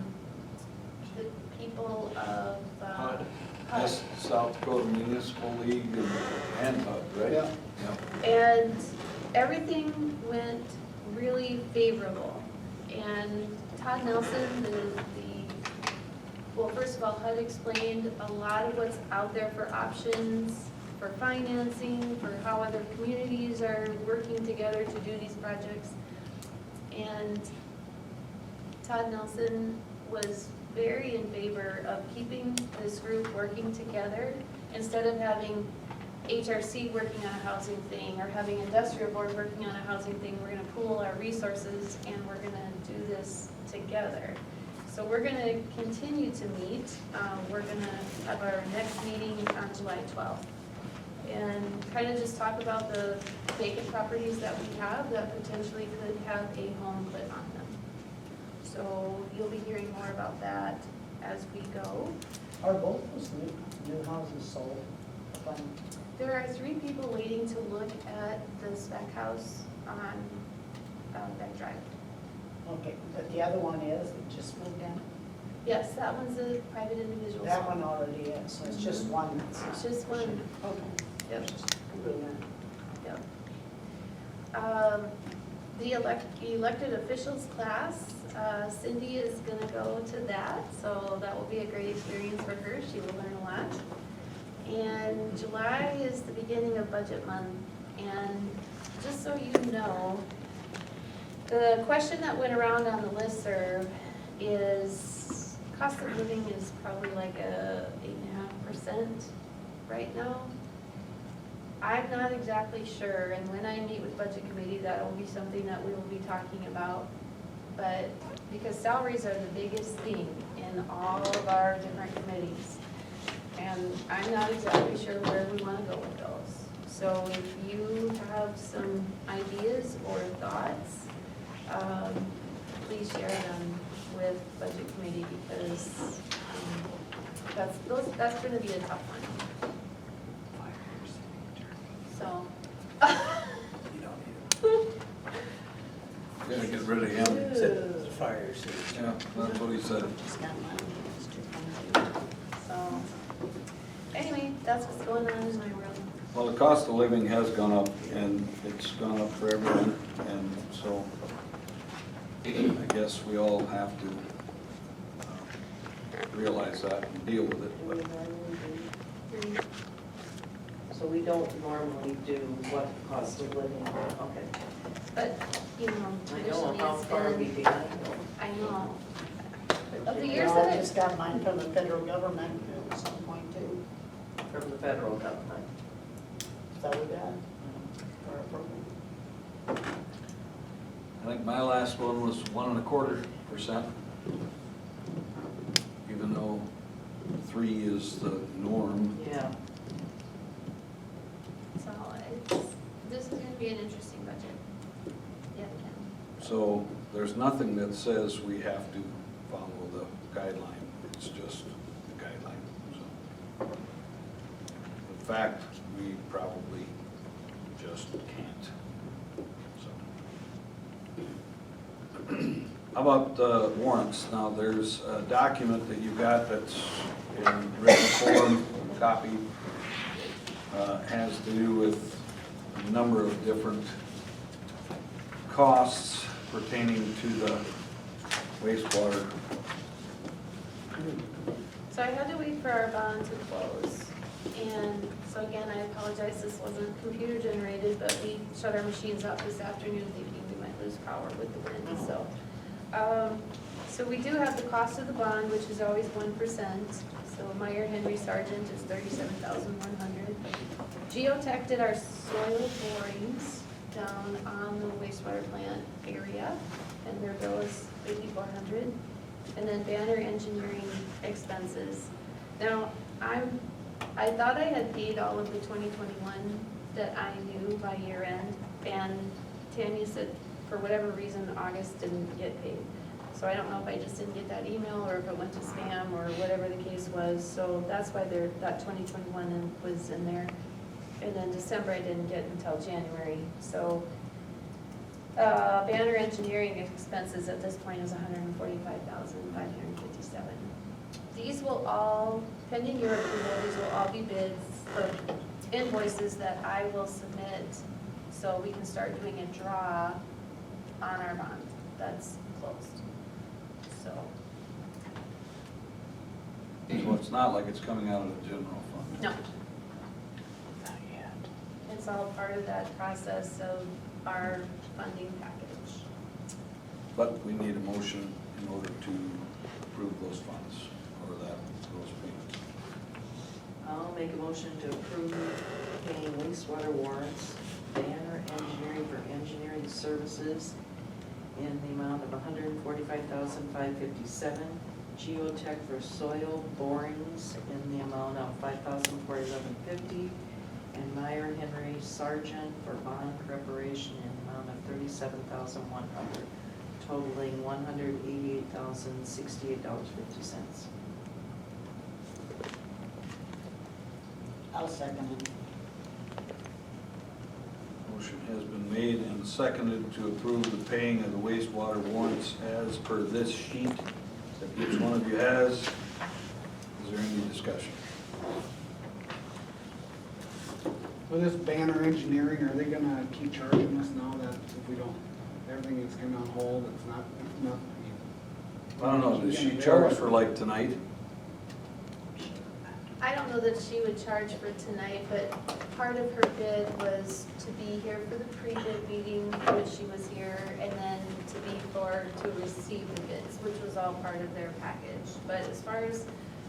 people of HUD. HUD. That's South Dakota Municipal League and HUD, right? Yeah. And everything went really favorable. And Todd Nelson, well, first of all, HUD explained a lot of what's out there for options, for financing, for how other communities are working together to do these projects. And Todd Nelson was very in favor of keeping this group working together instead of having HRC working on a housing thing or having industrial board working on a housing thing. We're gonna pool our resources and we're gonna do this together. So we're gonna continue to meet. We're gonna have our next meeting on July 12th. And kind of just talk about the vacant properties that we have that potentially could have a home put on them. So you'll be hearing more about that as we go. Are both those new houses sold? There are 3 people waiting to look at the spec house on Beck Drive. Okay, but the other one is, it just moved in? Yes, that one's a private individual. That one already is, so it's just one that's. It's just one. Okay. Yep. Just moving in. Yep. The elected officials class, Cindy is gonna go to that, so that will be a great experience for her. She will learn a lot. And July is the beginning of budget month, and just so you know, the question that went around on the listserv is cost of living is probably like a 8.5% right now. I'm not exactly sure, and when I meet with budget committee, that will be something that we will be talking about. But because salaries are the biggest thing in all of our different committees. And I'm not exactly sure where we want to go with those. So if you have some ideas or thoughts, please share them with budget committee because that's going to be a tough one. So said, So, anyway, that's what's going on in my room. well, the cost of living has gone up, and it's gone up for everyone, and so I guess we all have to realize that and deal with it. But So we don't normally do what the cost of living, okay. But, you know, I know traditionally how it's far we been, behind. I know. Of the years Well, that I I've just got mine from the federal government at some point too. From the federal government. So we got for our program. I think my last one was 1.25%, even though 3 is the norm. Yeah. So this is gonna be an interesting budget. Yet again. So there's nothing that says we have to follow the guideline, it's just the guideline. So, in fact, we probably just can't. So. How about warrants? Now, there's a document that you got that's in written form, copy, has to do with a number of different costs pertaining to the wastewater. So I had to wait for our bond to close. And so again, I apologize, this wasn't computer generated, but we shut our machines off this afternoon thinking we might lose power with the wind, so. So we do have the cost of the bond, which is always 1%. So Meyer Henry Sargent is $37,100. Geotech did our soil borings down on the wastewater plant area, and their bill is $5,400. And then Banner Engineering expenses. Now, I thought I had paid all of the 2021 that I knew by year end, and Tanya said for whatever reason, August didn't get paid. So I don't know if I just didn't get that email or if it went to spam or whatever the case was. So that's why that 2021 was in there. And then December I didn't get until January. So Banner Engineering expenses at this point is $145,557. These will all, pending your approval, these will all be bids for invoices that I will submit so we can start doing a draw on our bond that's closed. So. So it's not like it's coming out of the general fund? No. Not yet. It's all part of that process of our funding package. But we need a motion in order to approve those funds, or those payments. I'll make a motion to approve paying wastewater warrants, Banner Engineering for engineering services in the amount of $145,557, Geotech for soil borings in the amount of $5,411.50, and Meyer Henry Sargent for bond preparation in the amount of $37,100, totaling $188,068.50. I'll second it. Motion has been made and seconded to approve the paying of the wastewater warrants as per this sheet that each one of you has. Is there any discussion? With this Banner Engineering, are they gonna keep charging us now that if we don't, everything is kind of on hold, it's not? I don't know, does she charge for like tonight? I don't know that she would charge for tonight, but part of her bid was to be here for the pre-bid meeting, which she was here, and then to receive the bids, which was all part of their package. But as far as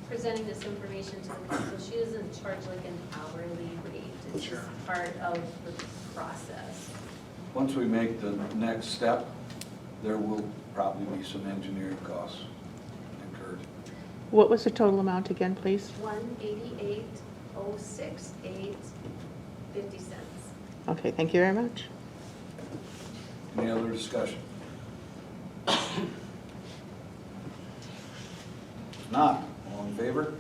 presenting this information to the council, she doesn't charge like an hourly rate. It's just part of the process. Once we make the next step, there will probably be some engineering costs incurred. What was the total amount again, please? $188,068.50. Okay, thank you very much. Any other discussion? If not, all in favor?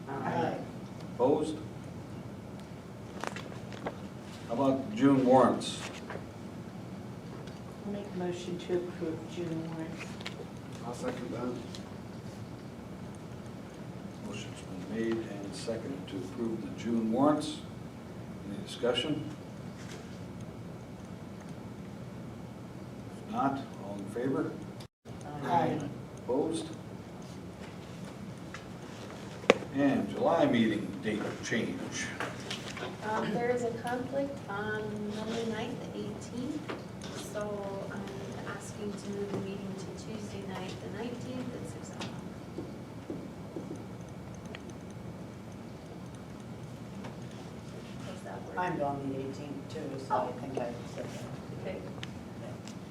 Aye. Opposed? How about June warrants? I'll make a motion to approve June warrants. I'll second that. second to approve the June warrants. Any discussion? If not, all in favor? Aye. Opposed? And July meeting date change. There is a conflict on Monday night, the 18th, so I'm asking to move the meeting to Tuesday night, the 19th at 6 o'clock. Does that work? I'm gone the 18th too, so I think I said that. Okay.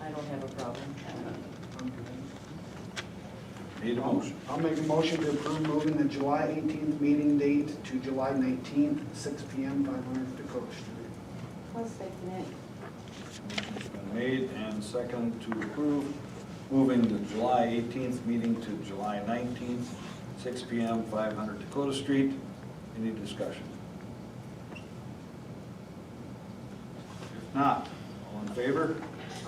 I don't have a problem. Need a motion? I'll make a motion to approve moving the July 18th meeting date to July 19th, 6 PM, 500 Dakota Street. I'll second it. It's been made and second to approve moving the July 18th meeting to July 19th, 6 PM, 500 Dakota Street. Any discussion? If not, all in favor?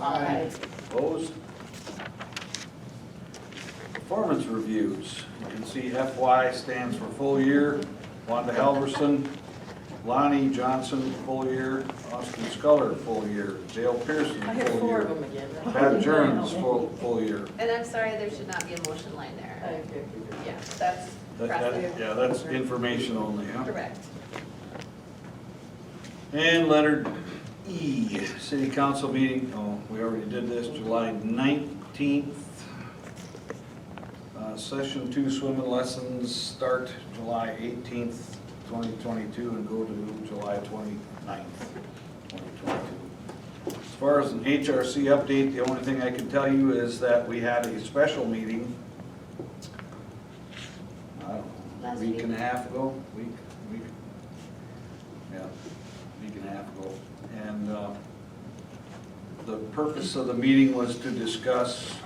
Aye. Opposed? Performance reviews. You can see FY stands for full year. Wanda Halverson, Lonnie Johnson, full year. Austin Sculler, full year. Dale Pearson, I have full 4 year. of them again. Pat Jerns, full year. And I'm sorry, there should not be a motion line there. Okay. Yeah, that's Yeah, that's information only, huh? correct. And Leonard E, City Council meeting, oh, we already did this, July 19th. Session 2 swimming lessons start July 18th, 2022 and go to July 29th, 2022. As far as an HRC update, the only thing I can tell you is that we had a special meeting, I don't know, a week and a half ago, yeah, week and a half ago. And the purpose of the meeting was to discuss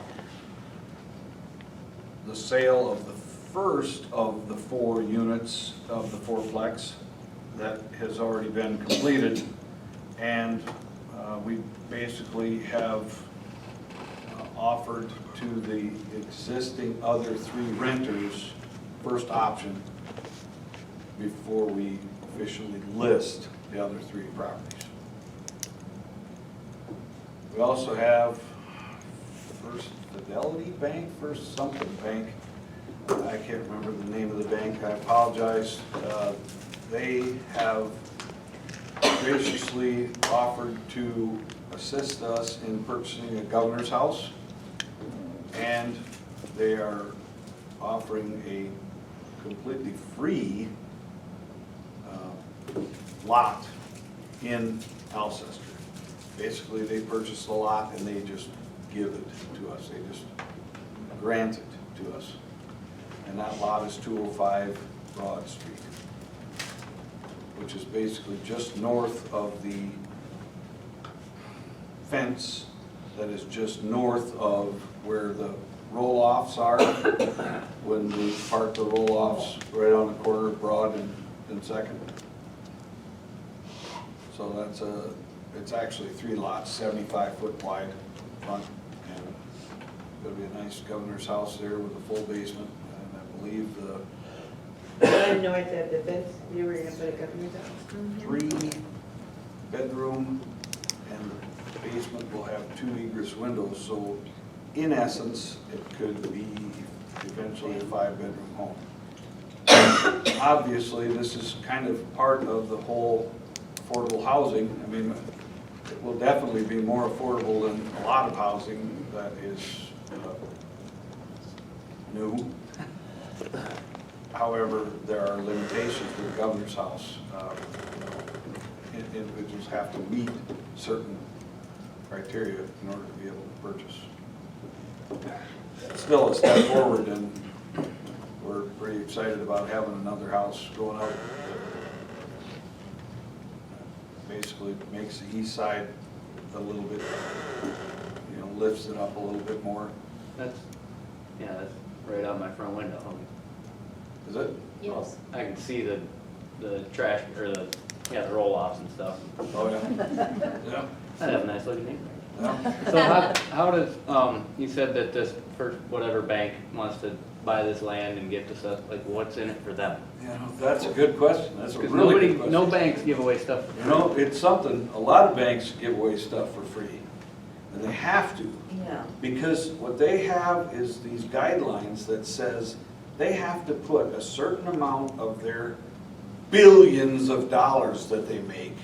the sale of the first of the 4 units of the fourplex that has already been completed. And we basically have offered to the existing other 3 renters first option before we officially list the other 3 properties. We also have First Fidelity Bank, First something bank. I can't remember the name of the bank, I apologize. They have graciously offered to assist us in purchasing a governor's house. And they are offering a completely free lot in Alcester. Basically, they purchase the lot and they just give it to us. They just grant it to us. And that lot is 205 Broad Street, which is basically just north of the fence that is just north of where the roll-offs are, when we park the roll-offs right on the corner of Broad and Second. So that's it's actually 3 lots, 75 foot wide front, and it'll be a nice governor's house there with a full basement, and I believe the North of the fence, you were gonna put a governor's house? 3-bedroom, and the basement will have 2 egress windows, so in essence, it could be eventually a 5-bedroom home. Obviously, this is kind of part of the whole affordable housing. I mean, it will definitely be more affordable than a lot of housing that is new. However, there are limitations with the governor's house. Individuals have to meet certain criteria in order to be able to purchase. It's still a step forward, and we're pretty excited about having another house going up. Basically makes the east side a little bit, lifts it up a little bit more. That's right out my front window. Is it? Yes. I can see the trash, or the roll-offs and stuff. Oh, yeah. Yeah. I'd have a nice looking neighborhood. Yeah. So how does, you said that this first, whatever bank wants to buy this land and give to us, like, what's in it for them? That's a good question. That's a Because really nobody, good question. no banks give away stuff for free. You know, it's something, a lot of banks give away stuff for free, and they have to. Yeah. Because what they have is these guidelines that says they have to put a certain amount of their billions of dollars that they make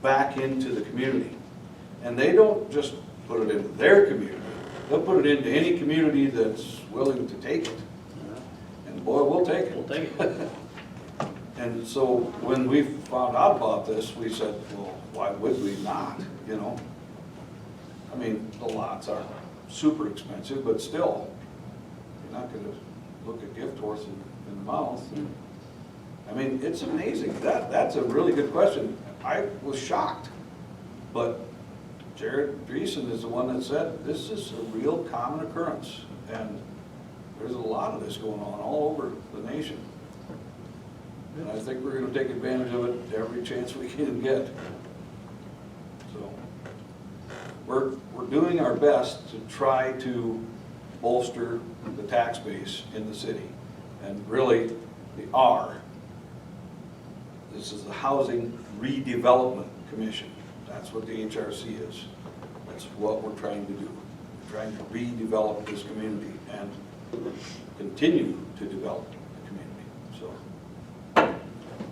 back into the community. And they don't just put it into their community, they'll put it into any community that's willing to take it. And boy, we'll take it. We'll take it. And so when we found out about this, we said, well, why would we not, you know? I mean, the lots are super expensive, but still, you're not gonna look a gift horse in the mouth. I mean, it's amazing. That's a really good question. I was shocked. But Jared Dreesen is the one that said, this is a real common occurrence. And there's a lot of this going on all over the nation. And I think we're gonna take advantage of it every chance we can get. So, we're doing our best to try to bolster the tax base in the city. And really, the R, this is the Housing Redevelopment Commission. That's what the HRC is. That's what we're trying to do. We're trying to redevelop this community and continue to develop the community. So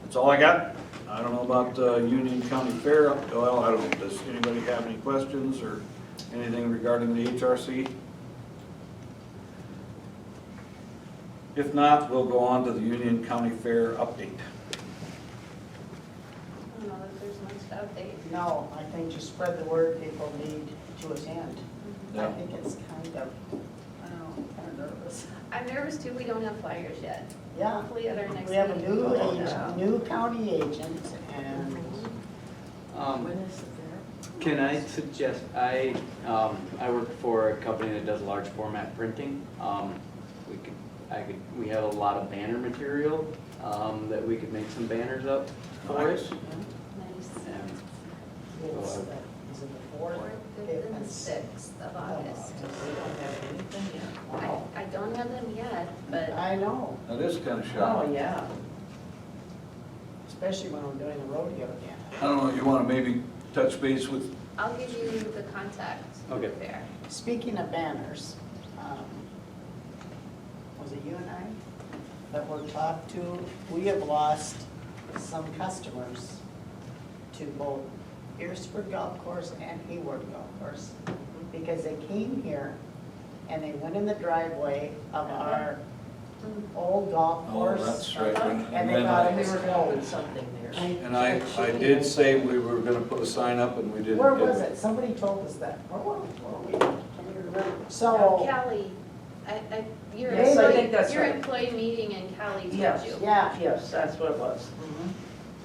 that's all I got. I don't know about Union County Fair. Well, I don't know. Does anybody have any questions or anything regarding the HRC? If not, we'll go on to the Union County Fair update. I don't know if there's much to update. No, I think just spread the word, people need to attend. Yeah. I think it's kind of, I don't know, kind of nervous. I'm nervous too, we don't have flyers yet. Yeah. Hopefully at our next We have a meeting new we'll have agent, that. new county agent, and When is it there? Can I suggest, I work for a company that does large format printing. We have a lot of banner material, that we could make some banners up for it. Nice. And it's, so is it the 4th? 4th, 5th, and 6th of August. We don't have anything yet. I don't have them yet, but I know, That is kind of Oh, shocking. yeah. especially when we're doing the rodeo again. I don't know, you want to maybe touch base with, I'll give you the contact Okay. there. Speaking of banners, was it you and I that were talked to? We have lost some customers to both Earsford Golf Course and Hayward Golf Course because they came here and they went in the driveway of our old golf oh, course. that's right. And they then thought I- it We was were gonna put closed. something there. And I did say we were gonna put a sign up and we didn't. Where did was we? it? Somebody told us that. Where were we? Can't even remember. So, Kelly, your Yes, I think that's your right. employee meeting and Kelly told Yes. you. yeah, Yes, that's what it was.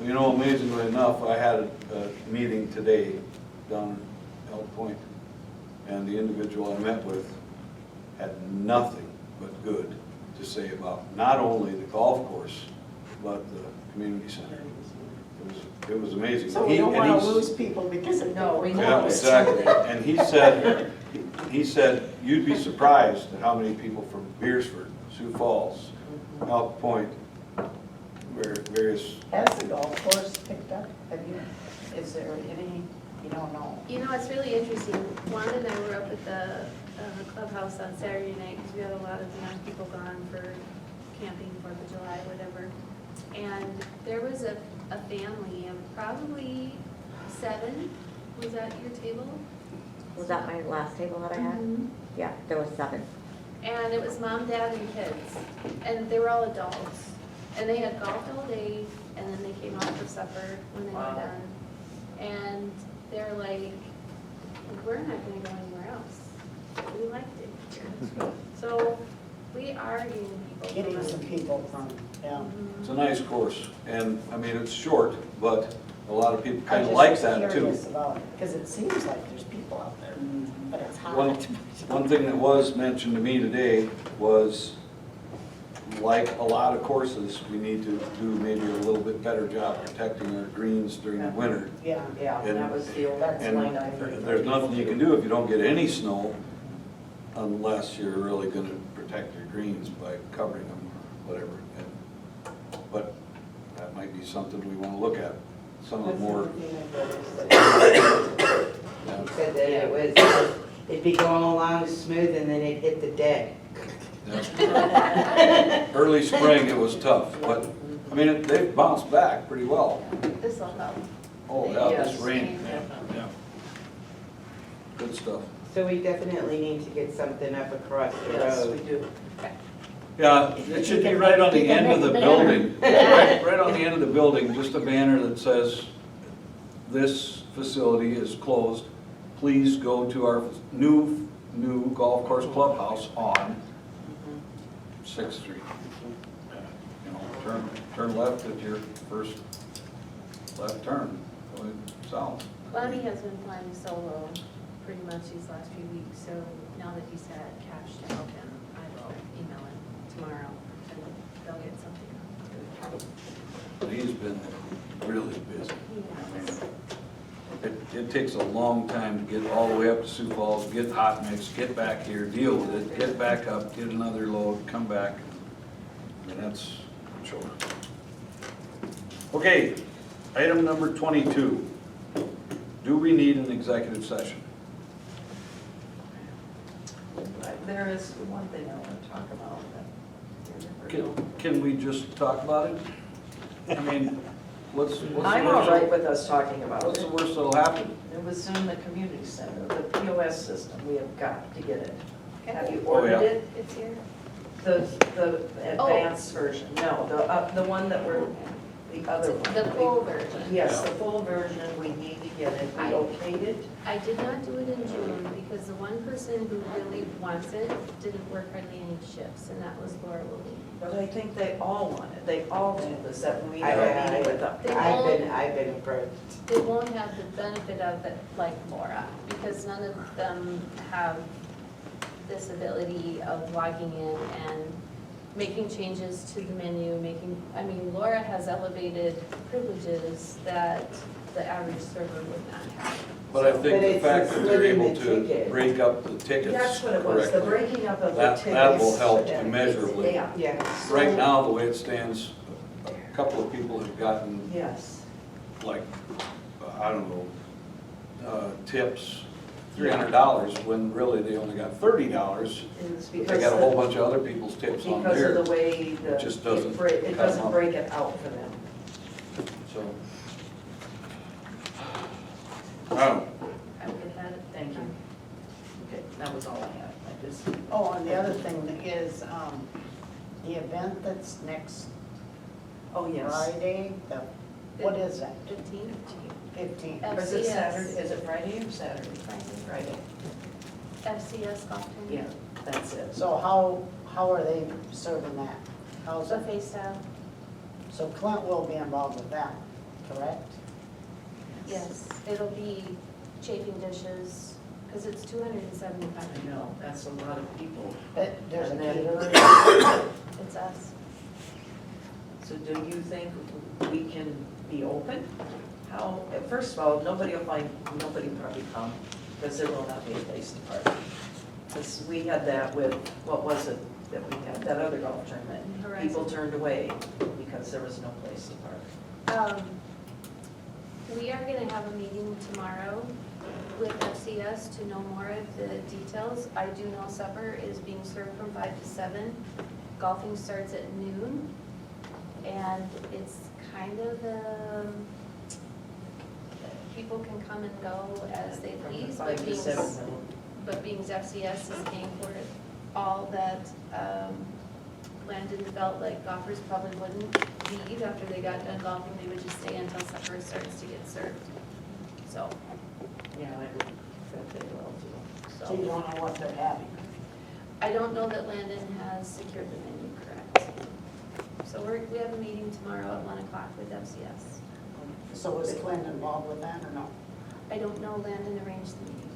You know, amazingly enough, I had a meeting today down in Elk Point, and the individual I met with had nothing but good to say about not only the golf course, but the community center. It was amazing. so we don't want to lose people because of. No, we Yeah, know. exactly. And he said, you'd be surprised at how many people from Beersford, Sioux Falls, Elk Point, various. Has the golf course picked up? Have you, is there any, you don't know? You know, it's really interesting. Wanda and I were up at the clubhouse on Saturday night because we had a lot of young people gone for camping, 4th of July, whatever. And there was a family of probably 7. Was that your table? Was that my last table that I had? Yeah, there was 7. And it was mom, dad, and kids. And they were all adults. And they had golfed all day, and then they came out for supper when they Wow. were done. And they're like, we're not gonna go anywhere else. We liked it here. So we are getting people. Getting from- some people from, yeah. It's a nice course, and I mean, it's short, but a lot of people I kind of just like was that too. curious about it, because it seems like there's people out there, but it's hot. One thing that was mentioned to me today was, like a lot of courses, we need to do maybe a little bit better job protecting our greens during the winter. Yeah. Yeah, And- that was the old And line I heard. there's nothing you can do if you don't get any snow unless you're really gonna protect your greens by covering them or whatever. But that might be something we want to look at. Some of the more. He said that it was, it'd be going along smooth and then it'd hit the deck. Early spring, it was tough, but, I mean, they've bounced back pretty well. This'll help. Oh, yeah, this Yes. rain, yeah. Good stuff. So we definitely need to get something up across the Yes, we road. do. Yeah, it should be right on the end of the building, right on the end of the building, just a banner that says, this facility is closed. Please go to our new golf course clubhouse on 6th Street. You know, turn left at your first left turn, going south. Lonnie has been flying solo pretty much these last few weeks, so now that he's had cash to help him, I will email him tomorrow and they'll get something. But he's been really busy. He has. It takes a long time to get all the way up to Sioux Falls, get hot mix, get back here, deal with it, get back up, get another load, come back. I mean, that's a chore. Okay, item number 22. Do we need an executive session? There is one thing I want to talk about. that you're never Can we just talk about it? I mean, what's the worst? I'm all right with us talking about What's it. the worst that'll happen? It was in the community center, the POS system, we have got to get it. Have you Oh, ordered yeah. it? It's here. The advanced version, no, the one that we're, the other one. The full version. Yes, the full version, we need to get it, we okayed it. I did not do it in June because the one person who really wants it didn't work hardly any shifts, and that was Laura Willie. But I think they all want it, they all do this, that we I- are meeting with them. I've been approached. They won't have the benefit of it like Laura, because none of them have this ability of logging in and making changes to the menu, I mean, Laura has elevated privileges that the average server would not have. But I think the it's fact that they're splitting able the to ticket. break up the tickets That's what it was, the correctly, breaking up of the that tickets. will help immeasurably. Yeah. Yeah. Right now, the way it stands, a couple of people have gotten, Yes. like, I don't know, tips, $300, when really they only got $30. It's But because they got a whole bunch of other people's tips on Because there. of the way the. It just doesn't It cut doesn't them up. break it out for them. So. Oh, I will get that. Thank you. Okay, that was all I had. I just, Oh, and the other thing is, the event that's next oh, yes. Friday, what is that? 15. 15th. Is it FCS. Saturday, is it Friday or Saturday? Friday. FCS golf Yeah, tournament. that's it. So how are they serving that? How's it? Buffet style. So Clint will be involved with that, correct? Yes, it'll be chafing dishes, because it's 275 I people. know, that's a lot of people. There's a And then- caterer. It's us. So do you think we can be open? How, first of all, nobody will probably come, because there will not be a place to park. Because we had that with, what was it that we had, that other golf tournament? Horizon. People turned away because there was no place to park. We are gonna have a meeting tomorrow with FCS to know more of the details. I do know supper is being served from 5 to 7. Golfing starts at noon. And it's kind of, people can come and go as they please, From 5 to 7, but being FCS is paying for it all, that Landon felt like golfers probably wouldn't leave after they got done golfing, they would just stay until supper starts to get served. So, Yeah, I would bet they will too. So you don't know what they're having. I don't know that Landon has secured the menu correct. So we have a meeting tomorrow at 1 o'clock with FCS. So was Clint involved with that or no? I don't know, Landon arranged the meeting.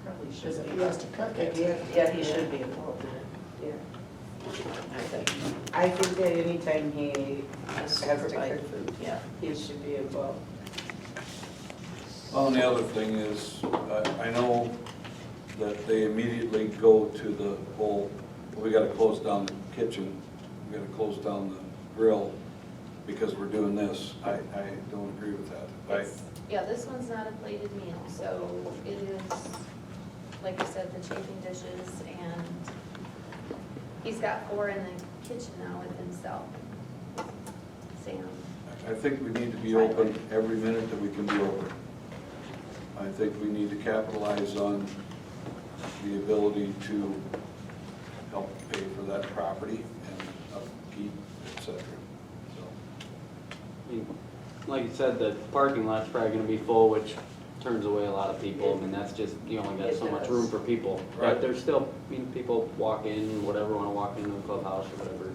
Probably Because should if be. he has to cook it. Yeah, he should be involved in it, yeah. I think. I think that anytime he has to Provide cook, food, yeah. he should be involved. well, and the other thing is, I know that they immediately go to the whole, we gotta close down the kitchen, we gotta close down the grill because we're doing this. I don't agree with that. Yeah, this one's not a plated meal, so it is, like I said, the chafing dishes, and he's got 4 in the kitchen now with himself. Sam. I think we need to be open every minute that we can be open. I think we need to capitalize on the ability to help pay for that property and upkeep, et cetera. I mean, like you said, the parking lot's probably gonna be full, which turns away a lot of people. I mean, that's just, you only got so much room for people. Right. But there's still, I mean, people walk in, whatever, wanna walk into the clubhouse or whatever,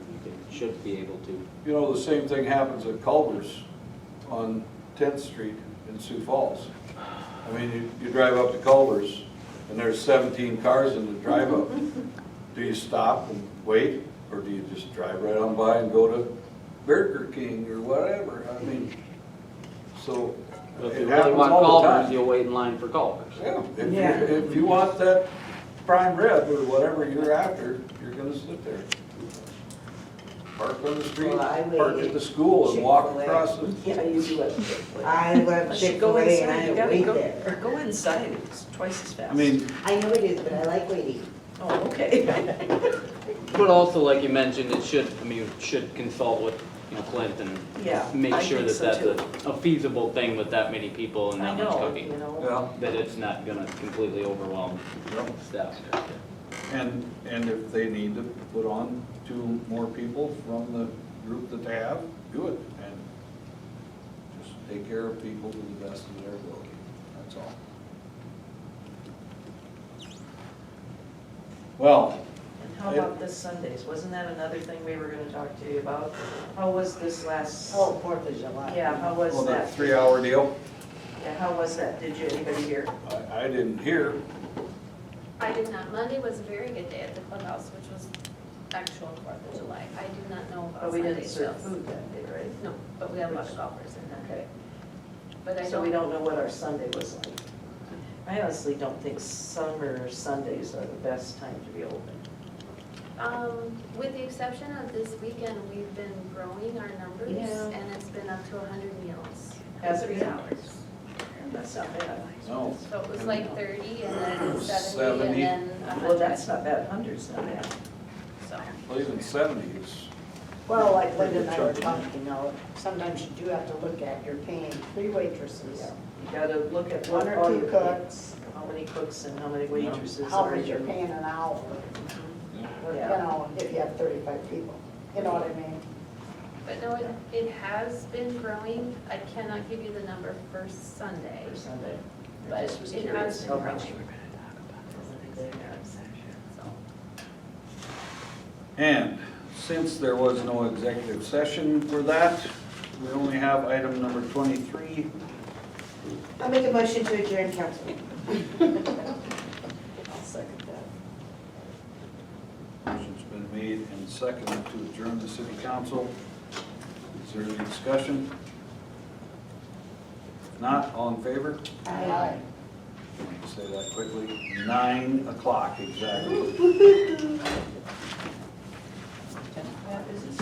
should be able to. You know, the same thing happens at Culver's on 10th Street in Sioux Falls. I mean, you drive up to Culver's and there's 17 cars in the drive-up. Do you stop and wait, or do you just drive right on by and go to Burger King or whatever? I mean, so But if it you really happens want all the Culver's, time. you'll wait in line for Culver's. Yeah, if you want that prime rib or whatever you're after, you're gonna sit there. Park on the street, Well, I park at wait the school and walk Chick-fil-A. across the. Yeah, you do it Chick-fil-A. I love Unless you go Chick-fil-A and inside, you I gotta wait go- there. Or go inside, it's twice as fast. I mean, I know it is, but I like waiting. Oh, okay. But also, like you mentioned, it should, I mean, should consult with, you know, Clint and Yeah, make I sure think that so that's a feasible thing with that many people and I that much know, cooking. you know. yeah. That it's not gonna completely overwhelm staff. And if they need to put on 2 more people from the group that they have, do it. And just take care of people to the best of their ability. That's all. Well, And how about this Sundays? Wasn't that another thing we were gonna talk to you about? How was this last? Oh, 4th of July. Yeah, how was well, that that? 3-hour deal, Yeah, how was that? Did you, anybody hear? I didn't hear. I did not. Monday was a very good day at the clubhouse, which was actual 4th of July. I do not know about But we didn't Sunday serve sales. food that day, right? No, but we had a lot of golfers in there. Okay. But I So we don't know what our Sunday was like. I honestly don't think summer Sundays are the best time to be open. With the exception of this weekend, we've been growing our numbers, Yeah. and it's been up to 100 meals Has in it 3 been? hours. That's not bad. No. So it was like 30, and then 70, 70. and then 100. Well, that's not bad, 100's not bad. So, Well, even 70 is. Well, like Linda and I were talking, you know, sometimes you do have to look at, you're paying 3 waitresses, You gotta look at one all or 2 your- cooks, How many cooks and how many waitresses how are much you're you? paying an hour, you Yeah. know, if you have 35 people. You know what I mean? but no, it has been growing. I cannot give you the number for Sunday, For Sunday. I but just was it curious has been how growing. much. So, And since there was no executive session for that, we only have item number 23. I'll make a motion to adjourn council. I'll second that. Motion's been made and seconded to adjourn the city council. Is there any discussion? If not, all in favor? Aye. Say that quickly. 9 o'clock exactly. That is a